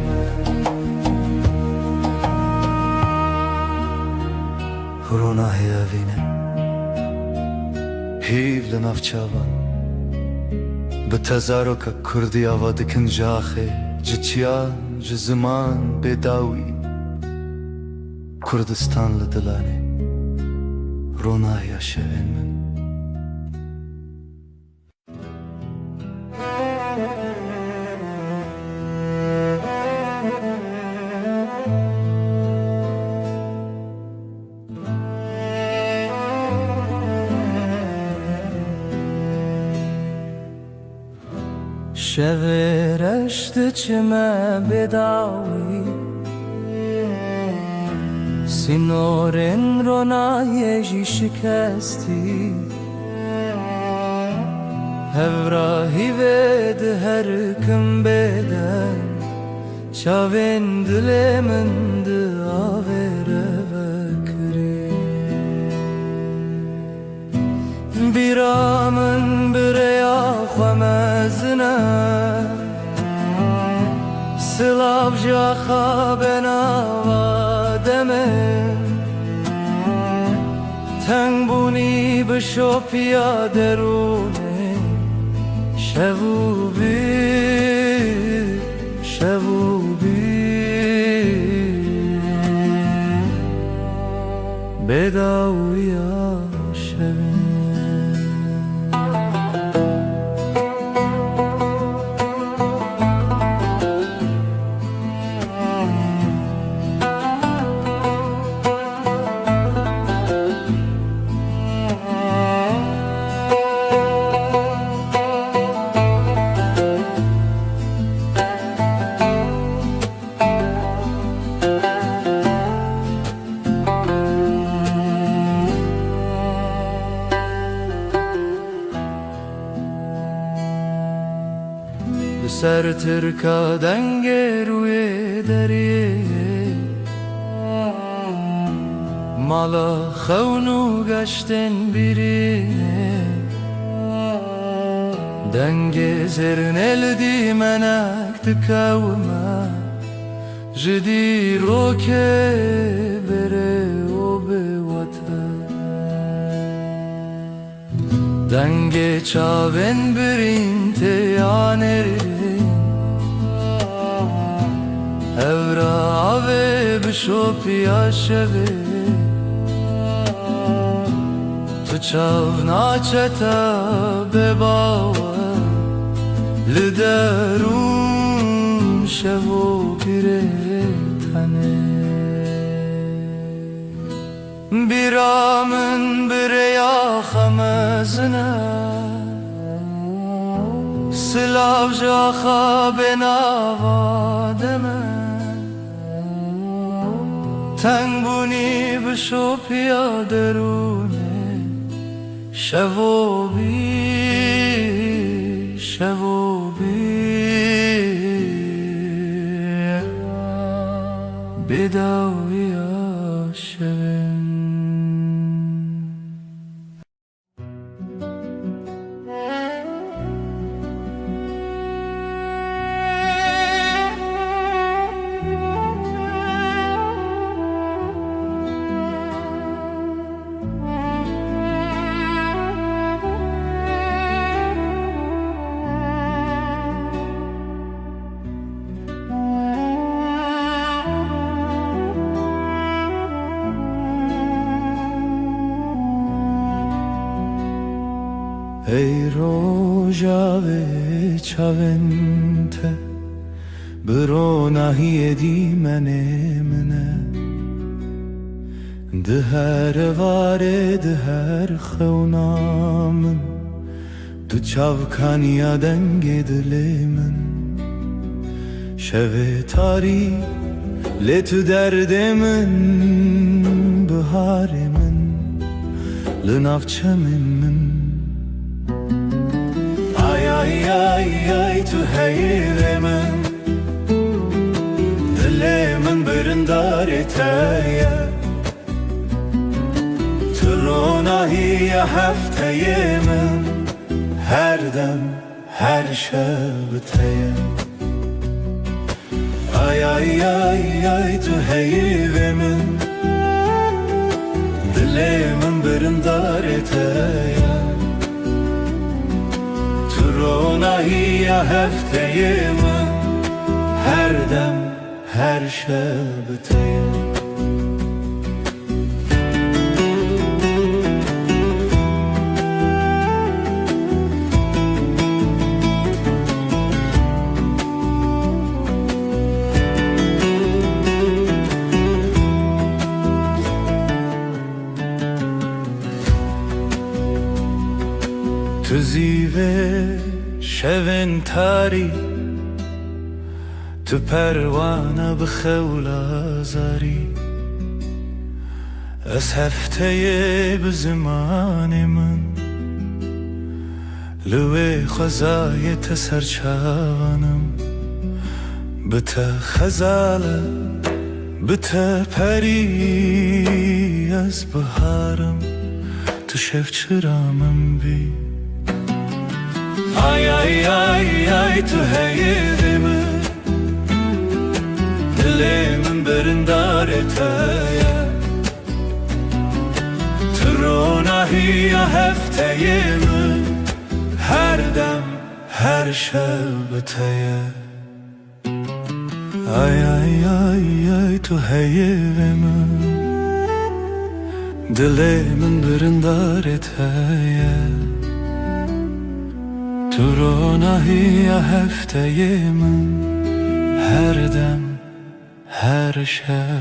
روناهی اوینه هیو لناف چاوان به تزارو که کردی آوا دکن جاخه جچیان جزمان بداوی کردستان لدلانه روناهی شوین من شورشت چمه بداوی سینورن رو نایجی شکستی هفراهی ود هر کم بدن چاوین دل من داوره بکری بیرامن بریا خمزنه سلاف جا خوابنا وادمن تنگ بونی بشو پیادرونه شبو بیر شبو بیر بداویا شبین سر ترکا دنگ روی دریه مالا خونو گشتن بیرینه دنگ زرنل دی منک تکاوما جدی رو که بره و به وطن دنگ چاون برین تیانری Evra ave bişo piyaşeve Tu çav naçeta bebava Liderun şevo pire tane Biramın bireya xamezine Silav jaxa benava deme تنگ بونی بشو پیادرونه شبو بی شبو بی بداوی شبن ای روژاوه چاونته برو نهی دی منه ده هر واره ده هر خونامن تو چاوکانیا دنگ دل من شوه تاری لتو درد من بهار من لنافچه من Ay ay tu heyremin Dilimin birindar eteye Turunahiye hefteyemin Her dem her şebteye Ay ay ay tu heyremin Dilimin birindar eteye Turunahiye hefteyemin Her dem her şebteye Tu zive شون تاری تو پروانه بخول آزاری از هفته به زمان من لوی خزای تسرچانم بته خزاله بته پری از بهارم تو شف چرامم بی آی آی آی آی تو هیدم دلم برنداره تایه تو روناهی هفته من هر دم هر شب تایه آی آی آی آی تو هیدم دلم برنداره تایه تو روناهی هفته من هر دم هر شب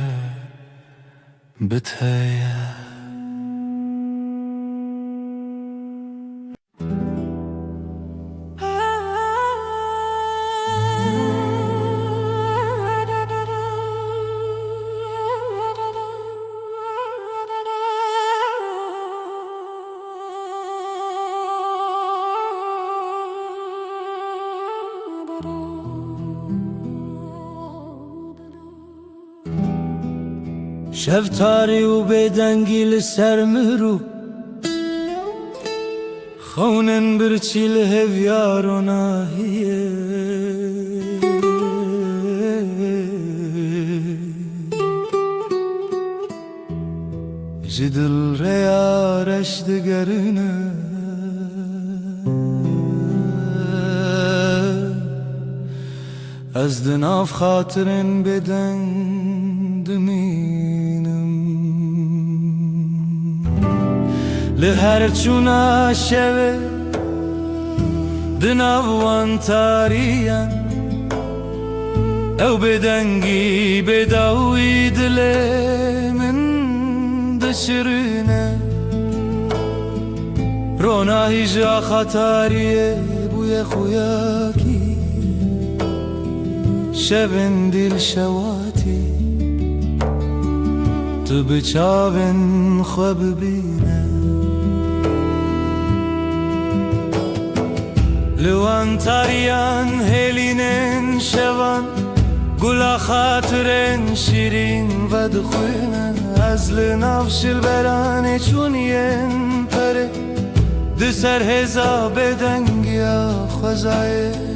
بتایه شب تاری و بدنگی لسر مرو خونن برچی لهویار و ناهیه جدل ریارش دگرنه از دناف خاطرن بدن دمینم لهر چونا شوه دناوان تاریان او بدنگی بداوی دل من دشرنه روناهی جا خطاریه بوی خویاکی شبن دل شواتی تو بچاون خواب بینه لوان تاریان هلینن شوان گلا خاطرن شیرین و دخوینن از لناف شلبران چونین پره دسر هزا بدنگیا خوزایه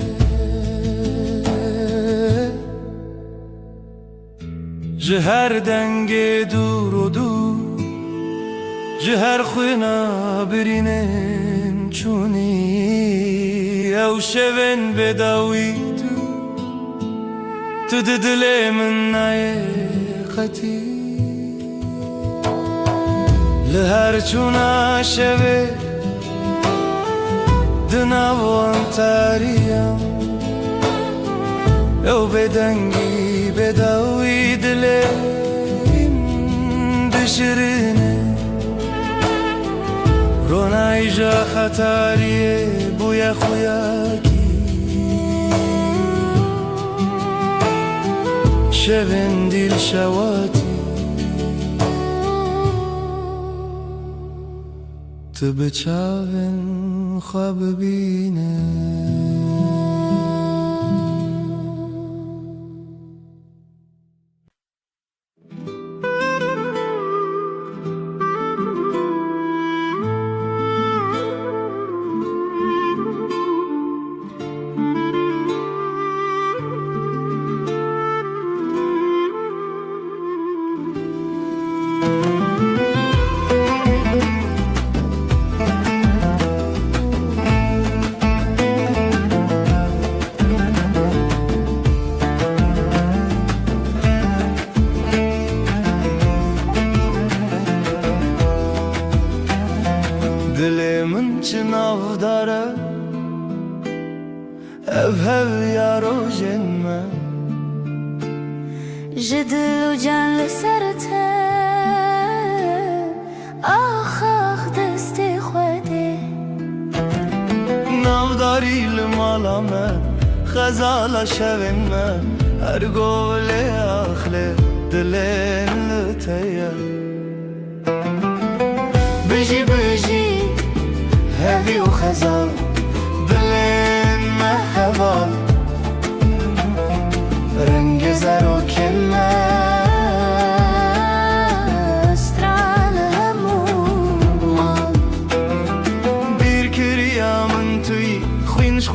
جهر دنگ دور و دور جهر خوینا برینن چونی او شون بداوی تو دل من نای خطی لهر چونا شوه دناوان تاریم او بدنگی بداوی دلیم دشرنه رونای جا خطاریه بوی خویاکی شبن دیل شواتی تو بچاون خواب بینه دلمن چناو داره اف یارو جنمه جدل و جان لسرته آخ دست خوده ناو داری لمال yame Khazala şevinme Her gole ahle Dilin lüteye Biji biji Hevi u khazal Dilin meheval Rengi zero kemme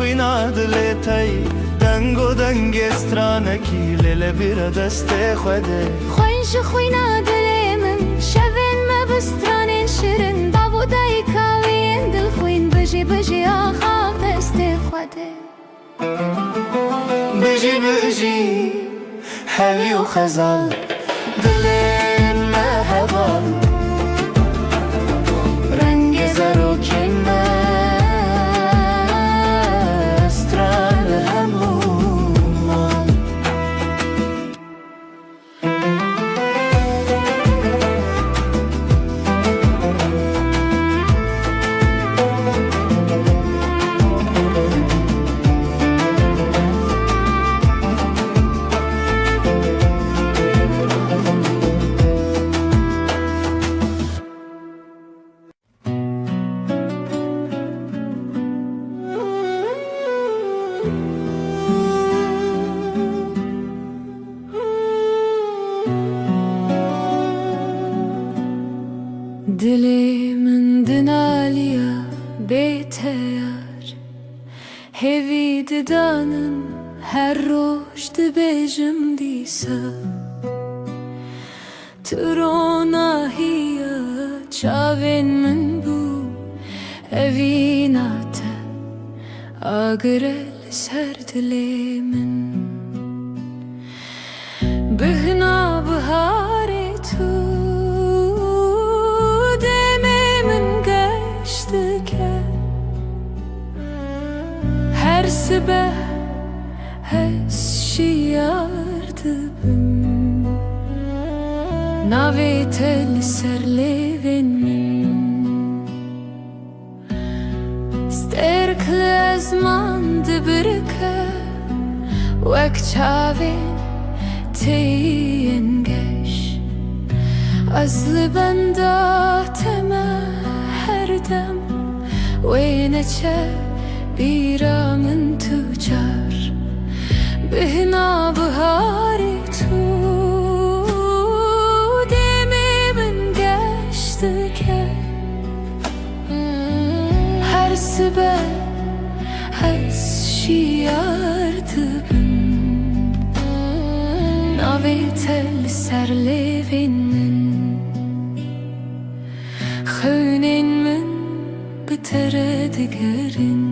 خوینا دلتای دنگو دنگ استرانکی لیل بیر دست خوده خوینش خوینا دلمن شوین ما بسترانین شیرین داوودای کاوین دل خوین بجی بجی آخاب دست خوده بجی بجی هوی و خزال دلین مهوال رنگ زرو کمه Dilimin dinaliya beteyar Hevi didanın her roş dibejim disa Trona hiya çavin min bu Evinate agrel ser dilimin Bihna bahare tu Her sabah şiyardı bim Navetel serlevin Sterkle zman dibirke Vek çavin teyin geş Azlı benda teme her dem Ve neçe بیرامن تجار بهنا بهاری تو دمی من گشت که هر سبب از شیار دبم ناویتل سرلیوین من خونین من بتردگرین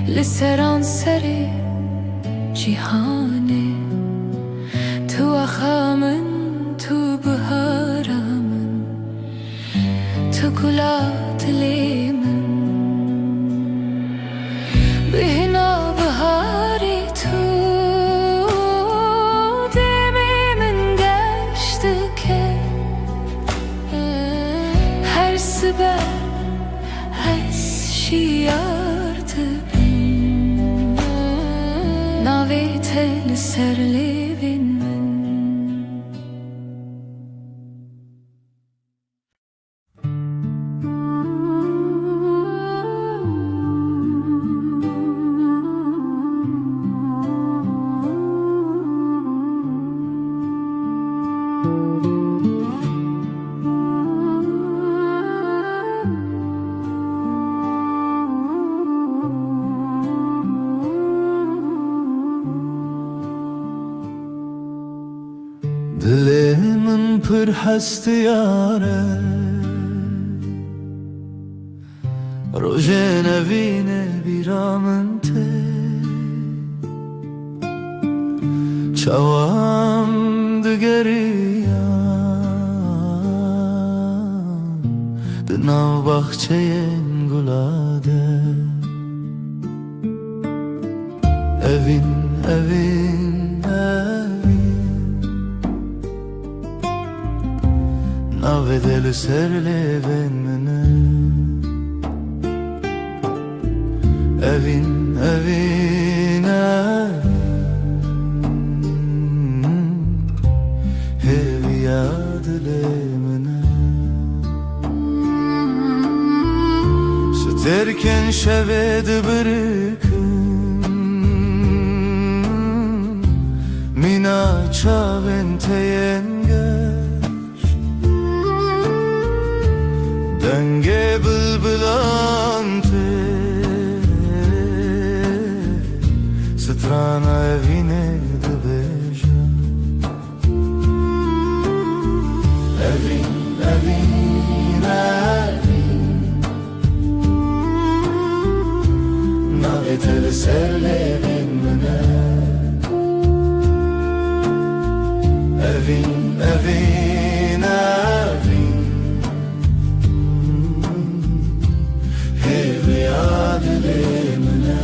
لسران سری جیهانه تو آخامن تو بهارامن تو گلات لیمن بهنا بهاری تو دمی من گشت که هر سبب از شیار Navetel serlevin min Dilimin pır hest yare Rojen evine biramın te Çavam digeriyan Dinav bahçeyen gulade Evin, evin, Navedel serleven mene Evin, evin, evin Heviya dilemine Sterken şeved bırıkın Mina çaven teyengeş Denge bılbılante Strana evine dbeja Evin, evin, evin Navetel serlevin mine Evin, evin, evin Heviya dilemine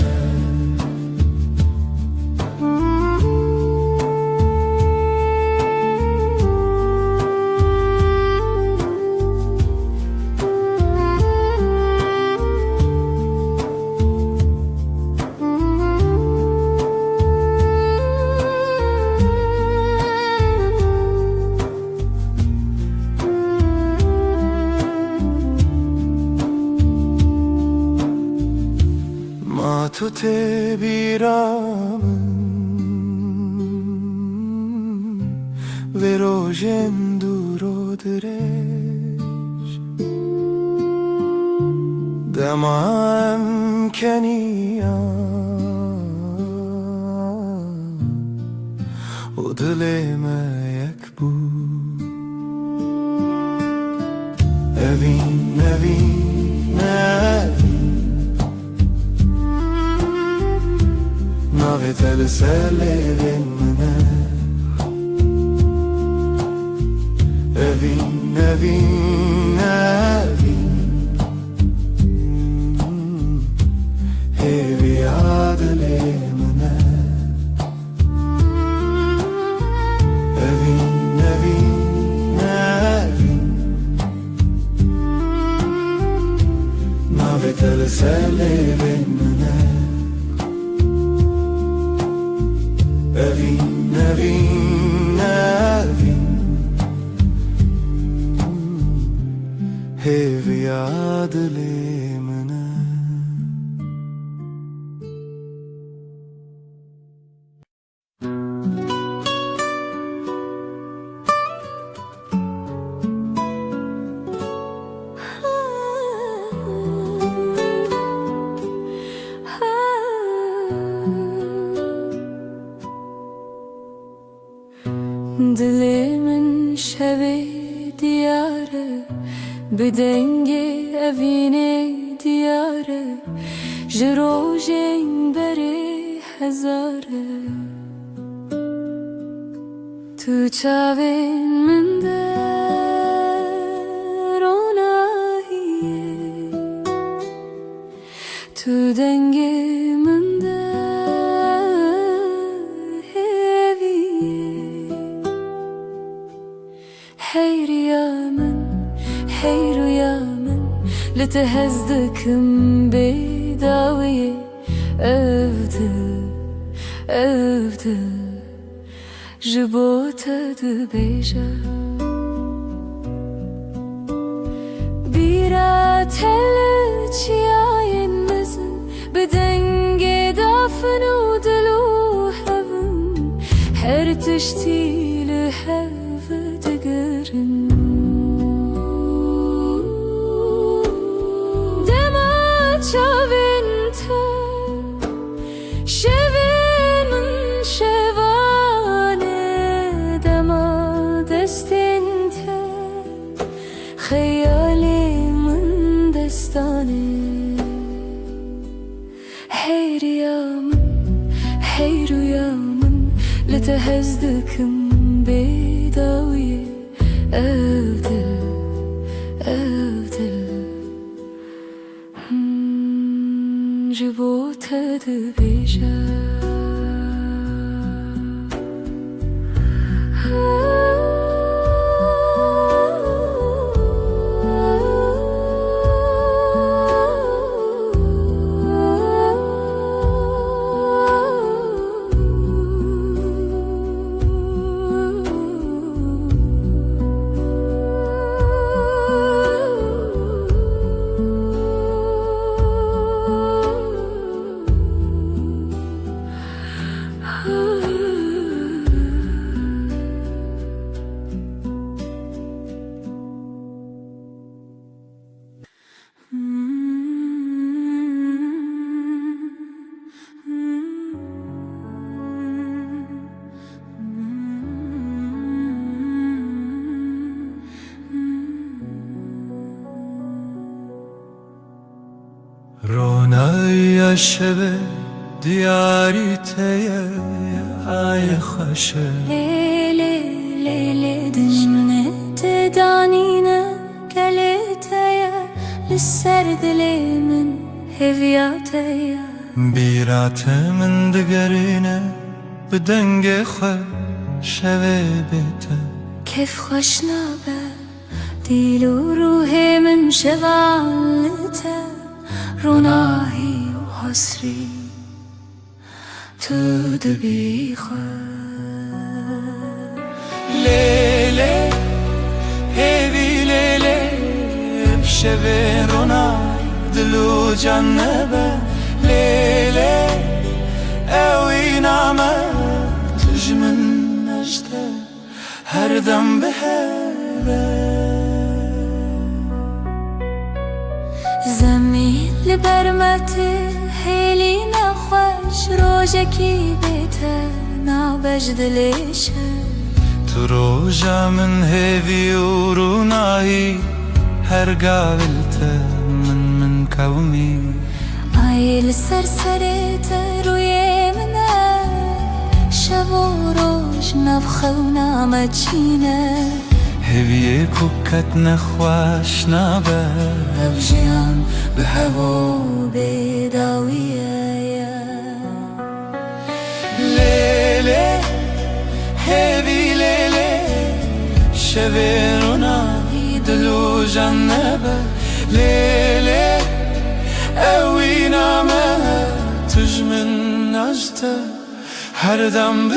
Matute biramın Ve rojen duro direş Demam keniya O dileme yek bu Evin, evin, evin Navetel serlevin mine Evin, evin, evin Heviya dilemine Evin, evin, evin Navetel serlevin mine Evin, evin, evin Heviya dilemine Dilimin şevi diyarı Bedenge evine diyarı Jirojen beri hezarı Tu çavin min der onahiye Tu denge min der heviye Hey rüyamın لتهزدكم بداوية أفضل جبوتها دبيجا بيرات هلتشياين مزن بدنجي دافن ودلو هفن هرتشتي لهف تقرن شاوينتا شوين من شوانه دما دستنتا خيالي من دستانه هي ريامن لتهزدكم بداوية أفضل جبوتها دبيجا شب دیاری تیه ای خوشه لیلی لیلی دجمنه تدانینه گلیتیه لسر دلی من هویاتیه بیرات من دگرینه بدنگ خواه شوه بیته كيف خوش نابه ديل وروحي من شغالته روناهي وحسري تدبي لیلی هیوی لیلی بشوه رونای دلو جنبه لیلی اوی نامه تجمن نجده هر دم به زمین لبرمتي هيلي نخوش روجكي بيته نابجد ليشه تو روژا من هیوی و رونایی هر قابلته من قومی عيل سرسريته روي منه شب و روش نبخه و نامچینه هیوی کوکت نخواش نابه بجيان بهوا بداوية لیلی هیوی لیلی شوه رونایی دلو جنبه لیلی اوی نامه تجمن نجده هر دم به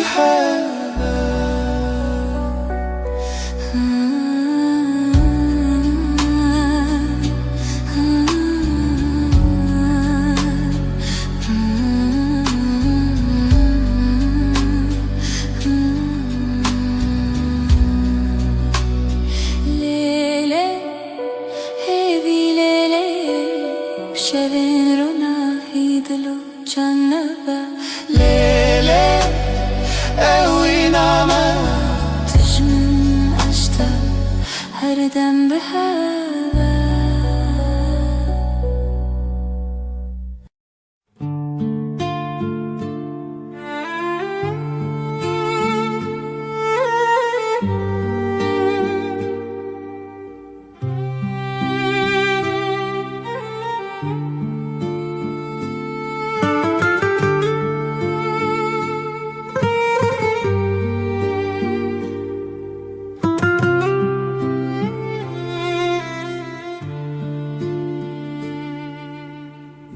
شبين روناهي دلو جنبه لیلی اوی نامه تجمن أجده هر دم بهوا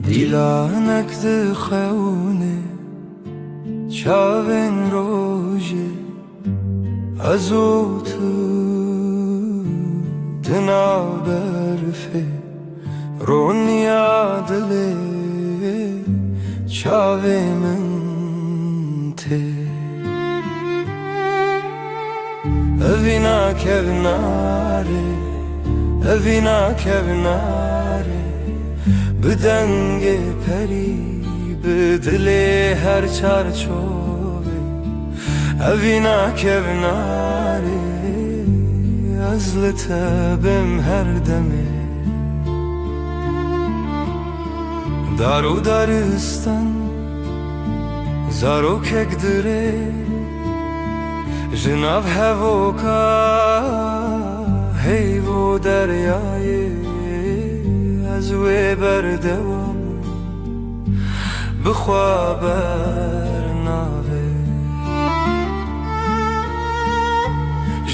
دیلانک دخونه چاوین روژه ازو تو دنا برفه رونیا دله چاوی من ته اوینا کبناره اوینا کبناره بدنگ پری بدل هر چارچوبه اوینا کبناره از لطبم هر دمه دارو دارستان زارو کک دره جناب هوکا هیو دریای از وی بردوام بخوا برناوه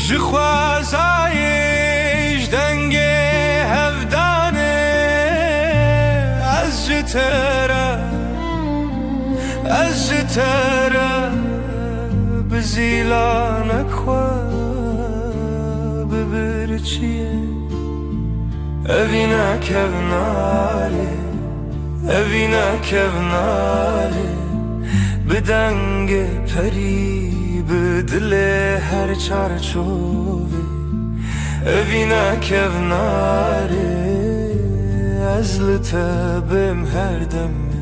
جخوازایش دنگ هفدانه از جتره بزیلانک خواه ببرچیه اوینا کوناره بدنگ پری بدل هر چارچوبه اوینا کوناره از لطبم هر دمه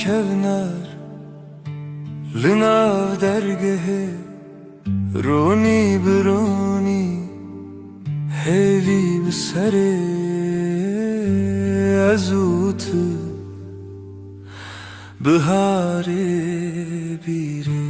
کونر لناو درگه رونی برونی هیوی بسره ازوت بهاره بیره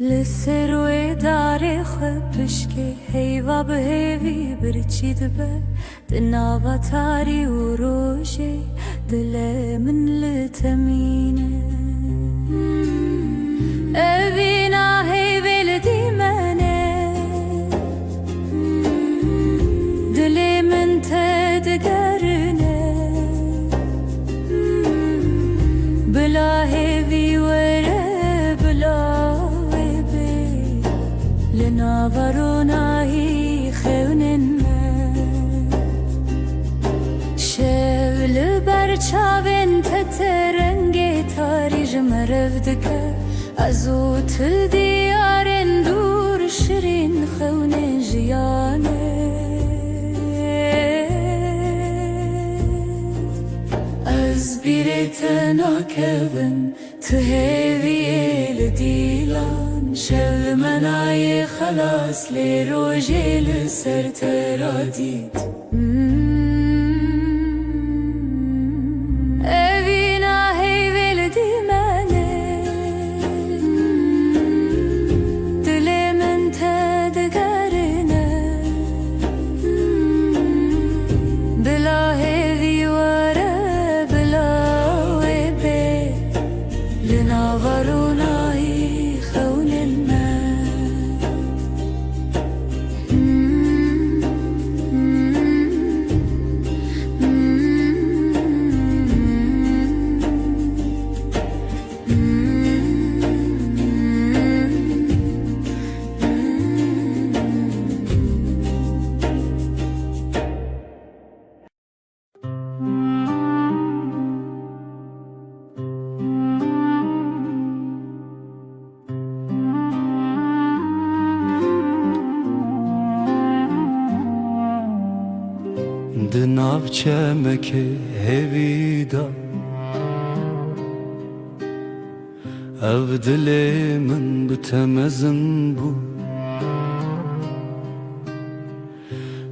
لسروی داره خبش که هیوا به هیوی برچید به دناوا تاری و روشه دل من لتمینه اوینا هیوی لدی منه دل من تدگرنه بلا هیوی وره بلا لناوروناهی خونن شول برچاوین تترنگ تاری جمرفدکه ازو تل دیارن دور شرین خونن جیانه از بیرت ناکبن تهوی لدیلان شل منای خلاص لی روژه لسر ترادید اوینا هیوی لدی منه دل من تدگرنه بلا هیوی وره بلا ویبه لناورونایی خونن دناو چمکه هویدا او دل من بتمزن بو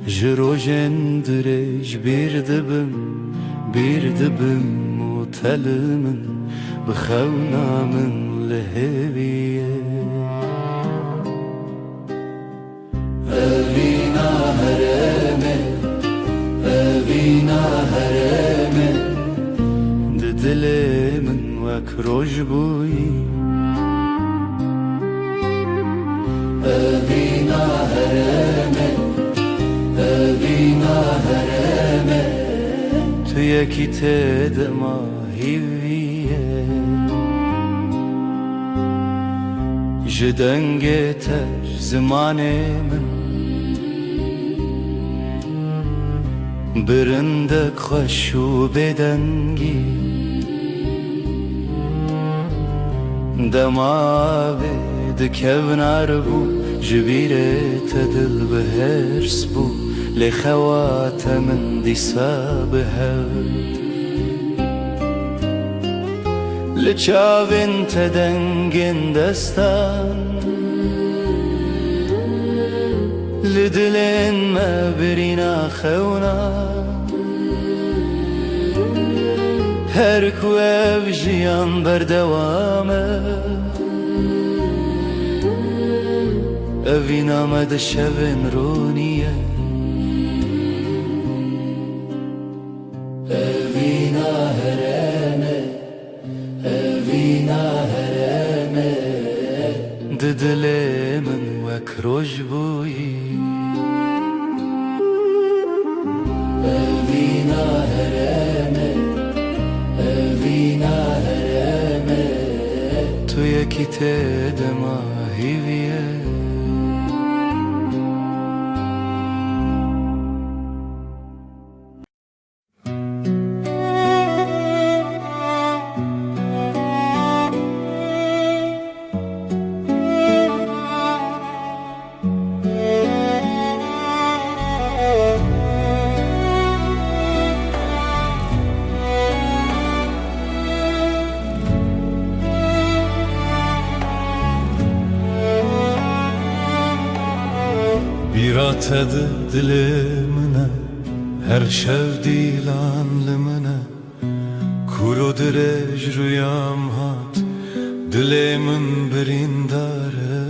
جروجن درج بیردبم و تل من بخونا من لهویه اوینا هرمه اوینا هرمه دل من وک روش بویی اوینا هرمه اوینا هرمه تو یکی تدما هیویه جدنگ تر زمان من برندک خوش و بدنگی دماوی دکونار بو جبیرت دل بهرس بو لخوات من دیسا بهر لچاوین تدنگین دستان لدلين ما برينا خونا هركو بجيان بردوامه أفينا ما دشبن رونيه أفينا هرمه أفينا هرمه ددلي من وكروج بوي أفينا هرمه أفينا هرمه تو يكي تدما هيويه tadı dilimine, her şevdi lanlımına. Kuro direj rüyam hat, dilimin birindare.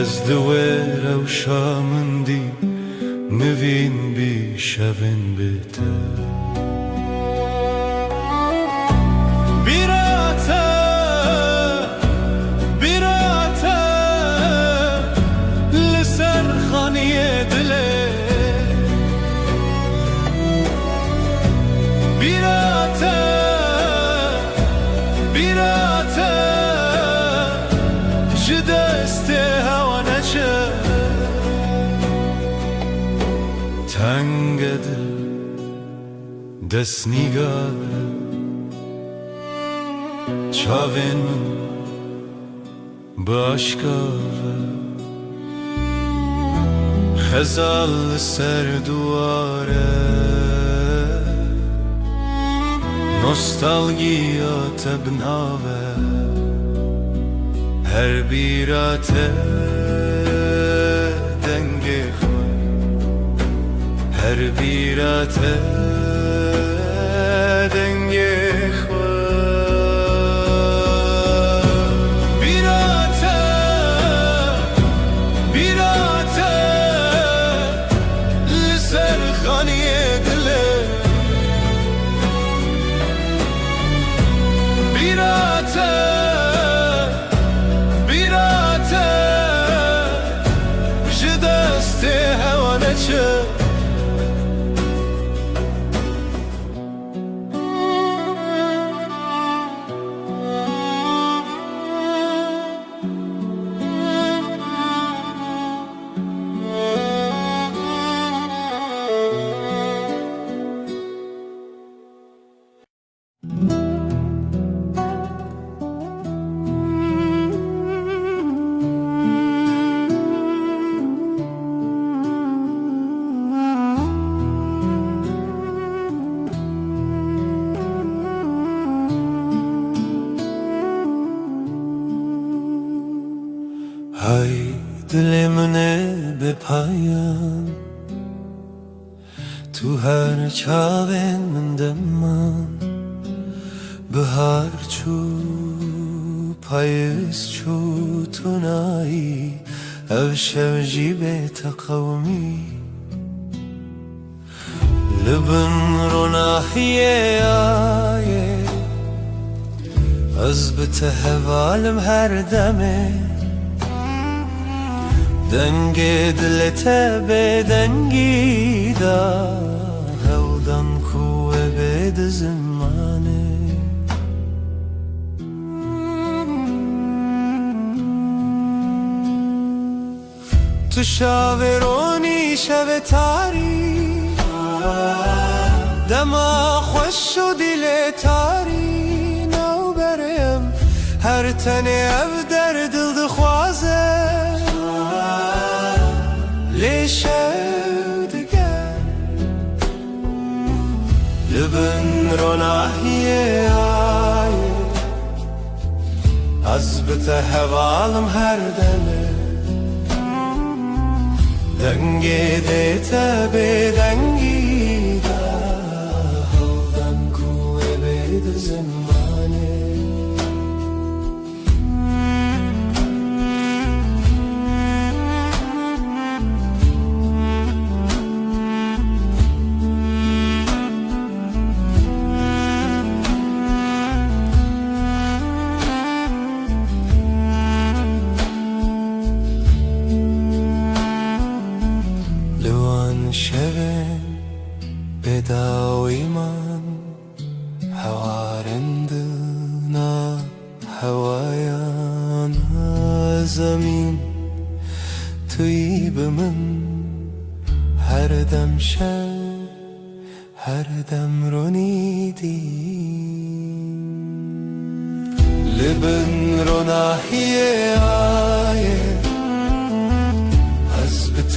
Ez دوێرە و شامندی نوین بی شەوێن بێتە بیراتە بیراتە لەسەر خانیە دلێ بیراتە بیراتە ji destê hewa neçe tenge dil dest nîgare çavên min bi aşka ve xezal li ser duware nostalgiya te binave her birate denge xwe her birate denge xwe birate birate li ser xaniyê dilê birate Hay dilimine be payan tu her çavên min deman bihar çû payîz çû tu nayî ev şev jî bê teqewmî li bin ronahiyê ayê ez bi te hevalim her demê dengê dilê te bêdengî da hewdan ku we bê di zimanê tu şavê ronî şevê tarî dema xweş û dilê tarî newberê em her tenê ev derdil dixwaze lê şev diger li bin ronahiyê ayê ez bi te hevalim her demê dengê dê te bêdengî da hewdan ku wê bê di zimanê şevên bêdawî man hewarên dina hewayan zemîn tu yî bi min her dem şev her dem ronî dî li bin ronahiyê ayê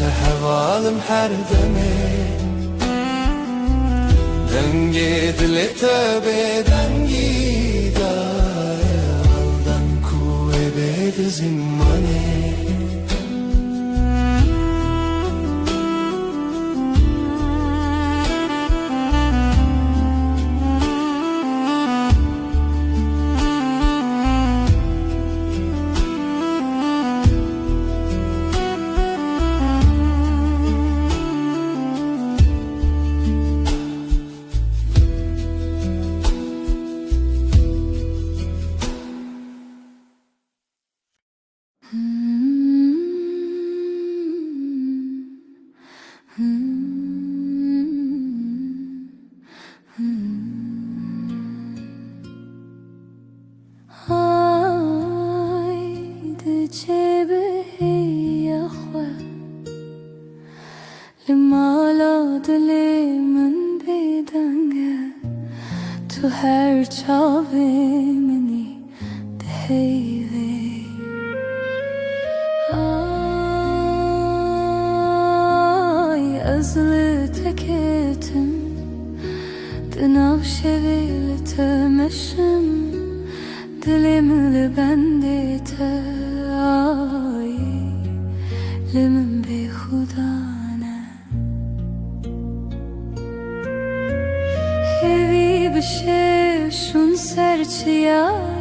te hevalim her demê dengê dilê te bêdengî da hewdan ku wê bê di zimanê تو هر چاوی منی دهیوی آی ازل تکتم دناو شویل تمشم دلم لبندت آی لمن بی خدانه هیوی بشه شون سرچیای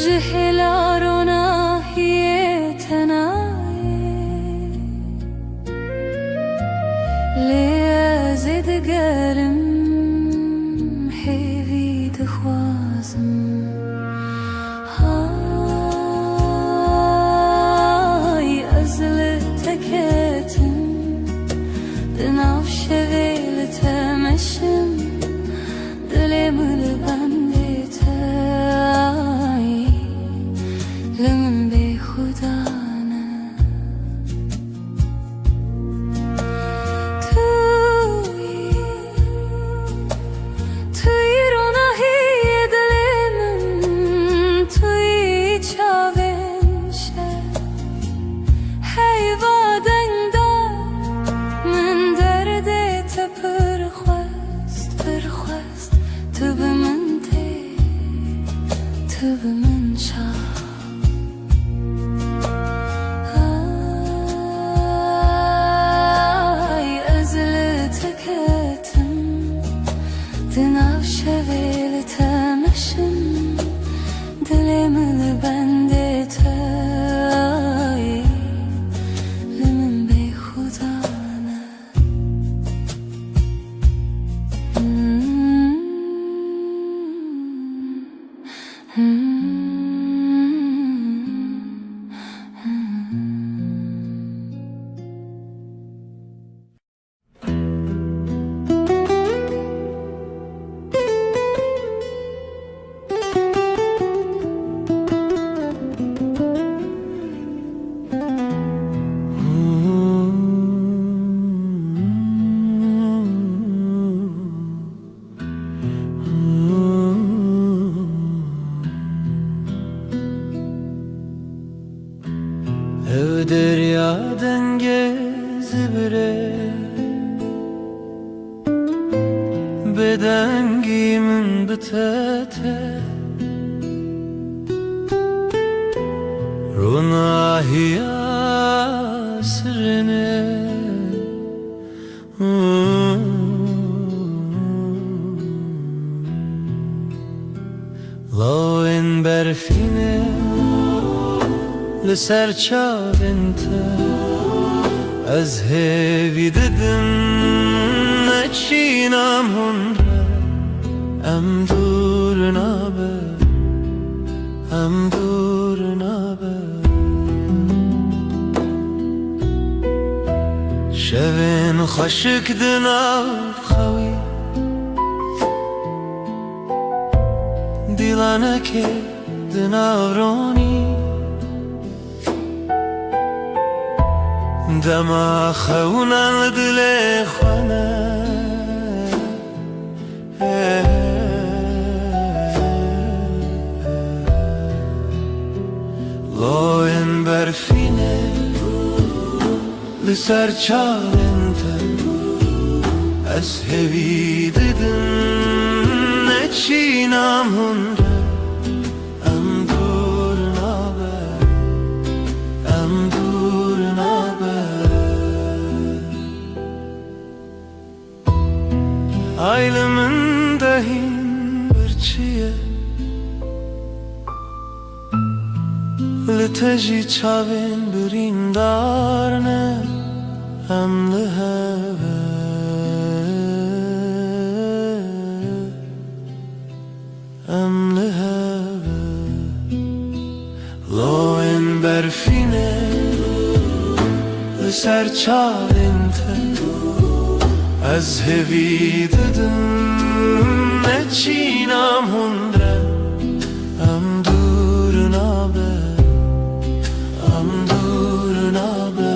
جهلارنا هی تنای لیازد گرم هیوی دخوازم های ازل تکتم دناو شویل تمشم دلم لبندت آی لمن بی خدانه توی روناهی دل من توی چاوین شد حیوادن دار من دردت پرخواست تو به من دی تو به من شا آی ازل تکتم دناو شویل تمشم دلم لبندت آی لمن بی خدانه Ev derya denge zibire Bedengimin bitete Runahiya sirine Lawen berfine لسر چاوینته از هیوی ددم نچینم هنره ام دور نابه ام دور نابه شوین خشک دناو خوی دیلانه که دناو رونی دما خونا دل خانه لاین برفینه لسر چارنته از هوی ددن نچینم هنره ام دور نابه ام دور نابه Aylımın dahin birçiye Liteji çavin birin darne Emli heve Emli heve Loin berfine Liser çavinte از هوی ددم نچینم هنره ام دور نابه ام دور نابه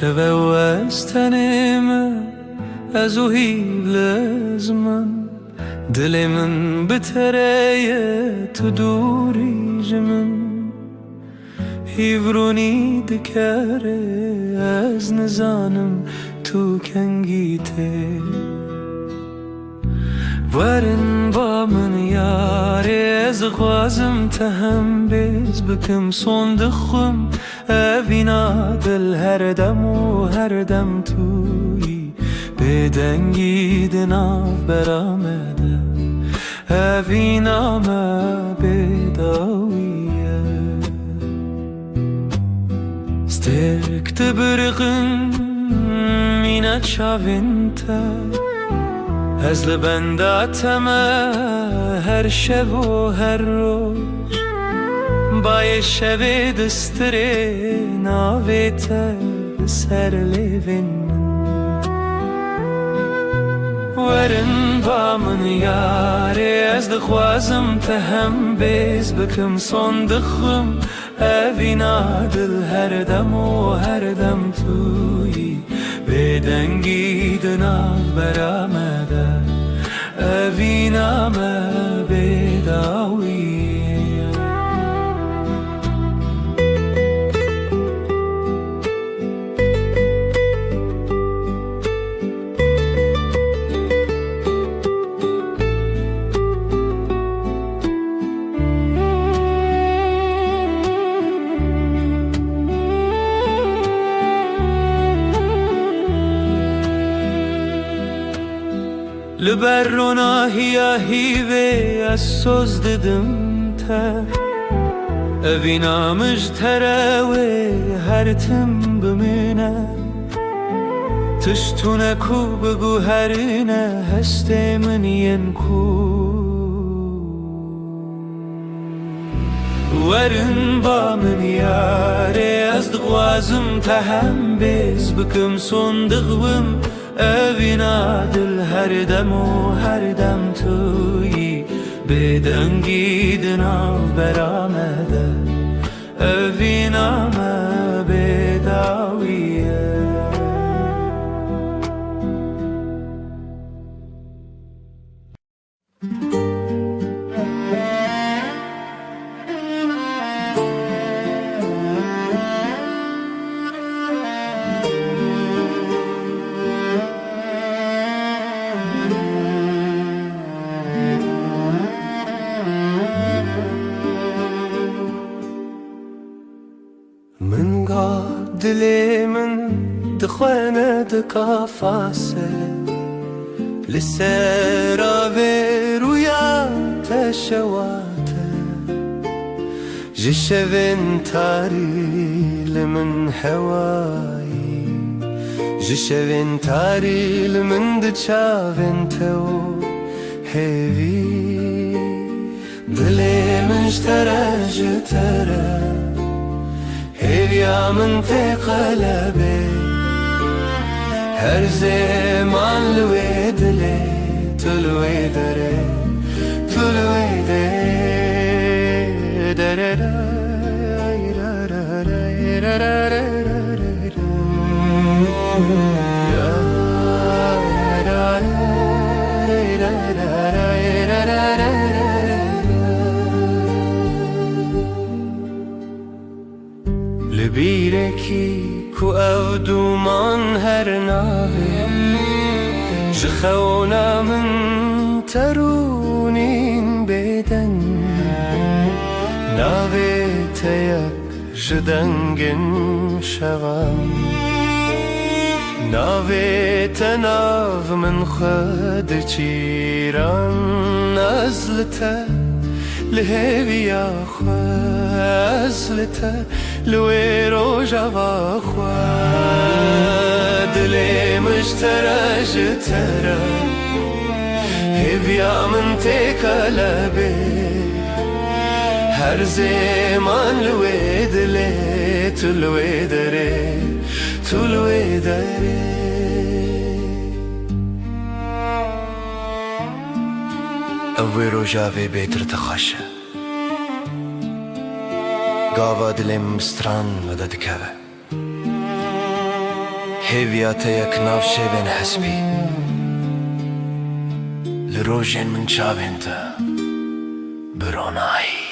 شوه و از تنم از او هیل زمان دل من بتره تو دوری جمن هیورونی دکره از نزانم تو کنگیته ورن با من یاره از خوازم تهم بیز بکم صندخم اوینا دل هر دم و هر دم توی بدنگی دناف برامده اوینا ما بداویه سترک تبرقن مینا چاوینتا از لبنداتم هر شب و هر روز بای شب دستره ناویت سر لیوین ورن با من یاره از دخوازم تهم بیز بکم صندخم اوینا دل هر دم و هر دم توی بدنگی دناف برامده اوینا ما بداویه لبرنا هیا هیوه از سوز ددم تا اوینا مجتره هر تم بمینه تشتونه کو بگو هرینه هسته من ین کو ورن با من یاره از دغوازم تهم بیز بکم صندقم اوینا دل هر دم و هر دم توی بدنگی دناف برامده اوینا ما بداویه من قاد دلي من دخوانة دقافاسة لسرا ويا تشواته جشفن تاري لمن هواي جشفن تاري لمن دشافن تو هيفي دلي مجترى جترى هيا من في قلبي هر زمان لويد لي تلويد ري تلويد لبيركي كو او دومان هر ناوي جخونا من ترونين بدن ناوي تيك جدنگن شوام ناوي تناف من خد چيران نزلته لهوي يا خزلته لوي روجا باخوا دلي مجترى جترى هبيا من تقلبي هر زمان لوي دلي تلوي دري تلوي دري اوي روجا في بيتر تخشى قاوا دلم ستران مدد كبه هیویات یک ناف شبن حسبی لروجن من چاوین تا برونایی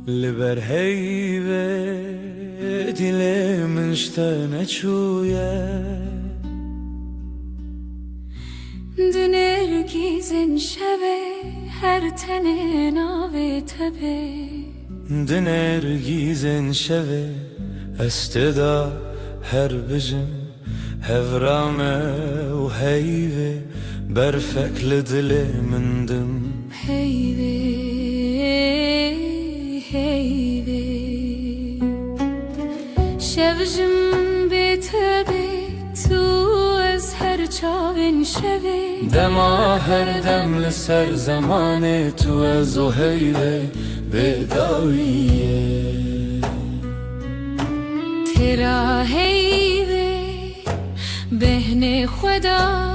لبر هیوه دل من شتنه چویه دنرگیزن شوه هر تنه ناوه تبه دنرگیزن شوه استدا هر بجم هفرامه و هیوه برفک لدل من دم هیوه هیوه شوجم بتبه تو از هر چاوین شوه دما هر دم لسر زمان تو از و هیوه بداویه ترا هیوه بهن خدا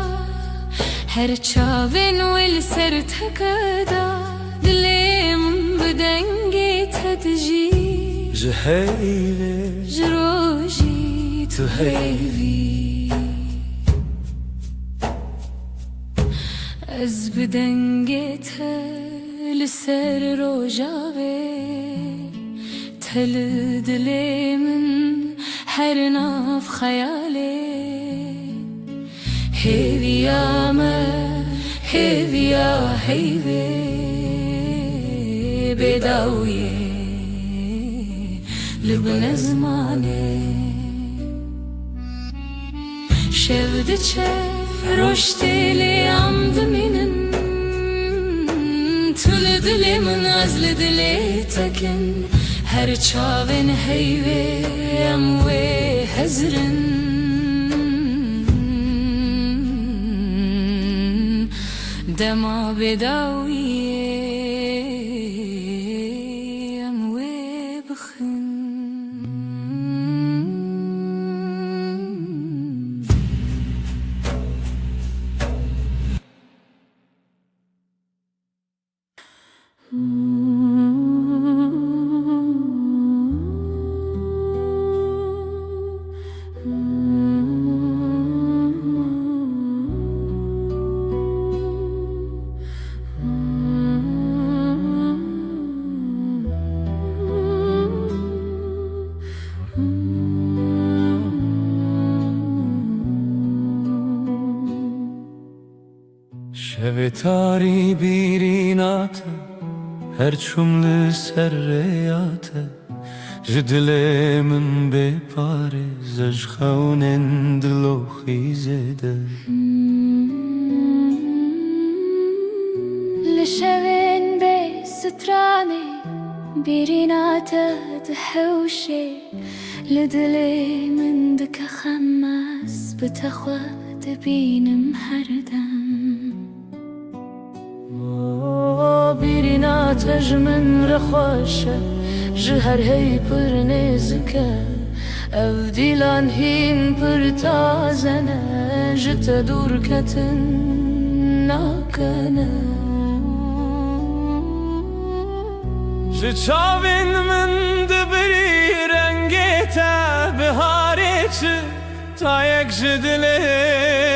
هر چاوین ول سر تکدا دلم بدنگی تدجی جهیوه جروجی تو هیوی از بدنگی تل سر روجاوه تل دلم هر ناف خیاله هیویا ما هیویا هیوی بداویه لبن زمانه شفت چه رشتی لیام دمینن تل دلی من از لدلی تکن هر چاوین هیوی اموی هزرن دما بداویه اموی بخن شب تاری بیرینات هر چوم لسر ریات جدل من بپاره زج خونن دلو خیزده لشوين بي ستراني بيرينات دحوشي لدلي من دك خماس بتخوى تبين محردم بيرينات من رخوشة جهر هي پر نزكا افديلان هين پر تازنة جت دور كتن ناكنه چاوین من دبری رنگیتا بهاری چه تا یک جدل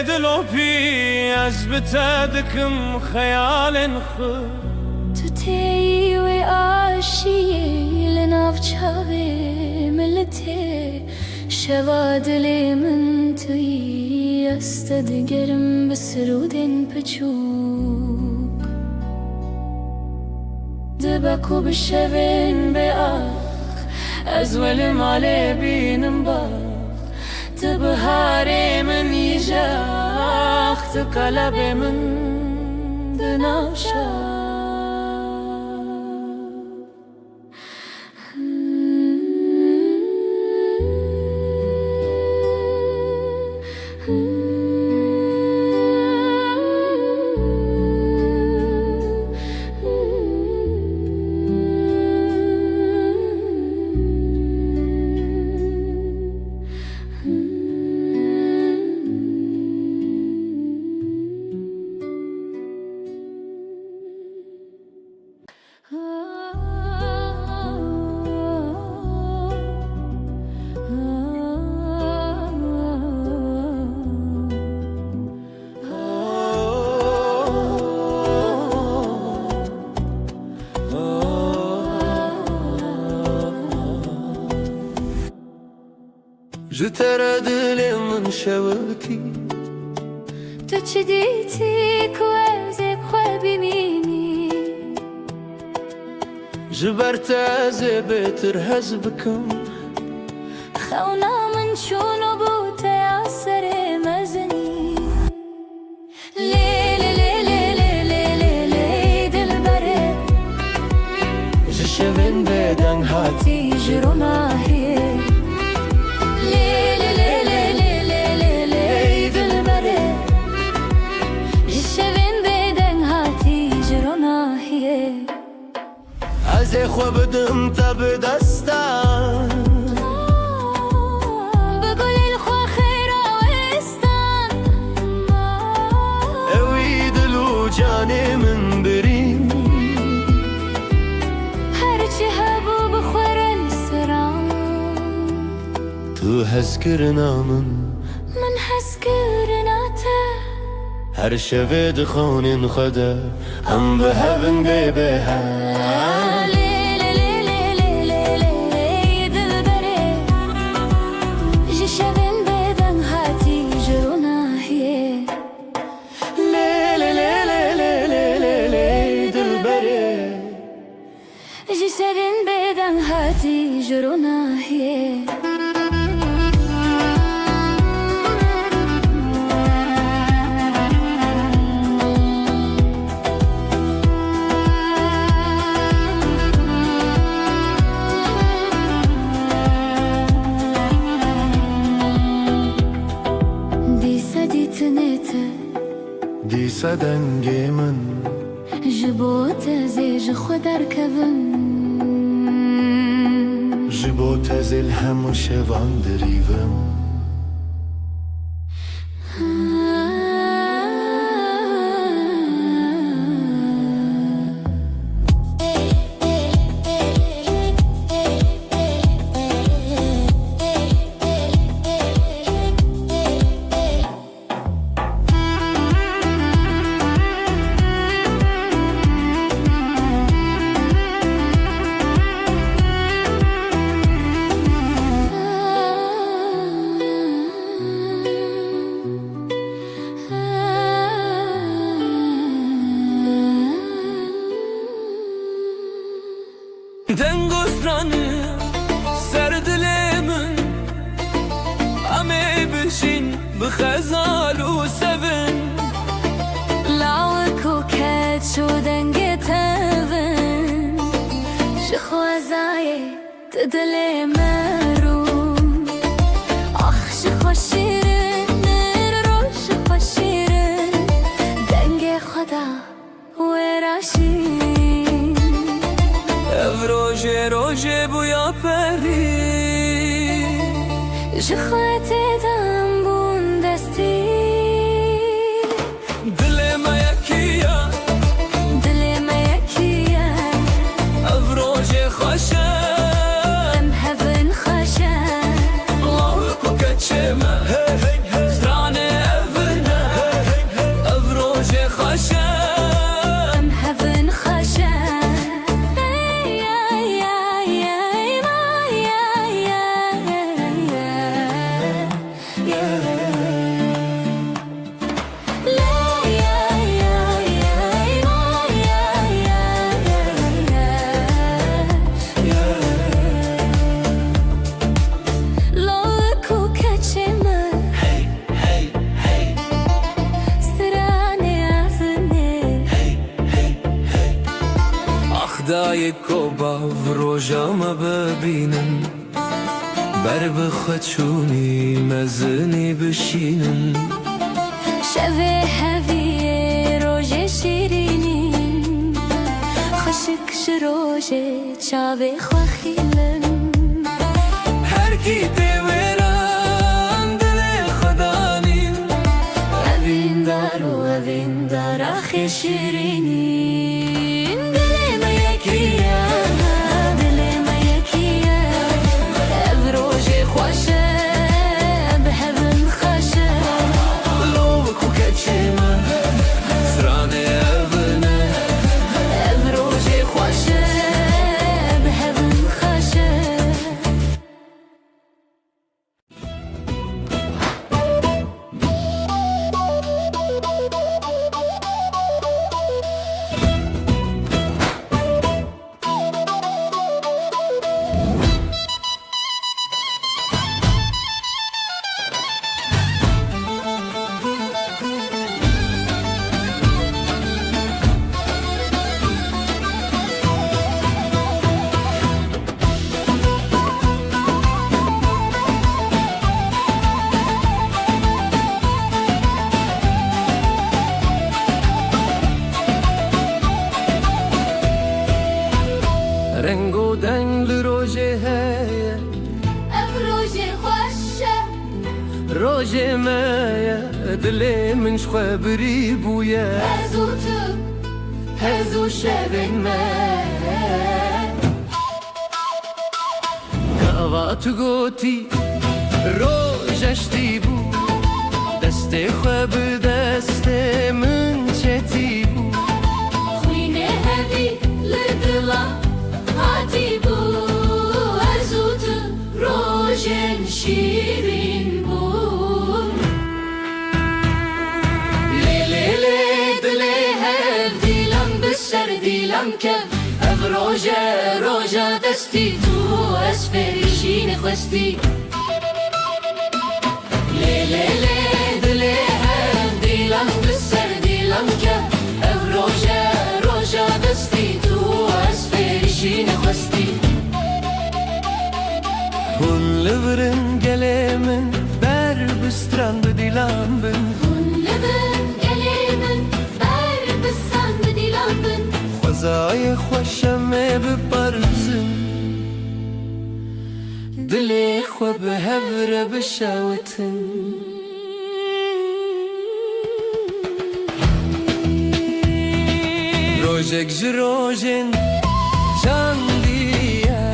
دلو پی از بتدکم خیال خود تو تي وعاشي لناف چاوي ملتي شواد لي من توي استدقرم بسرودين بچوك دبكو بشوين بآخ أزول مالي بينم باخ تبهاري من يجاخ تقلبي من دناشا جتر دل من شوتی تو چی دیتی که ازی خواه ببینی جبرت از بهتر هز بکم خونا من شونو بوته اثر مزنی لیلی لیلی لیلی لیلی دل بره جشوین بدن هاتی جرونا هیه لیلی لیلی لیلی لیلی دل بره جشوین بدن هاتی جرونا هیه از خو بدم تا به دستم بگل الخوا خیر آوستان اوی دلو جان من بریم هرچی هبو بخورن سران تو هز کرنا من حس کرناته هر شب دخون خدا هم به هون به ها لیلی لیلی لیلی دل بره جشوین بدن هاتی جرونا هیه لیلی لیلی لیلی لیلی دل بره جشوین بدن هاتی جرونا هیه دیسا دنگ من جبوت زیج خود ارکبم جبو تزل هم شوان دریوم دنگسترانı سردلمن امي بشين بخزال وسفن لاوك وكات شو دنگي تبن شخوازاي تدلي مروم اخ شخو شيرن روش شخو شيرن دنگي خدا وراشين روژه روژه بویا پری جخواتي دم بون دستي دل ما یکیه دلي ما يكيا روژه خوشه ام هفن خشا الله کچمه زرانه افرنه روژه خوشه ام هفن خشا دای کوبا و روژام ببینن بر بخچونی مزنی بشینن شوه هویه روژه شیرینین خشک شروژه چاوه خواخیلن هر کی دیوران دل خدانین اوین دار و اوین دار آخی شیرینین دل ما یکیه دل ما یکیه او روژه خوشه به هون خوشه لو کو کچمه زرانه افرنه او روژه خوشه به هون خوشه روجه مایا دل من خبری بویا هزو تو هزو شبن ما کاوا تو گوتی روجشتی بو دست خب دست من چتی بو خوینه هدی لدلا هاتی بو هزو تو روژن شیرین بو لیلی دلی هف دیلم بسر دیلم کف اف روژه دستی تو اسفریشین خواستی لیلی دلی هف دیلم بسر دیلم کف اف روژه دستی تو اسفریشین خواستی Hun leveren gelemen ber bestrand dilan ben Hunlebin gelimin ber bisan dilambin Khwazay khwasham be barzın Dili khwa be havre be shawatin Rojek jrojen Chandiya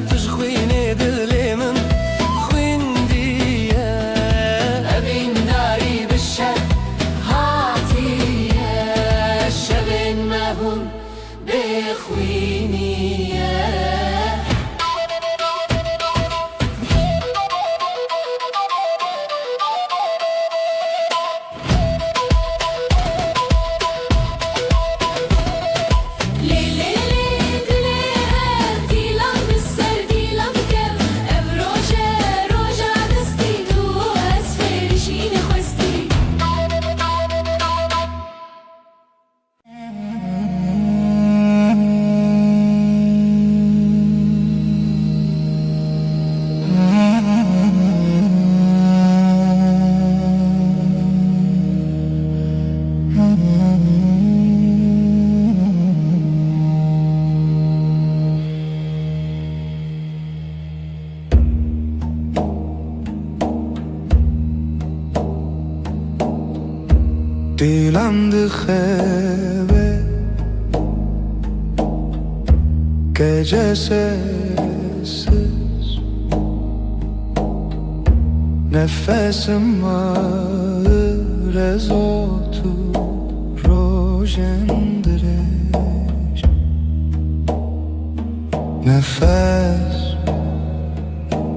tishkhwine dilemin khwindiya Evin nari bişer hatiye Şevin mehun bekhwiniye Dilam dikhebe gece sessiz Nefesim ağır ez otur rojendireş Nefes,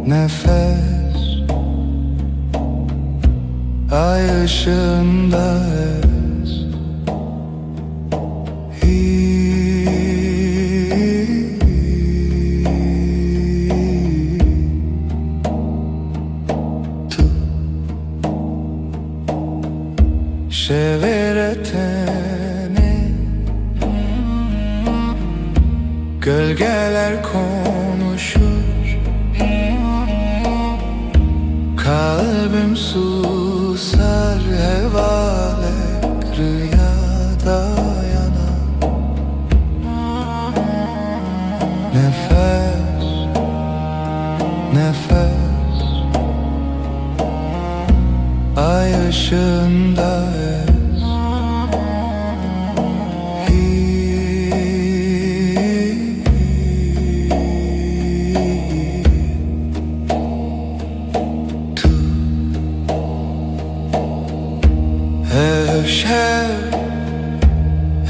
nefes Ay ışığında ez Tu şeveretene Gölgeler konuşur Kalbim susar hevalek rüyada yanar Nefes, nefes Ay ışığında ez Ev şev,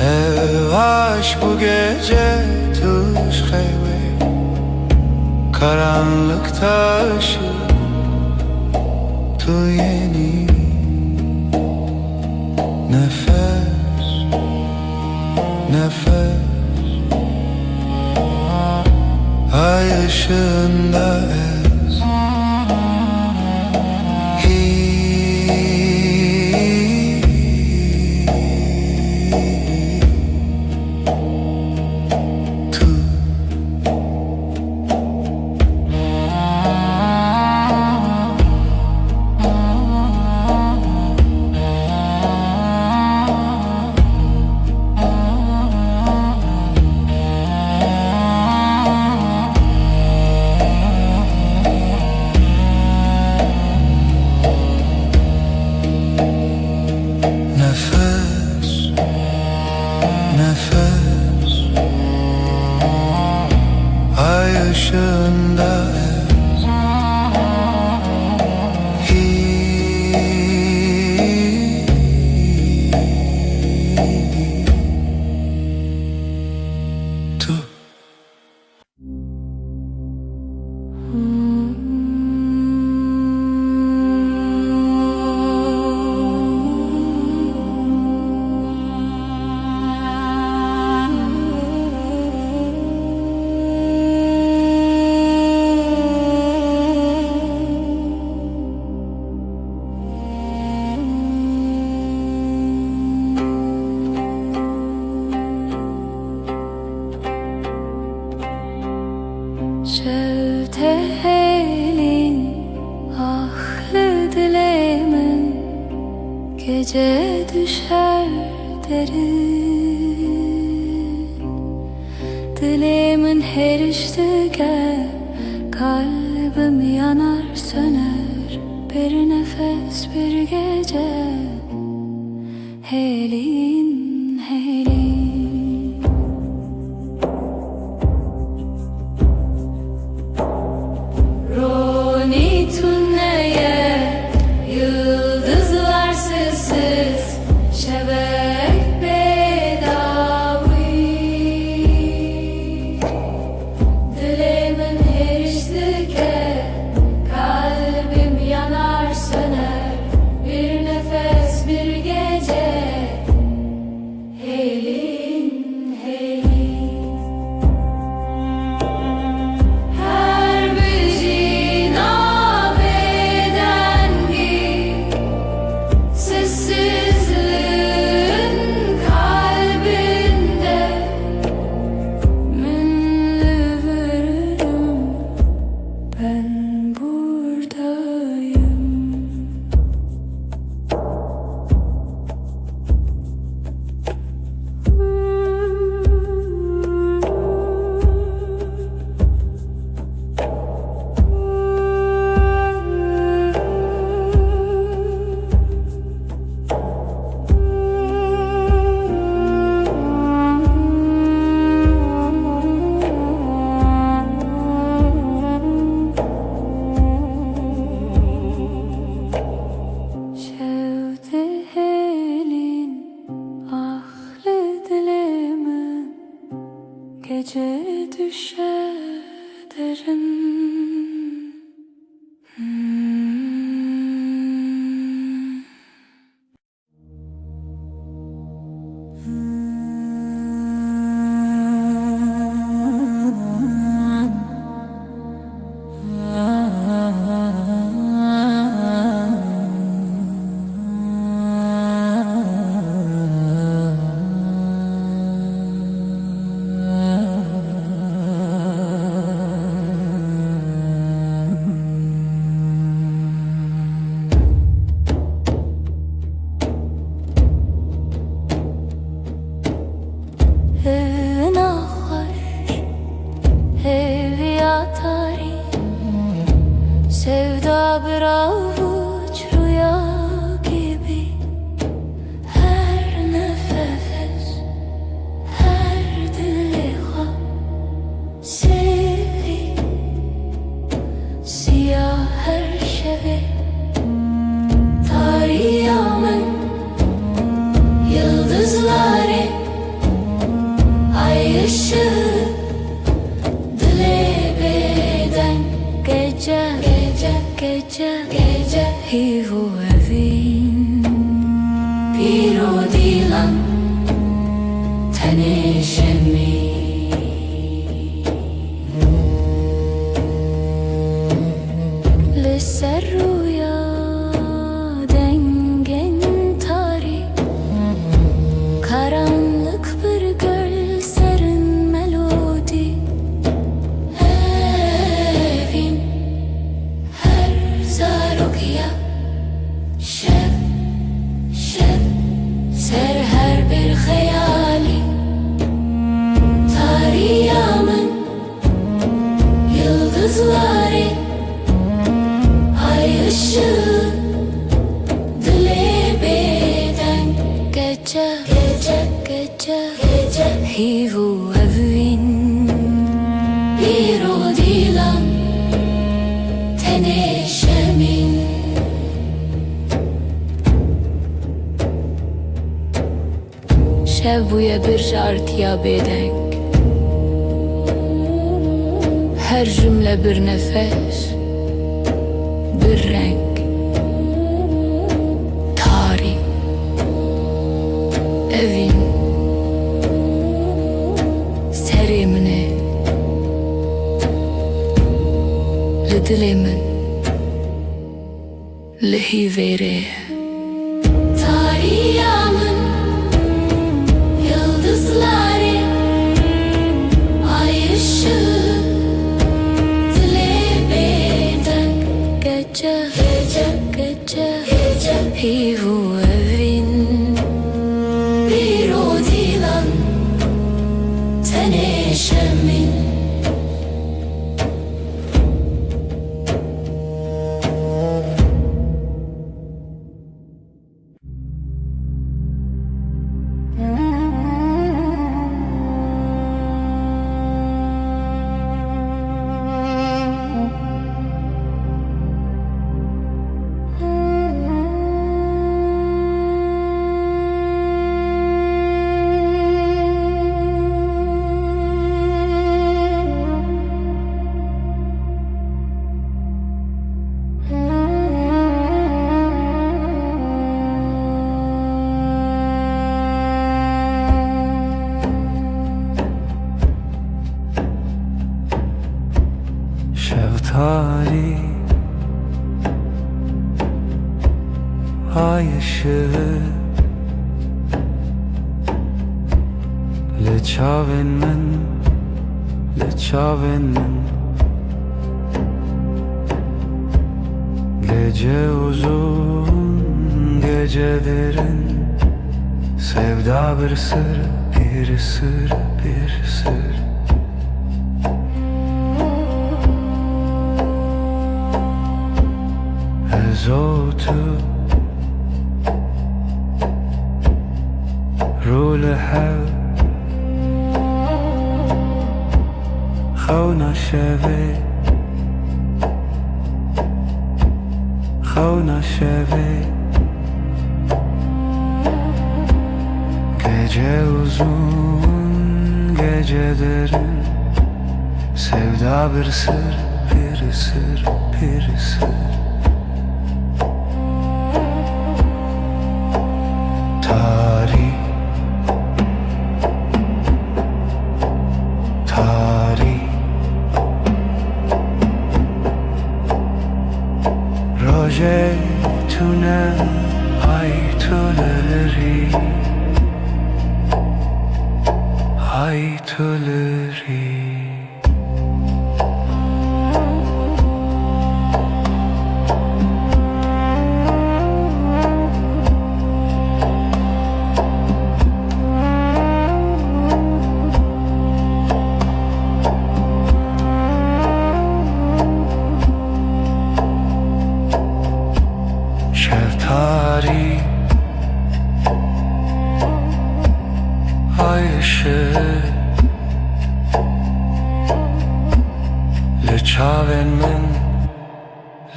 ev aşk bu gece tuş heyve Karanlıkta ışık tu yeni Nefes, nefes Ay ışığında ez düşer derin. Dilimin her iştige kalbim yanar söner. Bir nefes bir gece helin helin. Roni tünneye yıldızlar sessiz şebek bedavi. Dilimin her iştike kalbim yanar söner. Bir nefes bir gece helin helin. Her bir cinab edengi sessizliğin kalbinde minli veririm, ben buradayım. Şevdi helin ahli dilimin gece düşer derin. Sevda bir avuç rüya gibi. Her nefes, her diliha sihri. Siyah her şevi tarihimın yıldızları, ay ışığı dile beden gece. Gece hivu evin piro dilan tenişemi. Lisser rüya dengen tari, karanlık bir göl serin melodi. Evin Zarukiya şeb ser her bir hayali. Tarihimın yıldızları, ay ışığı dile beden gece. Hivu evin bir o dilan tenişemin. Şev buya bir jartiya bedeng, her cümle bir nefes, bir renk. Tarih evin serimine dilimin lehivere. Tarihimın yıldızları, ay ışığı dile beden gece. Hivu evin لچاوین من Gece uzun, gece derin, sevda bir sır, bir sır, bir sır. Ezotu رول حل خونا شوی Gece uzun, gece derin, sevda bir sır, bir sır, bir sır. Tarih Roje tune haytuleri Şeftali ay ışığı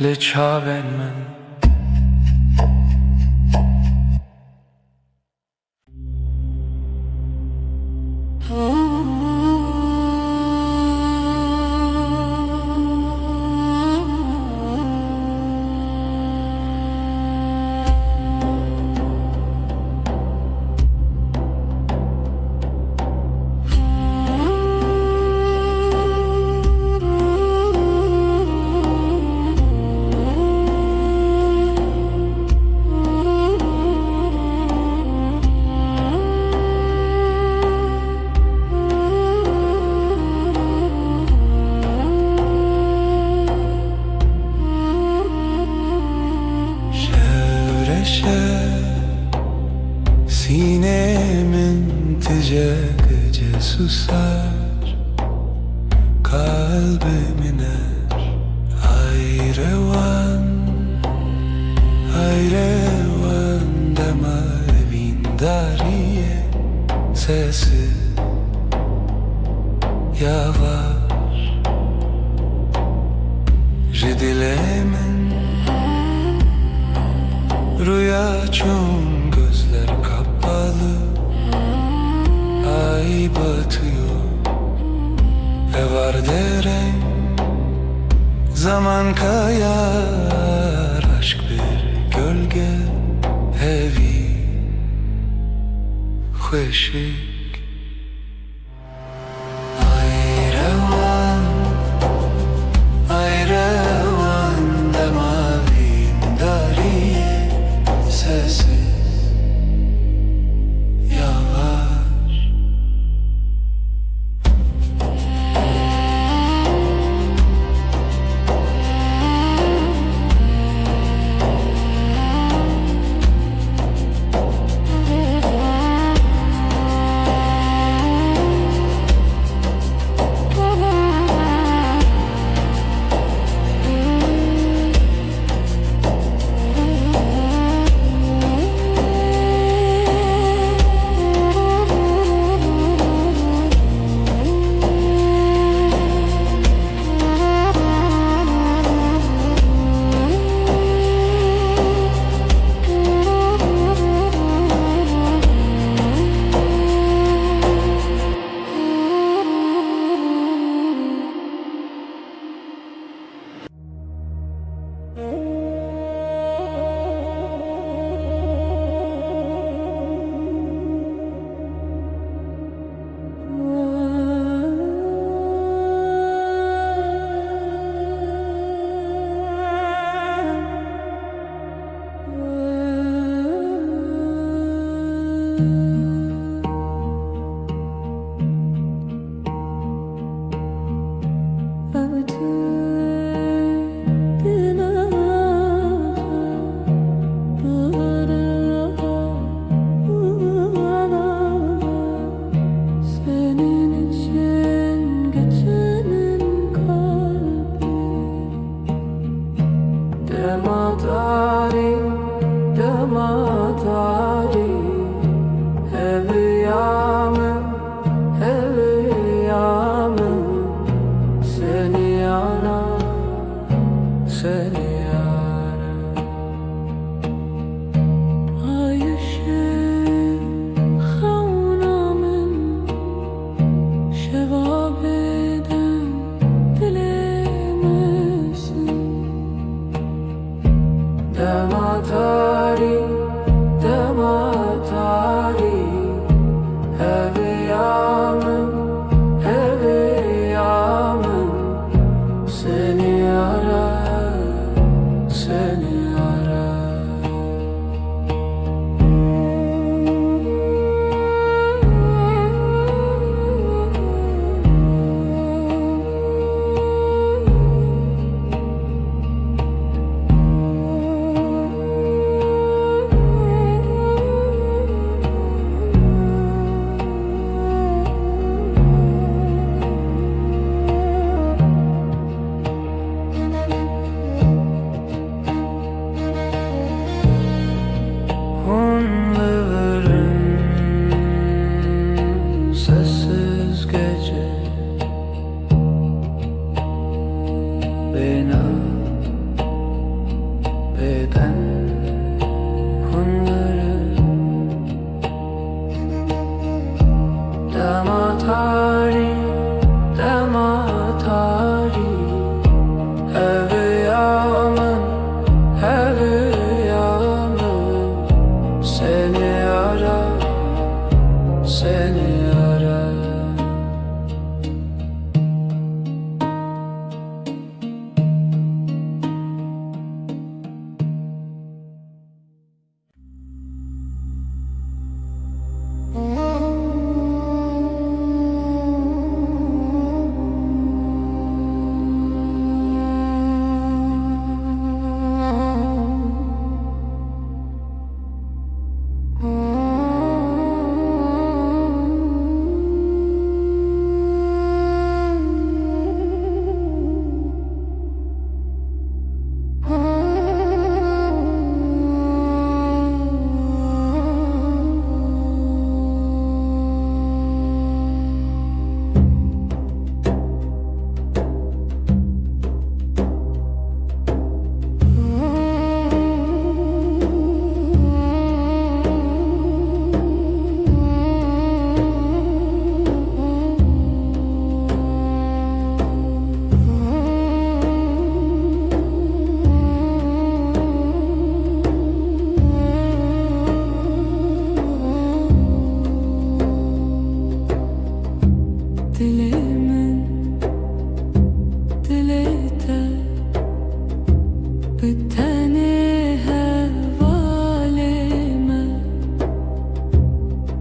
لچاوین من Sinemin gece susar, kalbim iner. Hayrevan deme vindariye, sesi yavaş. Jidilemin rüya çun gözler kapalı, ay batıyor ve var derem. Zaman kayar, aşk bir gölge, hevi خوشik. Ayrevan demavim dariye, sessiz yavaş.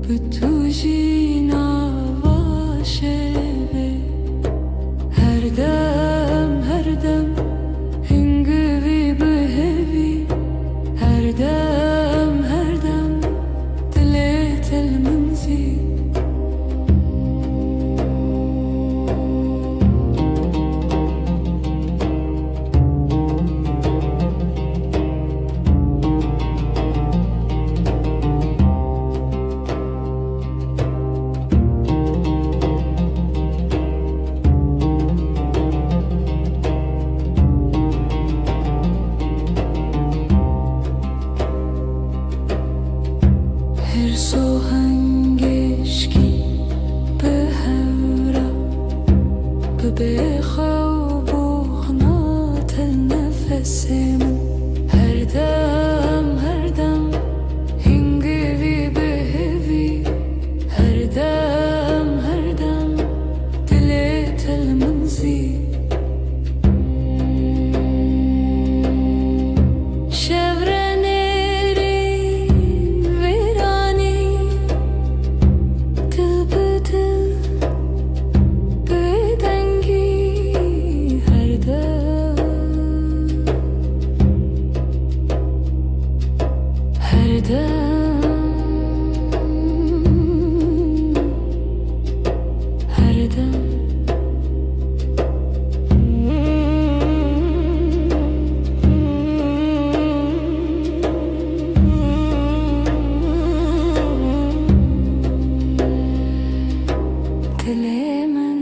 تو جینا باشه هر دم هنگوی بهوی هر دم دلت المنزی هر سوهنگشکی به هورا به خواب و خنات النفس من هر دم هنگوی بهوی هر دم دلت المنزی her dem Dilimin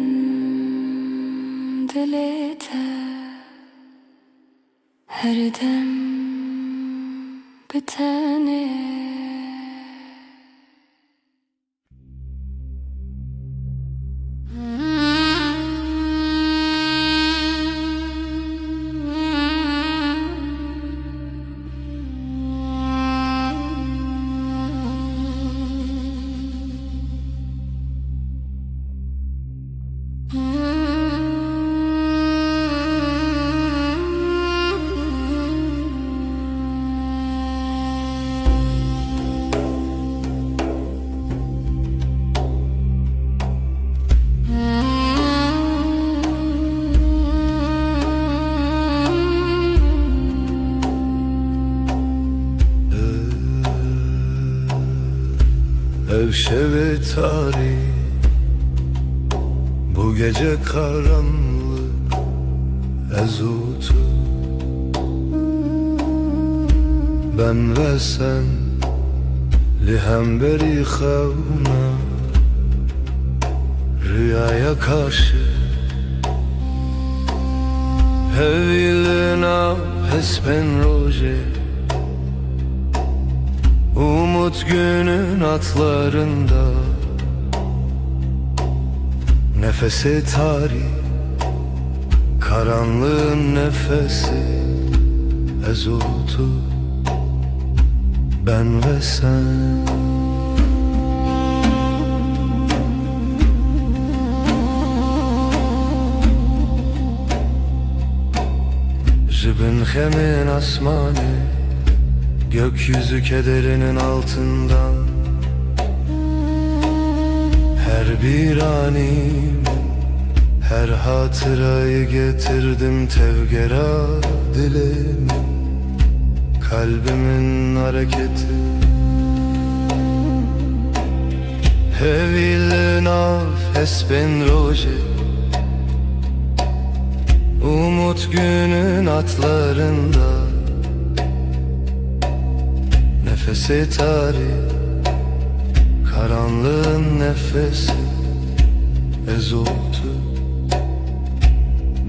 dilete her dem bitene Ev şevi tarih bu gece karanlık ezutu ben ve sen lihemberi xevna rüyaya karşı hevilina hespen roje umut günün atlarında nefesi tarih karanlığın nefesi ezutu ben ve sen Jibin hemin asmanı gökyüzü kederinin altından her bir anime her hatırayı getirdim tevgera dilimin kalbimin hareketi Hevil nafes ben roje umut günün atlarında nefesi tarih karanlığın nefesi ezutu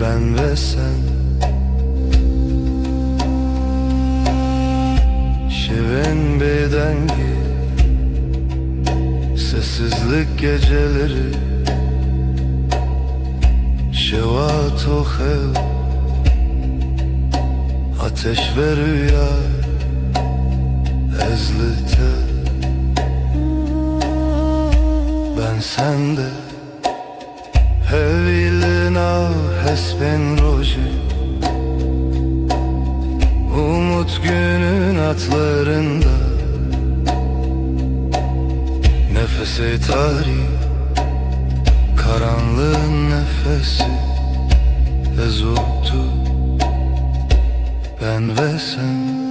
ben ve sen şeven bedengi sessizlik geceleri şevat o hev ateş ve rüya ezlite ben sende hevilina hesben roje umut günün atlarında Nefesi tarih, karanlığın nefesi ezottu ben ve sen.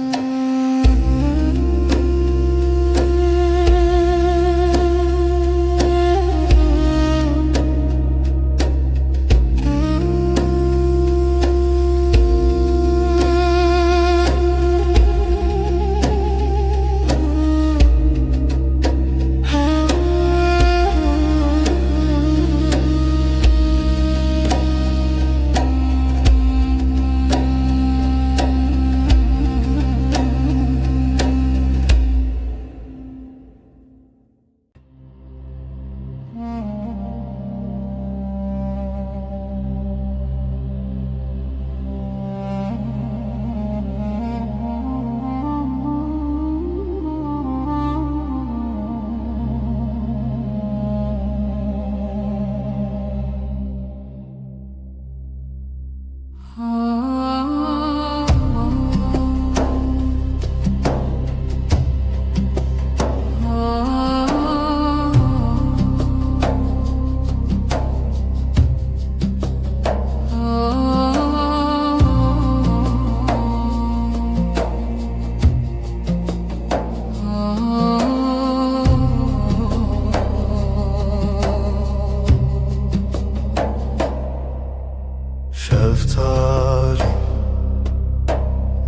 Şeftali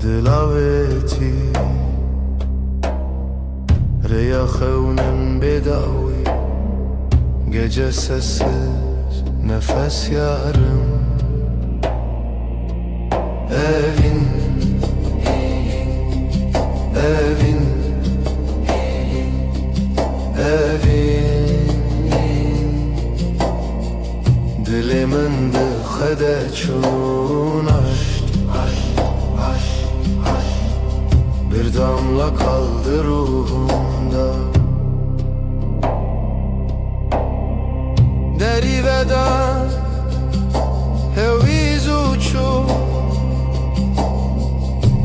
dilaveti Reyahevnem bedavi Gece sessiz nefes yarım Evin Evin Evin Dilimin dıhede çun aşk Bir damla kaldı ruhumda Deri veda Heviz uçu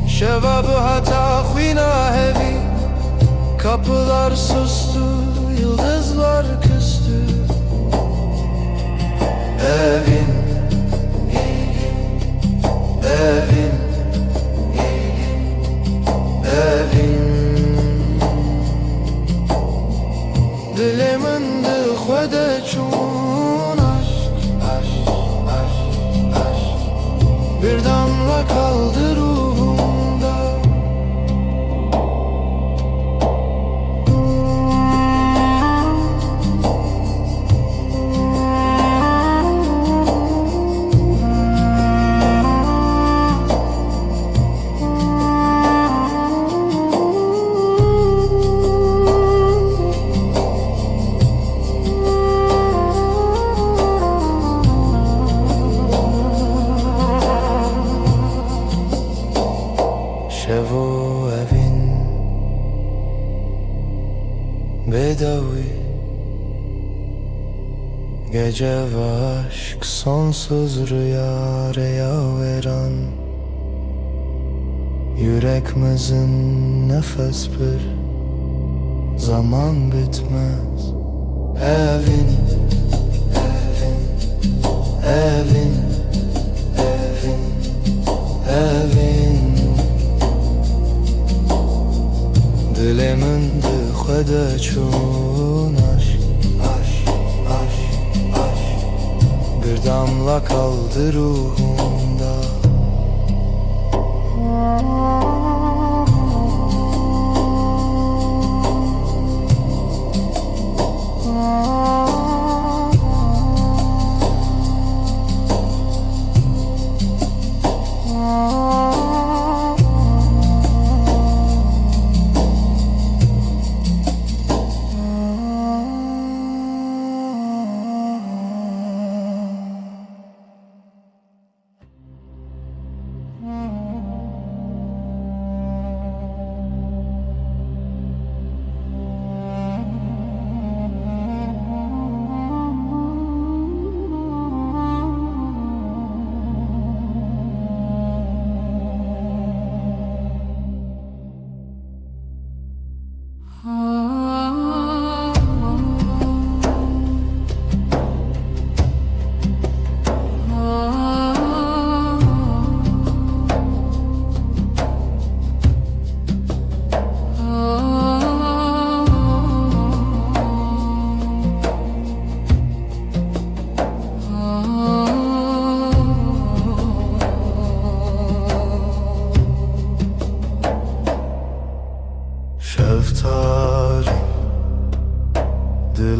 Şevabı hata khvina hevi Kapılar sustu Yıldızlar küstü Evin Evin Evin Dilimin dıhvede çun aşk Bir damla kaldı ruhumda Şevo evin bedavi Gece ve aşk sonsuz rüya veren Yüreğimizin nefes bir zaman bitmez Evin Evin Evin Evin Dilimin dıhvede çun aşk Bir damla kaldı ruhumda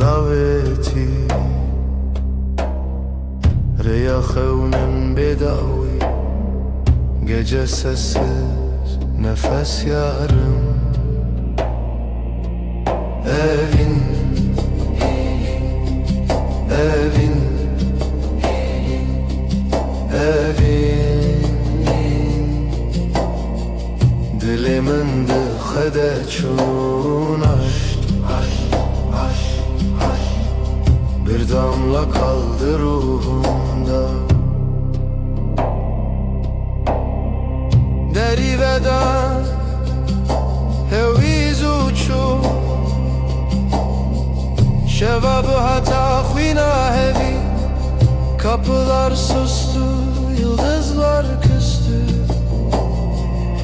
laveti Reyahevnen bedavi Gece sessiz nefes yarım Evin Evin Evin Dilimin dıhede çun aşk Bir damla kaldı ruhumda Deri veda Heviz uçu Şevabı hata khvina hevi Kapılar sustu Yıldızlar kız